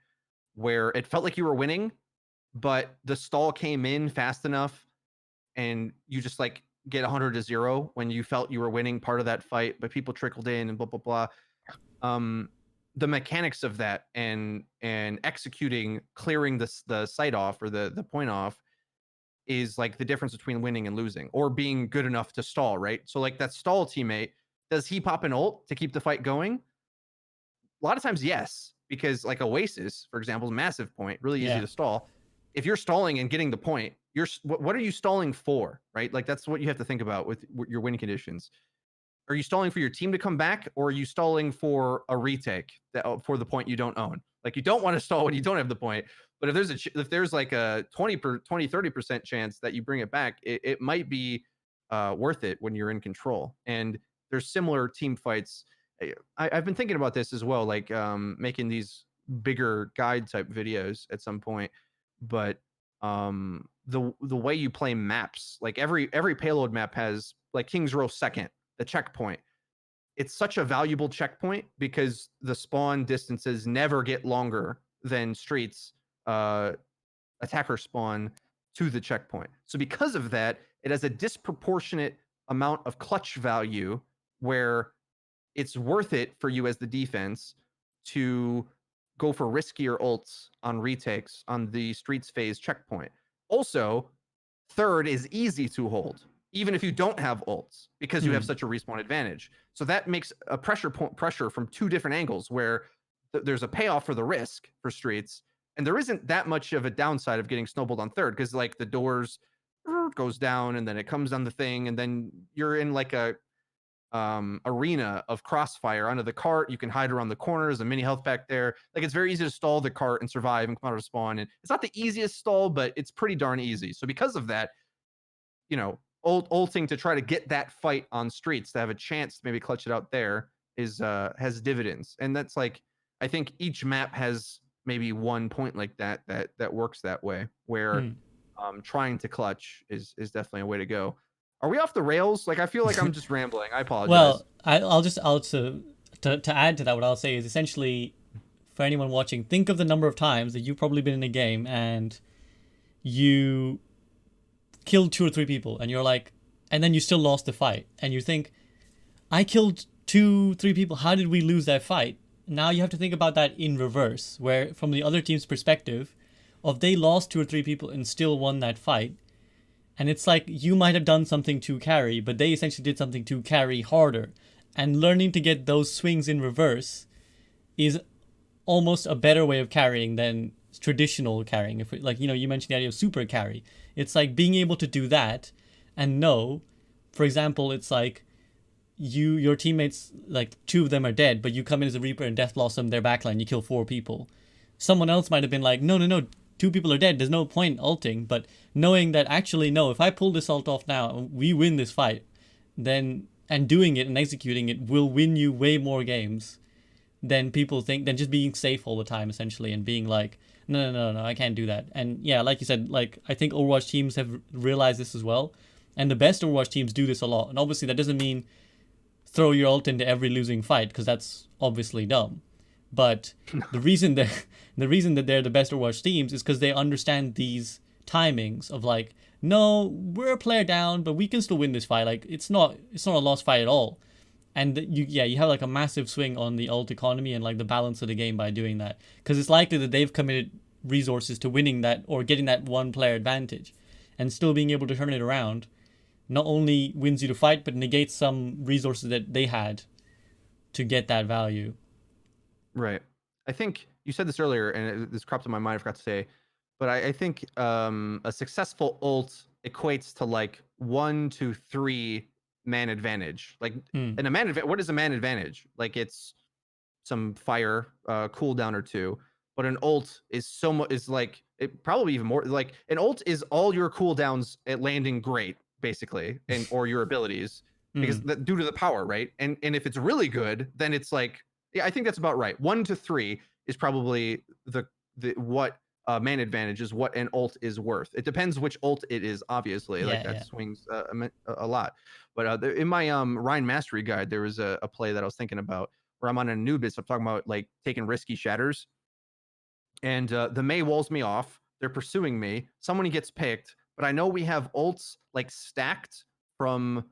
where it felt like you were winning, but the stall came in fast enough and you just like get 100 to 0 when you felt you were winning part of that fight, but people trickled in and blah, blah, blah. The mechanics of that and executing, clearing the site off or the point off is like the difference between winning and losing, or being good enough to stall, right? So like that stall teammate, does he pop an ult to keep the fight going? A lot of times, yes, because like Oasis, for example, is a massive point, really easy to stall. If you're stalling and getting the point, what are you stalling for, right? Like that's what you have to think about with your win conditions. Are you stalling for your team to come back, or are you stalling for a retake for the point you don't own? Like you don't want to stall when you don't have the point, but if there's like a 30% chance that you bring it back, it might be worth it when you're in control. And there's similar team fights. I've been thinking about this as well, like making these bigger guide type videos at some point. But the way you play maps, like every payload map has, like King's Row second, the checkpoint. It's such a valuable checkpoint because the spawn distances never get longer than Streets attacker spawn to the checkpoint. So because of that, it has a disproportionate amount of clutch value where it's worth it for you as the defense to go for riskier ults on retakes on the Streets phase checkpoint. Also, third is easy to hold, even if you don't have ults, because you have such a respawn advantage. So that makes a pressure from two different angles, where there's a payoff for the risk for Streets, and there isn't that much of a downside of getting snowballed on third, because like the doors goes down and then it comes on the thing, and then you're in like a arena of crossfire under the cart. You can hide around the corners, a mini health pack there. Like it's very easy to stall the cart and survive and come out of spawn. And it's not the easiest stall, but it's pretty darn easy. So because of that, you know, ulting to try to get that fight on Streets to have a chance to maybe clutch it out there is has dividends. And that's like, I think each map has maybe one point like that works that way, where trying to clutch is definitely a way to go. Are we off the rails? Like I feel like I'm just rambling. I apologize. Well, I'll to add to that, what I'll say is essentially, for anyone watching, think of the number of times that you've probably been in a game and you killed 2 or 3 people, and you're like, and then you still lost the fight, and you think, I killed 2-3 people. How did we lose that fight? Now you have to think about that in reverse, where from the other team's perspective, of they lost 2 or 3 people and still won that fight. And it's like you might have done something to carry, but they essentially did something to carry harder. And learning to get those swings in reverse is almost a better way of carrying than traditional carrying. If like, you know, you mentioned the idea of super carry. It's like being able to do that and know, for example, it's like your teammates, like 2 of them are dead, but you come in as a Reaper and Death Blossom their backline, you kill 4 people. Someone else might have been like, no, 2 people are dead, there's no point ulting. But knowing that actually, no, if I pull this ult off now, we win this fight, then, and doing it and executing it will win you way more games than people think, than just being safe all the time, essentially, and being like, No, I can't do that. And yeah, like you said, like I think Overwatch teams have realized this as well, and the best Overwatch teams do this a lot. And obviously, that doesn't mean throw your ult into every losing fight because that's obviously dumb. But the reason that the reason that they're the best Overwatch teams is because they understand these timings of like, no, we're a player down, but we can still win this fight. Like it's not a lost fight at all. And you have like a massive swing on the ult economy and like the balance of the game by doing that because it's likely that they've committed resources to winning that or getting that one player advantage, and still being able to turn it around not only wins you the fight but negates some resources that they had to get that value. Right. I think you said this earlier, and this cropped in my mind. I forgot to say, but I think a successful ult equates to like 1 to 3 man advantage. Like, Hmm. and a man what is a man advantage? Like it's some fire cooldown or two. But an ult is so much is like it probably even more like an ult is all your cooldowns at landing great basically, and or your abilities because Hmm. due to the power, right? And if it's really good, then it's like yeah, I think that's about right. 1 to 3 is probably the what man advantage is what an ult is worth. It depends which ult it is, obviously. Like Yeah, that yeah. swings a lot. But in my Rhine Mastery guide, there was a play that I was thinking about where I'm on Anubis. I'm talking about like taking risky shatters, and the May walls me off. They're pursuing me. Someone gets picked, but I know we have ults like stacked from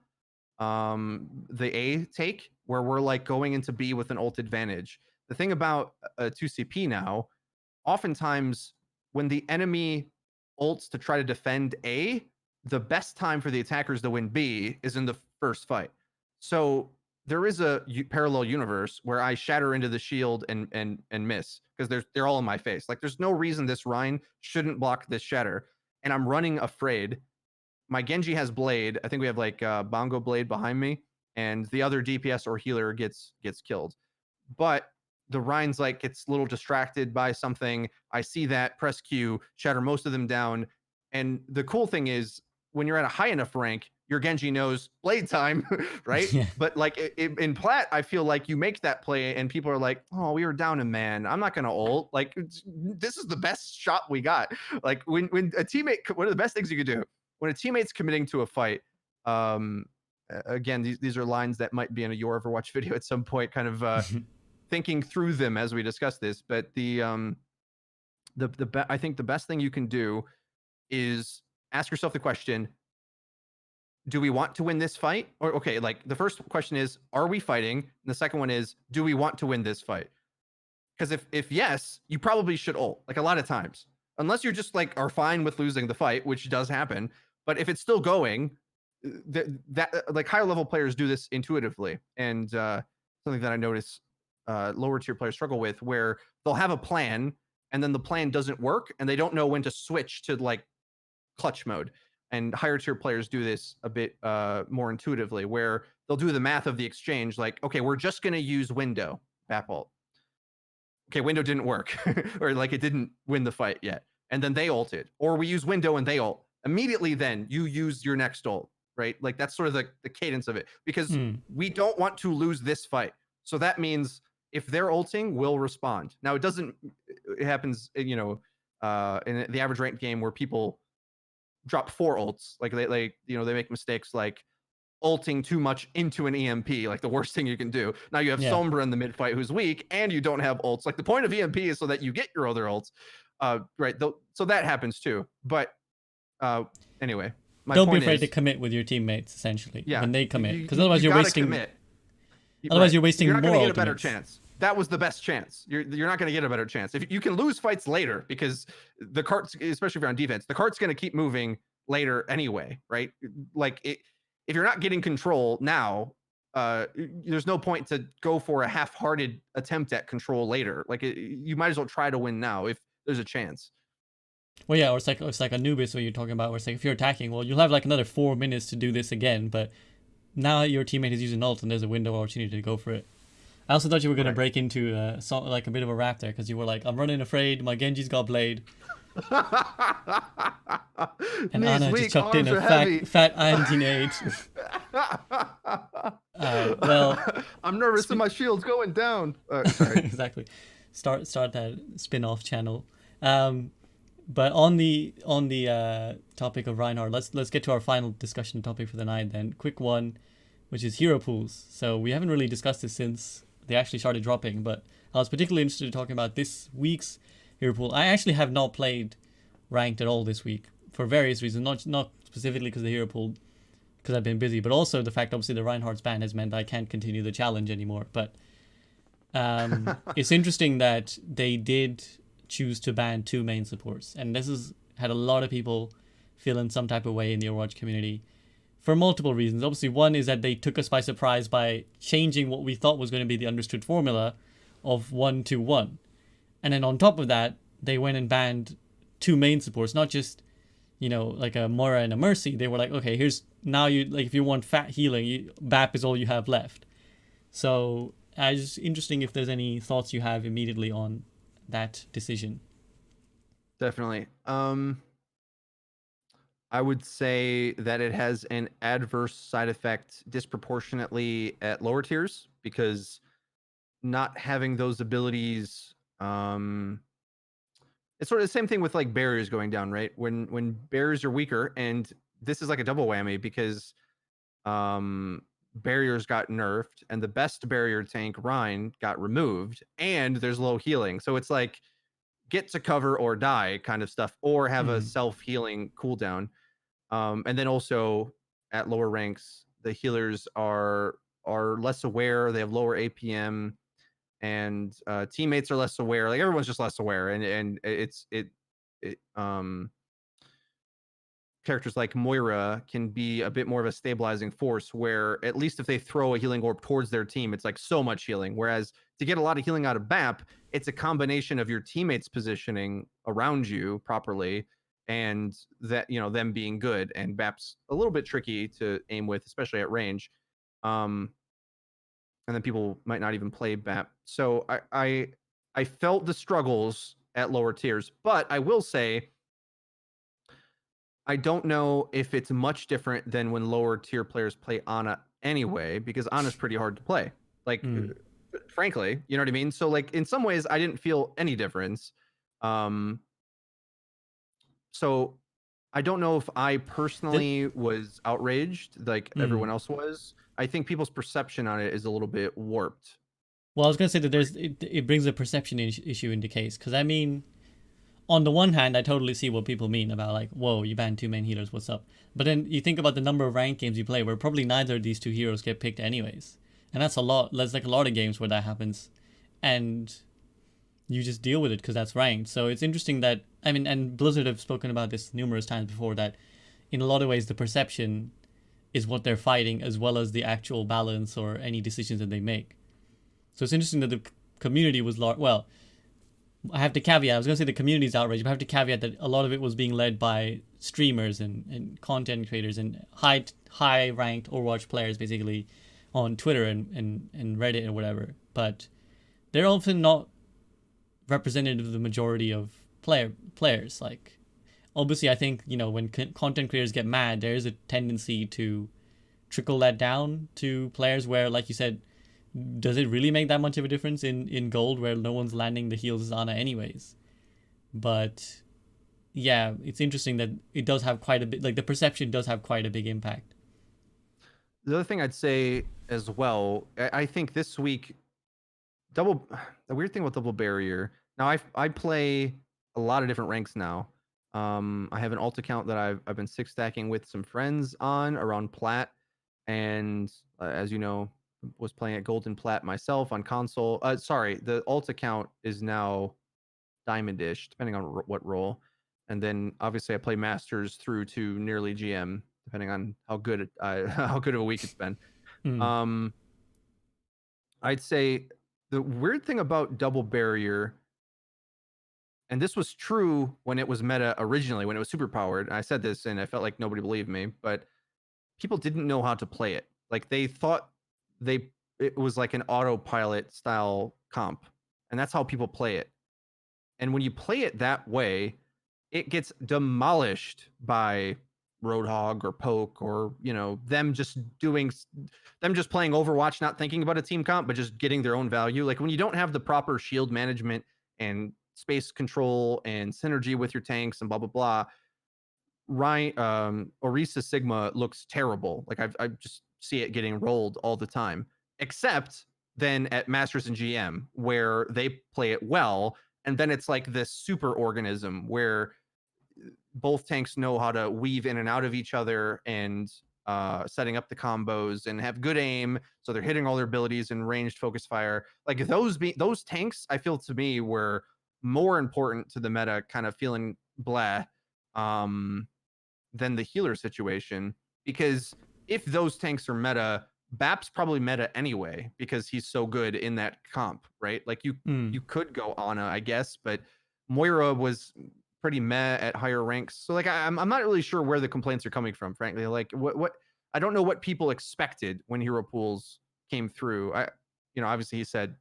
the A take where we're like going into B with an ult advantage. The thing about 2CP now, oftentimes when the enemy ults to try to defend A, the best time for the attackers to win B is in the first fight. So there is a parallel universe where I shatter into the shield and miss because they're all in my face. Like there's no reason this Rhine shouldn't block this shatter, and I'm running afraid. My Genji has blade. I think we have like bongo blade behind me, and the other DPS or healer gets killed. But the Rhine's like gets a little distracted by something. I see that, press Q, shatter most of them down. And the cool thing is when you're at a high enough rank, your Genji knows blade time, right? Yeah. But like in Plat, I feel like you make that play and people are like, oh, we were down a man. I'm not gonna ult. Like this is the best shot we got. Like when a teammate, one of the best things you could do when a teammate's committing to a fight. Um, Again, these are lines that might be in a Your Overwatch video at some point, kind of thinking through them as we discuss this. But I think the best thing you can do is ask yourself the question: do we want to win this fight? Or okay, like the first question is, are we fighting? And the second one is, do we want to win this fight? Because if yes, you probably should ult. Like a lot of times, unless you're just like are fine with losing the fight, which does happen. But if it's still going, that like higher level players do this intuitively, and something that I notice lower tier players struggle with, where they'll have a plan and then the plan doesn't work, and they don't know when to switch to like clutch mode. And higher tier players do this a bit more intuitively, where they'll do the math of the exchange, like, okay, we're just going to use window BAP ult. Okay, window didn't work, or like it didn't win the fight yet, and then they ulted, or we use window and they ult immediately. Then you use your next ult, right? Like that's sort of the cadence of it, because Hmm. we don't want to lose this fight. So that means if they're ulting, we'll respond. Now it doesn't. It happens, in the average ranked game where people drop 4 ults, like they make mistakes like ulting too much into an EMP, like the worst thing you can do. Now you have Yeah. Sombra in the mid fight who's weak, and you don't have ults. Like the point of EMP is so that you get your other ults, right? So that happens too. But uh, anyway, my Don't be point afraid to is, commit with your teammates essentially yeah, when they you commit, because you, otherwise you you're got to wasting. commit. Otherwise Right. you're You're wasting not going more to get a better ultimates. chance. That was the best chance. You're not going to get a better chance. If you can lose fights later because the cart's, especially if you're on defense, the cart's going to keep moving later anyway, right? Like if you're not getting control now, there's no point to go for a half-hearted attempt at control later. Like you might as well try to win now if there's a chance. Well, yeah, or it's like Anubis what you're talking about, where it's like if you're attacking, well, you'll have like another 4 minutes to do this again, but now your teammate is using ult and there's a window of opportunity to go for it. I also thought you were gonna Right. break into like a bit of a rap there because you were like, "I'm running afraid, my Genji's got blade," and Knees Anna just weak, chucked in arms a are fat heavy. fat anti-nade. Well, I'm nervous and spe- my shield's going down. Sorry. exactly. Start that spin-off channel. Um, but on the topic of Reinhardt, let's get to our final discussion topic for the night then. Quick one, which is hero pools. So we haven't really discussed this since they actually started dropping, but I was particularly interested in talking about this week's hero pool. I actually have not played ranked at all this week for various reasons, not specifically because of the hero pool, because I've been busy, but also the fact obviously the Reinhardt's ban has meant I can't continue the challenge anymore. But it's interesting that they did choose to ban two main supports, and this has had a lot of people feeling some type of way in the Overwatch community for multiple reasons. Obviously, one is that they took us by surprise by changing what we thought was going to be the understood formula of 1-2-1. And then on top of that, they went and banned two main supports, not just, like a Moira and a Mercy. They were like, okay, here's now you like if you want fat healing, BAP is all you have left. So it's interesting if there's any thoughts you have immediately on that decision. Definitely. I would say that it has an adverse side effect disproportionately at lower tiers because not having those abilities, it's sort of the same thing with like barriers going down, right? When barriers are weaker, and this is like a double whammy because barriers got nerfed and the best barrier tank Rhine got removed and there's low healing. So it's like get to cover or die kind of stuff, or have a self-healing cooldown. And then also at lower ranks, the healers are less aware. They have lower APM, and teammates are less aware. Like everyone's just less aware, and characters like Moira can be a bit more of a stabilizing force, where at least if they throw a healing orb towards their team, it's like so much healing. Whereas to get a lot of healing out of BAP, it's a combination of your teammates positioning around you properly and that, them being good. And BAP's a little bit tricky to aim with, especially at range. And then people might not even play BAP. So I felt the struggles at lower tiers, but I will say I don't know if it's much different than when lower tier players play Ana anyway, because Ana's pretty hard to play. Like, frankly, you know what I mean? So, like, in some ways, I didn't feel any difference. So I don't know if I The, personally was outraged like everyone else was. I think people's perception on it is a little bit warped. well, I was gonna say that it brings a perception issue into case, because I mean, on the one hand, I totally see what people mean about like, whoa, you banned two main healers, what's up? But then you think about the number of ranked games you play where probably neither of these two heroes get picked anyways, and that's a lot. There's like a lot of games where that happens, and you just deal with it because that's ranked. So it's interesting that I mean, and Blizzard have spoken about this numerous times before, that in a lot of ways the perception is what they're fighting as well as the actual balance or any decisions that they make. So it's interesting that the community was large. Well, I have to caveat. I was going to say the community's outraged, but I have to caveat that a lot of it was being led by streamers and content creators and high ranked Overwatch players, basically, on Twitter and Reddit and whatever. But they're often not representative of the majority of players. Like, obviously, I think when content creators get mad, there is a tendency to trickle that down to players where, like you said, does it really make that much of a difference in gold where no one's landing the heals as Ana anyways? But yeah, it's interesting that it does have quite a bit, like the perception does have quite a big impact. The other thing I'd say as well, I think this week, the weird thing with double barrier. Now I play a lot of different ranks now. I have an alt account that I've been six stacking with some friends on around plat, and as you know, was playing at gold and plat myself on console. Sorry, the alt account is now diamondish, depending on what role, and then obviously I play masters through to nearly GM, depending on how good how good of a week it's been. Mm. Um, I'd say the weird thing about double barrier, and this was true when it was meta originally, when it was super powered. I said this and I felt like nobody believed me, but people didn't know how to play it. Like they thought it was like an autopilot style comp, and that's how people play it. And when you play it that way, it gets demolished by Roadhog or Poke, or them just playing Overwatch, not thinking about a team comp, but just getting their own value. Like when you don't have the proper shield management and space control and synergy with your tanks and blah blah blah, Ryan Orisa Sigma looks terrible. Like I just see it getting rolled all the time. Except then at Masters and GM where they play it well, and then it's like this super organism where both tanks know how to weave in and out of each other and setting up the combos and have good aim, so they're hitting all their abilities in ranged focus fire. Like those tanks, I feel to me were more important to the meta, kind of feeling blah, um, than the healer situation. Because if those tanks are meta, Bap's probably meta anyway because he's so good in that comp, right? Like you could go Ana, I guess, but Moira was pretty meh at higher ranks. So like I'm not really sure where the complaints are coming from, frankly. Like what I don't know what people expected when hero pools came through. Obviously he said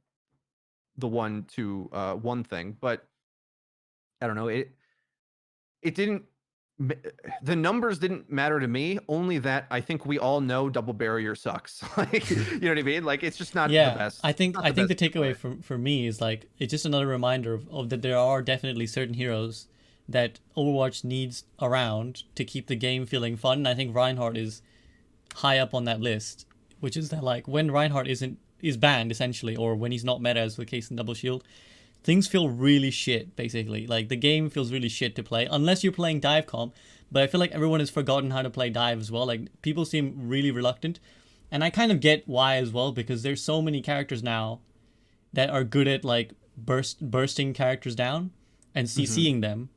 the 1-2-1 thing, but I don't know. It didn't the numbers didn't matter to me, only that I think we all know double barrier sucks. Like, you know what I mean? Like it's just not the Yeah, best. I think Not I the think best the way to play takeaway it. for me is like it's just another reminder of that there are definitely certain heroes that Overwatch needs around to keep the game feeling fun. And I think Reinhardt is high up on that list, which is that like when Reinhardt is banned essentially, or when he's not meta, as the case in Double Shield, things feel really shit. Basically, like the game feels really shit to play unless you're playing dive comp. But I feel like everyone has forgotten how to play dive as well. Like people seem really reluctant, and I kind of get why as well because there's so many characters now that are good at like bursting characters down and Mm-hmm. CCing them,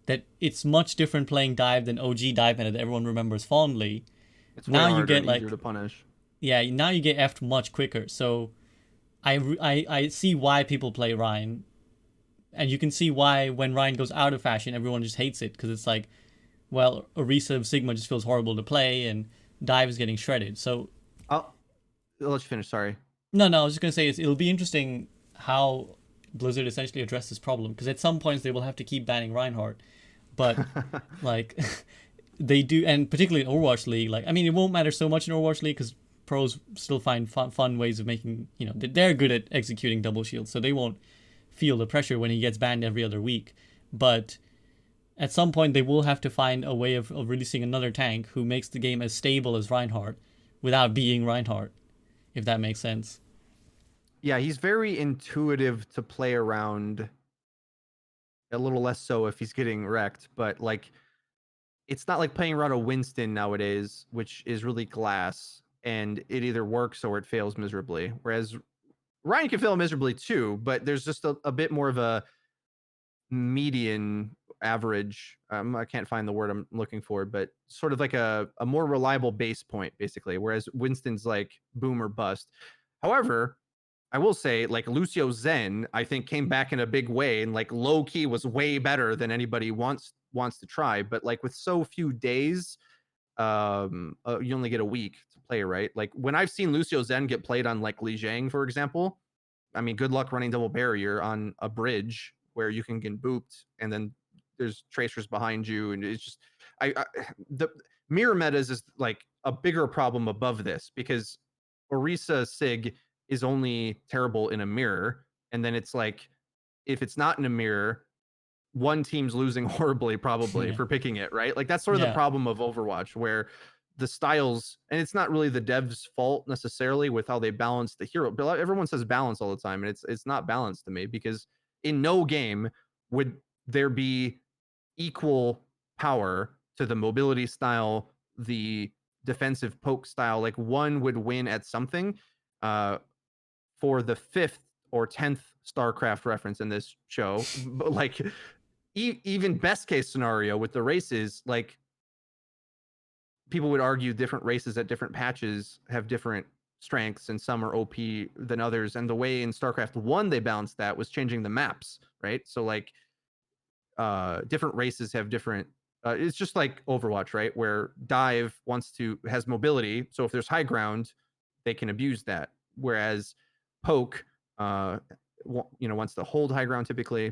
that it's much different playing dive than OG dive meta that everyone remembers fondly. It's way Now you harder get and easier like, to punish. yeah, now you get effed much quicker. So I see why people play Ryan, and you can see why when Ryan goes out of fashion, everyone just hates it because it's like, well, Orisa of Sigma just feels horrible to play, and Dive is getting shredded. So I'll let you finish. Sorry. no, I was just gonna say it'll be interesting how Blizzard essentially address this problem because at some points they will have to keep banning Reinhardt, but like they do, and particularly in Overwatch League, like I mean, it won't matter so much in Overwatch League because pros still find fun ways of making, they're good at executing double shields, so they won't feel the pressure when he gets banned every other week. But at some point, they will have to find a way of releasing another tank who makes the game as stable as Reinhardt without being Reinhardt, if that makes sense. Yeah, he's very intuitive to play around. A little less so if he's getting wrecked, but like it's not like playing around a Winston nowadays, which is really glass and it either works or it fails miserably. Whereas Ryan can fail miserably too, but there's just a bit more of a median average. I can't find the word I'm looking for, but sort of like a more reliable base point, basically. Whereas Winston's like boom or bust. However, I will say, like Lucio Zen, I think came back in a big way and like low key was way better than anybody wants to try. But like with so few days, you only get a week to play, right? Like when I've seen Lucio Zen get played on like Li Jiang, for example, I mean, good luck running double barrier on a bridge where you can get booped and then there's tracers behind you, and it's just I the mirror metas is like a bigger problem above this because Orisa Sig is only terrible in a mirror, and then it's like if it's not in a mirror, one team's losing horribly probably Yeah. for picking it, right? Like that's sort of the Yeah. problem of Overwatch where the styles, and it's not really the devs' fault necessarily with how they balance the hero. But everyone says balance all the time, and it's not balanced to me because in no game would there be equal power to the mobility style, the defensive poke style. Like one would win at something. Uh, for the fifth or 10th StarCraft reference in this show, but like even best case scenario with the races, like people would argue different races at different patches have different strengths and some are OP than others. And the way in StarCraft 1 they balanced that was changing the maps, right? So like different races have different it's just like Overwatch, right? Where dive has mobility. So if there's high ground, they can abuse that. Whereas poke wants to hold high ground typically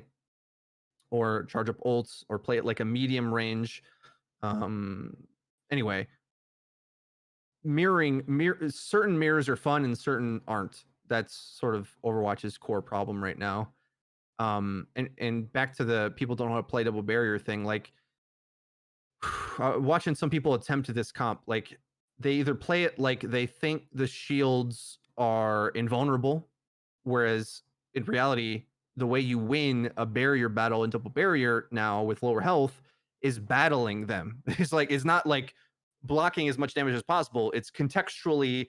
or charge up ults or play it like a medium range. Um, anyway, certain mirrors are fun and certain aren't. That's sort of Overwatch's core problem right now. And back to the people don't know how to play double barrier thing, like watching some people attempt this comp, like they either play it like they think the shields are invulnerable, whereas in reality, the way you win a barrier battle in double barrier now with lower health is battling them. It's not like blocking as much damage as possible. It's contextually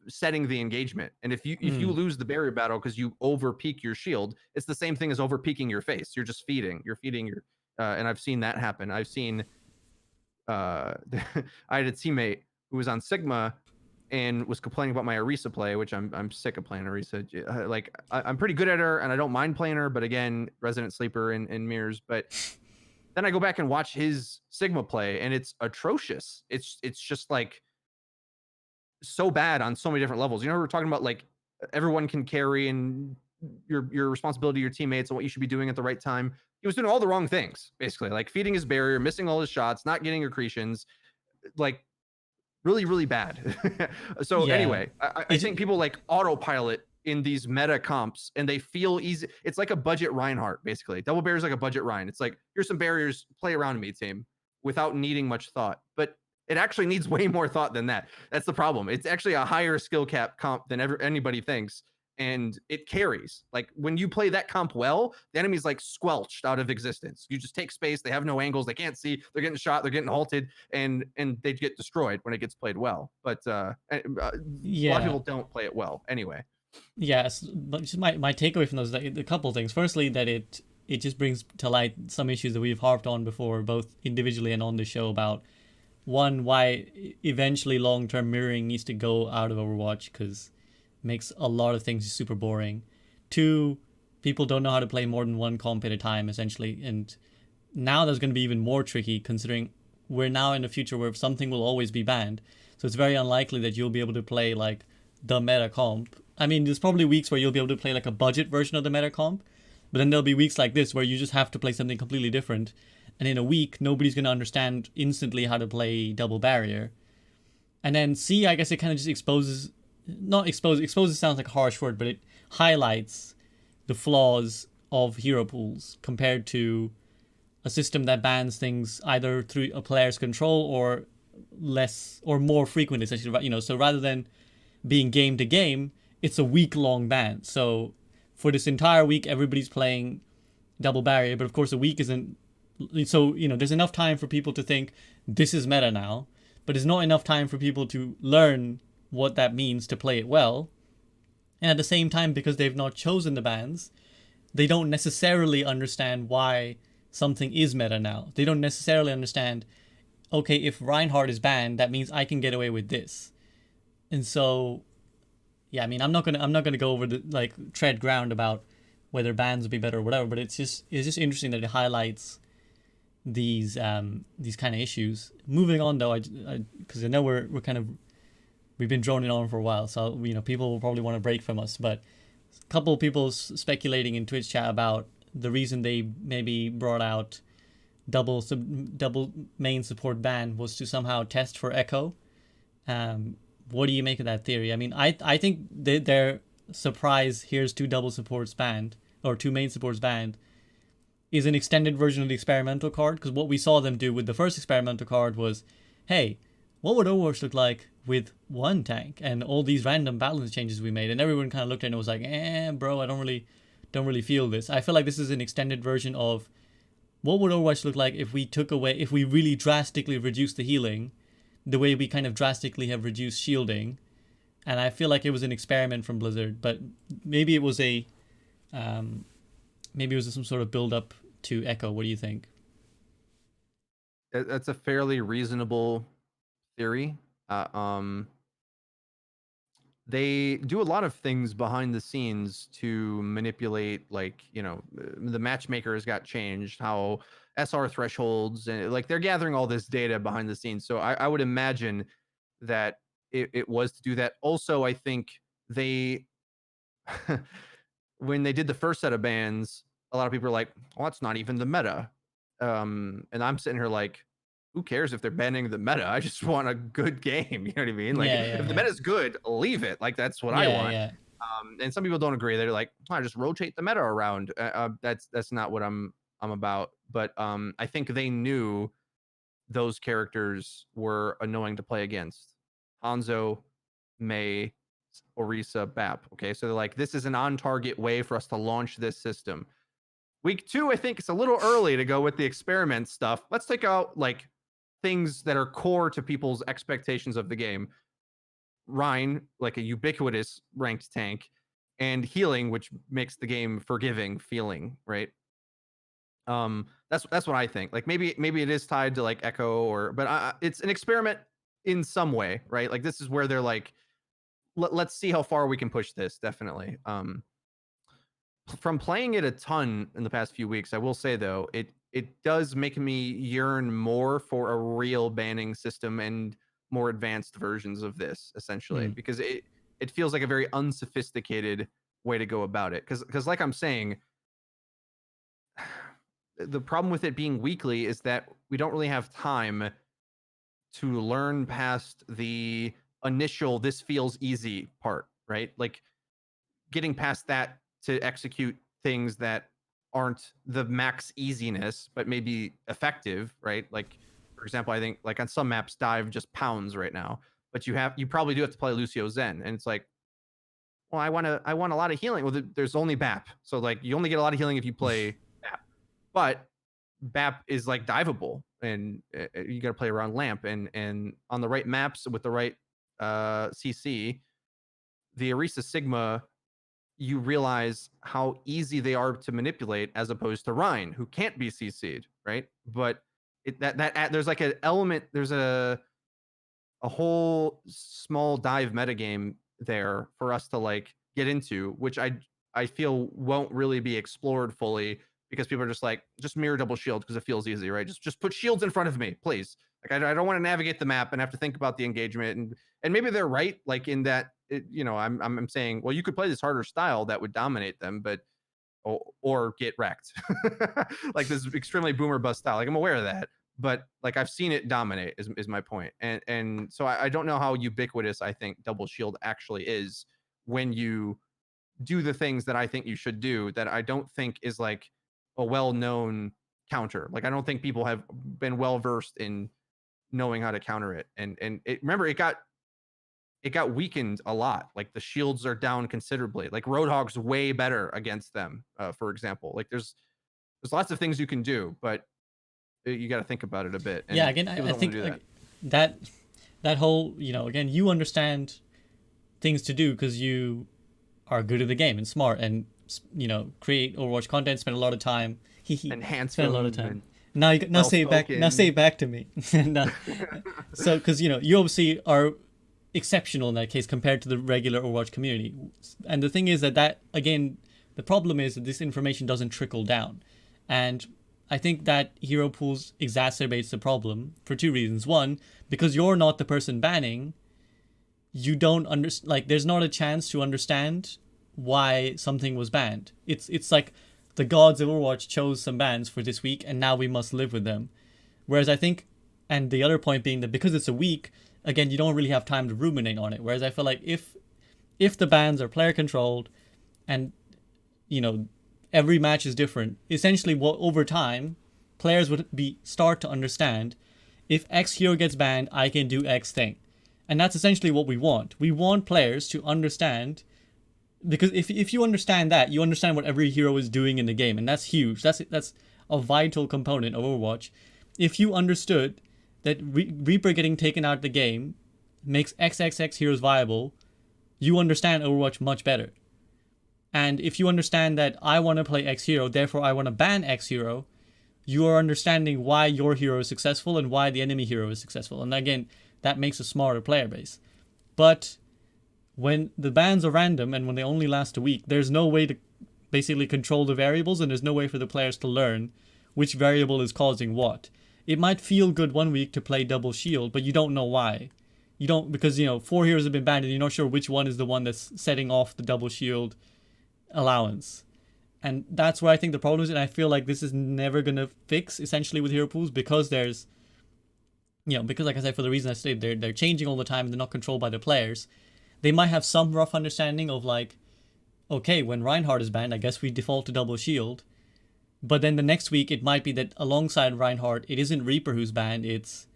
setting the engagement. And if you Mm. lose the barrier battle because you over peak your shield, it's the same thing as over peaking your face. You're just feeding. You're feeding your and I've seen that happen. I've seen uh I had a teammate who was on Sigma and was complaining about my Orisa play, which I'm sick of playing Orisa. Like I'm pretty good at her and I don't mind playing her, but again, Resident Sleeper in mirrors. But then I go back and watch his Sigma play, and it's atrocious. It's just like so bad on so many different levels. You know, we're talking about like everyone can carry and your responsibility to your teammates and what you should be doing at the right time. He was doing all the wrong things, basically, like feeding his barrier, missing all his shots, not getting accretions, like really, really bad. So Yeah. anyway, I It's think people like autopilot in these meta comps and they feel easy. It's like a budget Reinhardt, basically. Double barrier is like a budget Rein. It's like, here's some barriers, play around me, team, without needing much thought. But it actually needs way more thought than that. That's the problem. It's actually a higher skill cap comp than anybody thinks. And it carries. Like when you play that comp well, the enemy's like squelched out of existence. You just take space. They have no angles. They can't see. They're getting shot. They're getting halted, and they get destroyed when it gets played well. But a lot of yeah. people don't play it well anyway. Yes, but just my takeaway from those is like, a couple of things. Firstly, that it just brings to light some issues that we've harped on before, both individually and on the show, about one, why eventually long term mirroring needs to go out of Overwatch because it makes a lot of things super boring. Two, people don't know how to play more than one comp at a time essentially, and now that's going to be even more tricky considering we're now in a future where something will always be banned. So it's very unlikely that you'll be able to play like the meta comp. I mean, there's probably weeks where you'll be able to play like a budget version of the meta comp, but then there'll be weeks like this where you just have to play something completely different. And in a week, nobody's going to understand instantly how to play double barrier. And then C, I guess it kind of just exposes, not exposes sounds like a harsh word, but it highlights the flaws of hero pools compared to a system that bans things either through a player's control or less or more frequently, essentially. So rather than being game to game, it's a week long ban. So for this entire week, everybody's playing double barrier, but of course, a week isn't. So there's enough time for people to think this is meta now, but there's not enough time for people to learn what that means to play it well. And at the same time, because they've not chosen the bans, they don't necessarily understand why something is meta now. They don't necessarily understand, okay, if Reinhardt is banned, that means I can get away with this. And so, yeah, I mean, I'm not gonna go over the like tread ground about whether bans would be better or whatever, but it's just interesting that it highlights these kind of issues. Moving on though, because I know we're kind of we've been droning on for a while, so people will probably want to break from us. But a couple of people speculating in Twitch chat about the reason they maybe brought out double main support ban was to somehow test for echo. What do you make of that theory? I mean, I think their surprise here's two double supports banned or two main supports banned is an extended version of the experimental card, because what we saw them do with the first experimental card was, hey, what would Overwatch look like with one tank and all these random balance changes we made? And everyone kind of looked at it and was like, bro, I don't really feel this. I feel like this is an extended version of what would Overwatch look like if we really drastically reduced the healing, the way we kind of drastically have reduced shielding. And I feel like it was an experiment from Blizzard, but maybe it was some sort of build up to Echo. What do you think? That's a fairly reasonable theory. Uh, um, they do a lot of things behind the scenes to manipulate, like the matchmakers got changed, how SR thresholds, and like they're gathering all this data behind the scenes. So I would imagine that it was to do that. Also, I think they when they did the first set of bans, a lot of people are like, well, that's not even the meta. And I'm sitting here like, who cares if they're banning the meta? I just want a good game. You know what I mean? Like Yeah, yeah, if the yeah, meta is good, leave it. Like that's what I yeah, want. yeah. And some people don't agree. They're like, I just rotate the meta around. That's not what I'm about. But I think they knew those characters were annoying to play against. Hanzo, Mei, Orisa, Bap. Okay, so they're like, this is an on-target way for us to launch this system. Week 2, I think it's a little early to go with the experiment stuff. Let's take out like things that are core to people's expectations of the game. Rein, like a ubiquitous ranked tank, and healing, which makes the game forgiving feeling, right? That's what I think. Like maybe it is tied to like Echo but it's an experiment in some way, right? Like this is where they're like, let's see how far we can push this. Definitely. From playing it a ton in the past few weeks, I will say though, it does make me yearn more for a real banning system and more advanced versions of this, essentially, because it feels like a very unsophisticated way to go about it. Because like I'm saying, the problem with it being weekly is that we don't really have time to learn past the initial "this feels easy" part, right? Like getting past that to execute things that aren't the max easiness but maybe effective, right? Like for example, I think like on some maps dive just pounds right now, but you probably do have to play Lucio Zen, and it's like, well, I want a lot of healing. Well, there's only BAP, so like you only get a lot of healing if you play BAP, but BAP is like diveable, and you got to play around Lamp, and on the right maps with the right CC, the Orisa Sigma, you realize how easy they are to manipulate as opposed to Rein, who can't be CC'd, right? But there's like an element, there's a whole small dive metagame there for us to like get into, which I feel won't really be explored fully because people are just like, just mirror double shield because it feels easy, right? Just put shields in front of me, please. Like I don't want to navigate the map and have to think about the engagement, and maybe they're right, like in that I'm saying, well, you could play this harder style that would dominate them, but or get wrecked. Like this extremely boomer bust style. Like I'm aware of that, but like I've seen it dominate is my point. And so I don't know how ubiquitous I think double shield actually is when you do the things that I think you should do, that I don't think is like a well-known counter. Like I don't think people have been well versed in knowing how to counter it. And remember it got weakened a lot. Like the shields are down considerably. Like Roadhog's way better against them, for example. Like there's lots of things you can do, but you got to think about it a bit. And yeah, again, I think like, that whole, again, you understand things to do because you are good at the game and smart and create Overwatch content, spend a lot of time. Enhance spend a lot of time. Now say it back. Now say it back to me. So because you obviously are exceptional in that case compared to the regular Overwatch community. And the thing is that again, the problem is that this information doesn't trickle down. And I think that hero pools exacerbates the problem for two reasons. One, because you're not the person banning, you don't like there's not a chance to understand why something was banned. It's like the gods of Overwatch chose some bans for this week and now we must live with them. Whereas I think, and the other point being that because it's a week, again, you don't really have time to ruminate on it. Whereas I feel like if the bans are player controlled and every match is different, essentially what over time players would start to understand, if X hero gets banned, I can do X thing. And that's essentially what we want. We want players to understand, because if you understand that, you understand what every hero is doing in the game, and that's huge. That's a vital component of Overwatch. If you understood that Reaper getting taken out of the game makes XXX heroes viable, you understand Overwatch much better. And if you understand that I want to play X hero, therefore I want to ban X hero, you are understanding why your hero is successful and why the enemy hero is successful. And again, that makes a smarter player base. But when the bans are random and when they only last a week, there's no way to basically control the variables, and there's no way for the players to learn which variable is causing what. It might feel good one week to play double shield, but you don't know why. You don't, because 4 heroes have been banned and you're not sure which one is the one that's setting off the double shield allowance. And that's where I think the problem is, and I feel like this is never going to fix essentially with hero pools, because there's because like I said, for the reason I stated, they're changing all the time and they're not controlled by the players. They might have some rough understanding of like okay, when Reinhardt is banned, I guess we default to double shield. But then the next week, it might be that alongside Reinhardt, it isn't Reaper who's banned, it's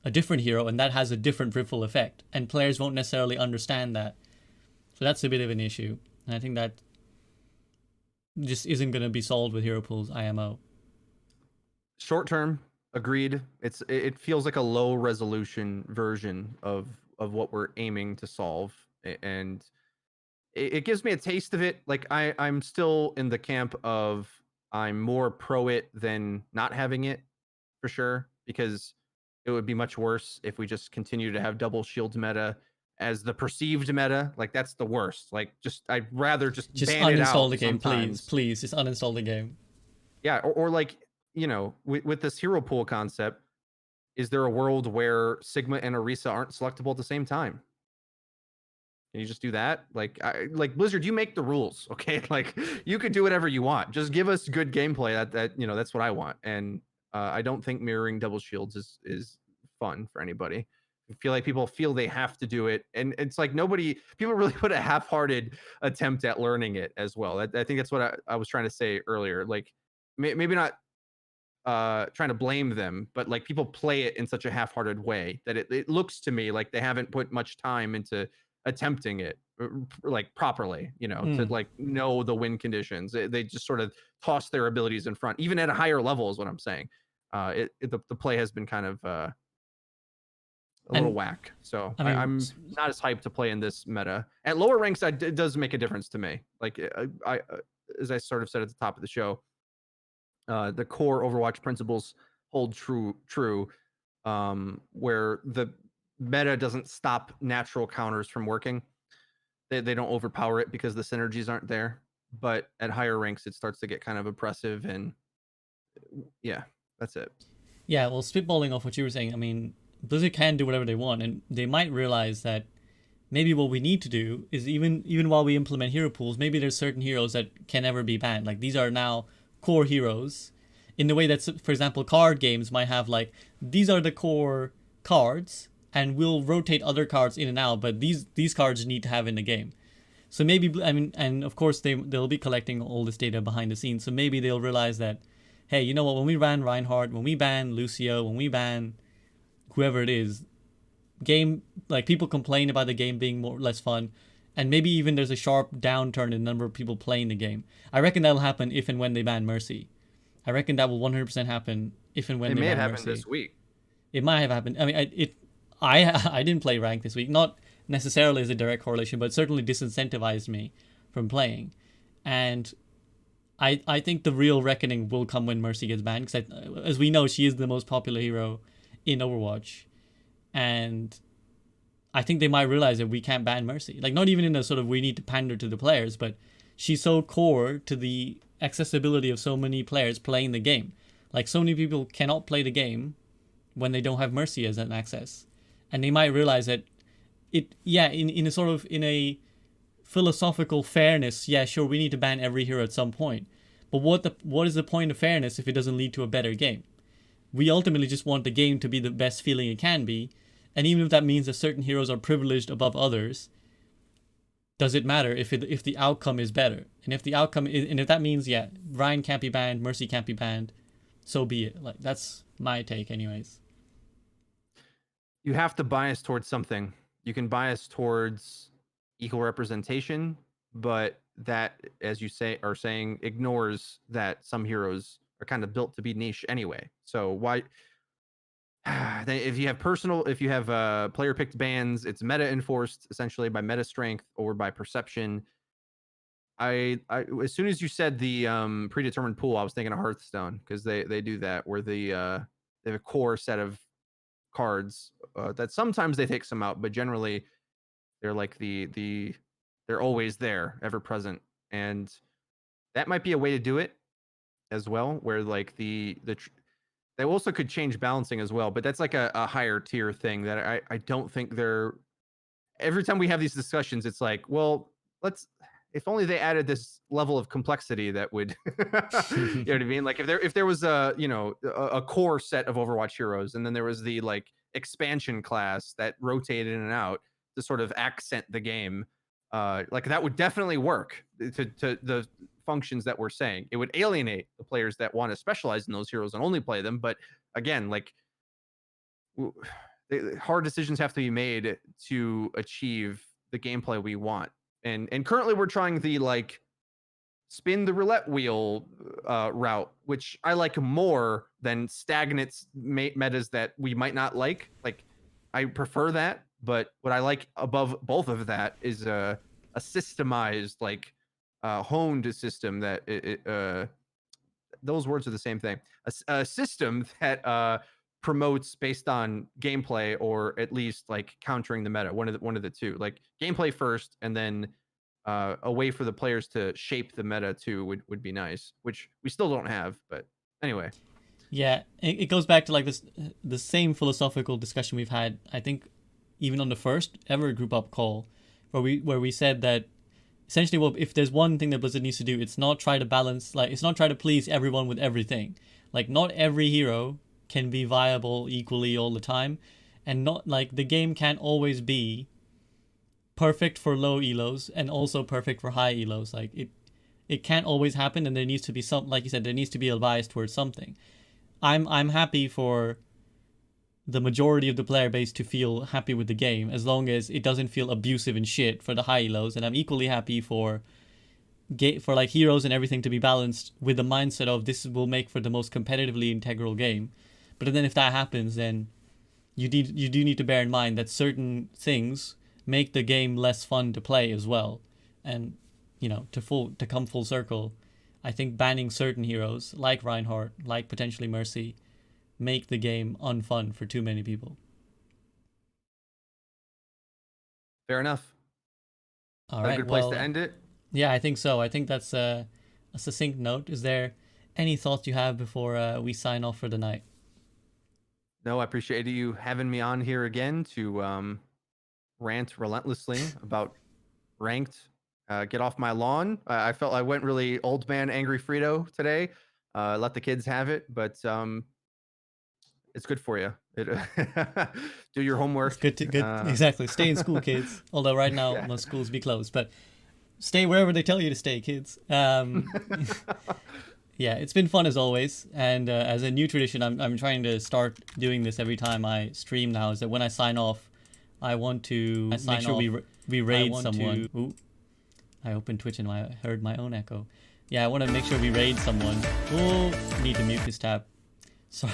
a different hero, and that has a different ripple effect. And players won't necessarily understand that. So that's a bit of an issue. And I think that just isn't going to be solved with Hero Pool's IMO. Short term, agreed. It feels like a low resolution version of what we're aiming to solve, and it gives me a taste of it. Like I'm still in the camp of I'm more pro it than not having it, for sure, because it would be much worse if we just continue to have double shield meta as the perceived meta. Like that's the worst. Like I'd rather just Just ban it uninstall out the game, please. sometimes. Please, just uninstall the game. Yeah, or like, with this hero pool concept, is there a world where Sigma and Orisa aren't selectable at the same time? Can you just do that? Like Blizzard, you make the rules, okay? Like you could do whatever you want. Just give us good gameplay. That's what I want. And I don't think mirroring double shields is fun for anybody. I feel like people feel they have to do it, and it's like people really put a half-hearted attempt at learning it as well. I think that's what I was trying to say earlier. Like maybe not trying to blame them, but like people play it in such a half-hearted way that it looks to me like they haven't put much time into attempting it like properly, to like know the win conditions. They just sort of toss their abilities in front, even at a higher level, is what I'm saying. The play has been kind of a little And whack. So I mean, I'm not as hyped to play in this meta. At lower ranks, it does make a difference to me. Like I as I sort of said at the top of the show, the core Overwatch principles hold true, where the meta doesn't stop natural counters from working. They don't overpower it because the synergies aren't there. But at higher ranks, it starts to get kind of oppressive, and yeah, that's it. yeah, well, spitballing off what you were saying, I mean, Blizzard can do whatever they want, and they might realize that maybe what we need to do is even while we implement hero pools, maybe there's certain heroes that can never be banned. Like these are now core heroes, in the way that, for example, card games might have like these are the core cards, and we'll rotate other cards in and out, but these cards need to have in the game. So maybe, I mean, and of course they'll be collecting all this data behind the scenes. So maybe they'll realize that, hey, you know what? When we ban Reinhardt, when we ban Lucio, when we ban whoever it is, game, like people complain about the game being more less fun, and maybe even there's a sharp downturn in the number of people playing the game. I reckon that'll happen if and when they ban Mercy. I reckon that will 100% happen if and when It they may have ban happened Mercy. this week. It might have happened. I mean, I didn't play rank this week. Not necessarily as a direct correlation, but certainly disincentivized me from playing. And I think the real reckoning will come when Mercy gets banned, because as we know, she is the most popular hero in Overwatch, and I think they might realize that we can't ban Mercy. Like, not even in a sort of we need to pander to the players, but she's so core to the accessibility of so many players playing the game. Like, so many people cannot play the game when they don't have Mercy as an access, and they might realize that in a sort of in a philosophical fairness, yeah, sure, we need to ban every hero at some point. But what is the point of fairness if it doesn't lead to a better game? We ultimately just want the game to be the best feeling it can be, and even if that means that certain heroes are privileged above others, does it matter if the outcome is better? And if that means, yeah, Ryan can't be banned, Mercy can't be banned, so be it. Like, that's my take, anyways. You have to bias towards something. You can bias towards equal representation, but that, as you are saying, ignores that some heroes are kind of built to be niche anyway. So why? If you have player picked bans, it's meta enforced essentially by meta strength or by perception. I as soon as you said the predetermined pool, I was thinking of Hearthstone, because they do that, where they have a core set of cards that sometimes they take some out, but generally they're like they're always there, ever present, and that might be a way to do it as well, where like they also could change balancing as well, but that's like a higher tier thing that I don't think they're. Every time we have these discussions, it's like, well, if only they added this level of complexity that would you know what I mean? Like if there was a core set of Overwatch heroes, and then there was the like expansion class that rotated in and out to sort of accent the game. like that would definitely work to the functions that we're saying. It would alienate the players that want to specialize in those heroes and only play them. But again, like hard decisions have to be made to achieve the gameplay we want. And currently we're trying the like spin the roulette wheel route, which I like more than stagnant metas that we might not like. Like I prefer that, but what I like above both of that is a systemized, like honed system that those words are the same thing. A system that promotes based on gameplay, or at least like countering the meta. One of the two, like gameplay first, and then a way for the players to shape the meta too would be nice, which we still don't have. But anyway, Yeah, it goes back to like this the same philosophical discussion we've had, I think, even on the first ever group up call, where we said that essentially, well, if there's one thing that Blizzard needs to do, it's not try to balance, like it's not try to please everyone with everything. Like not every hero can be viable equally all the time, and not like the game can't always be perfect for low elos and also perfect for high elos. Like it can't always happen, and there needs to be some, like you said, there needs to be a bias towards something. I'm happy for the majority of the player base to feel happy with the game as long as it doesn't feel abusive and shit for the high elos, and I'm equally happy for like heroes and everything to be balanced with the mindset of this will make for the most competitively integral game. But then if that happens, then you do need to bear in mind that certain things make the game less fun to play as well. And to come full circle, I think banning certain heroes like Reinhardt, like potentially Mercy, make the game unfun for too many people. fair enough. All A right, good place well, to end it. yeah, I think so. I think that's a succinct note. Is there any thoughts you have before we sign off for the night? No, I appreciate you having me on here again to rant relentlessly about ranked. Get off my lawn. I felt I went really old man angry Frito today. Let the kids have it, but it's good for you. Do your It's homework. good. Exactly. Stay in school, kids. Although right now Yeah. most schools be closed, but stay wherever they tell you to stay, kids. Yeah, it's been fun as always, and as a new tradition, I'm trying to start doing this every time I stream now. Is that when I sign off, I want to make sure we raid someone. Ooh, I opened Twitch and I heard my own echo. Yeah, I want to make sure we raid someone. Oh, need to mute this tab. Sorry,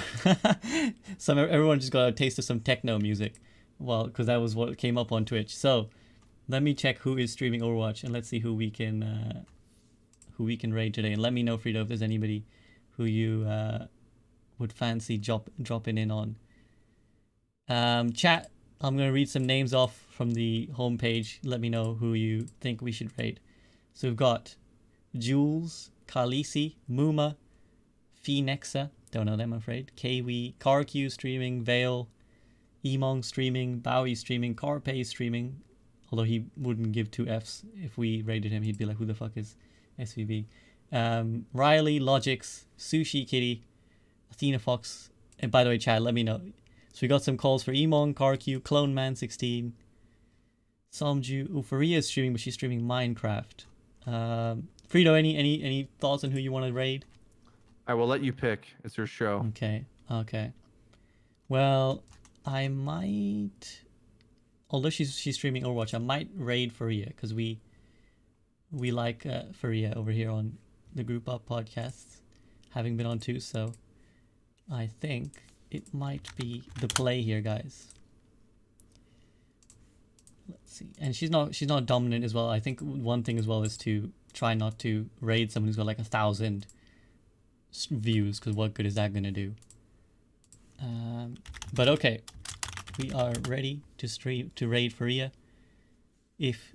everyone just got a taste of some techno music. Well, because that was what came up on Twitch. So let me check who is streaming Overwatch, and let's see who we can raid today. And let me know, Frito, if there's anybody who you would fancy dropping in on. Chat, I'm going to read some names off from the homepage. Let me know who you think we should raid. So we've got Jules, Khaleesi, Muma, Phoenexa, don't know them, I'm afraid, Kiwi, CarQ streaming, Vale, Emong streaming, Bowie streaming, Carpe streaming, although he wouldn't give two Fs. If we raided him, he'd be like, who the fuck is SVB? Riley, Logix, Sushi Kitty, Athena Fox, and by the way, Chad, let me know. So we got some calls for Emong, CarQ, Clone Man 16, Somju, Ufaria is streaming, but she's streaming Minecraft. Frito, any thoughts on who you want to raid? I will let you pick. It's your show. Okay. Well, I might, although she's streaming Overwatch, I might raid Faria because we like Faria over here on the Group Up podcasts, having been on two. So I think it might be the play here, guys. Let's see, and she's not dominant as well. I think one thing as well is to try not to raid someone who's got like 1,000 views, because what good is that gonna do? But okay, we are ready to raid Faria. If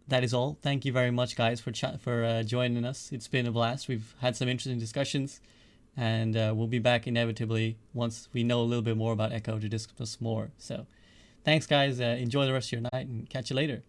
that is all, thank you very much, guys, for joining us. It's been a blast. We've had some interesting discussions, and we'll be back inevitably once we know a little bit more about Echo to discuss more. So thanks, guys. Enjoy the rest of your night, and catch you later.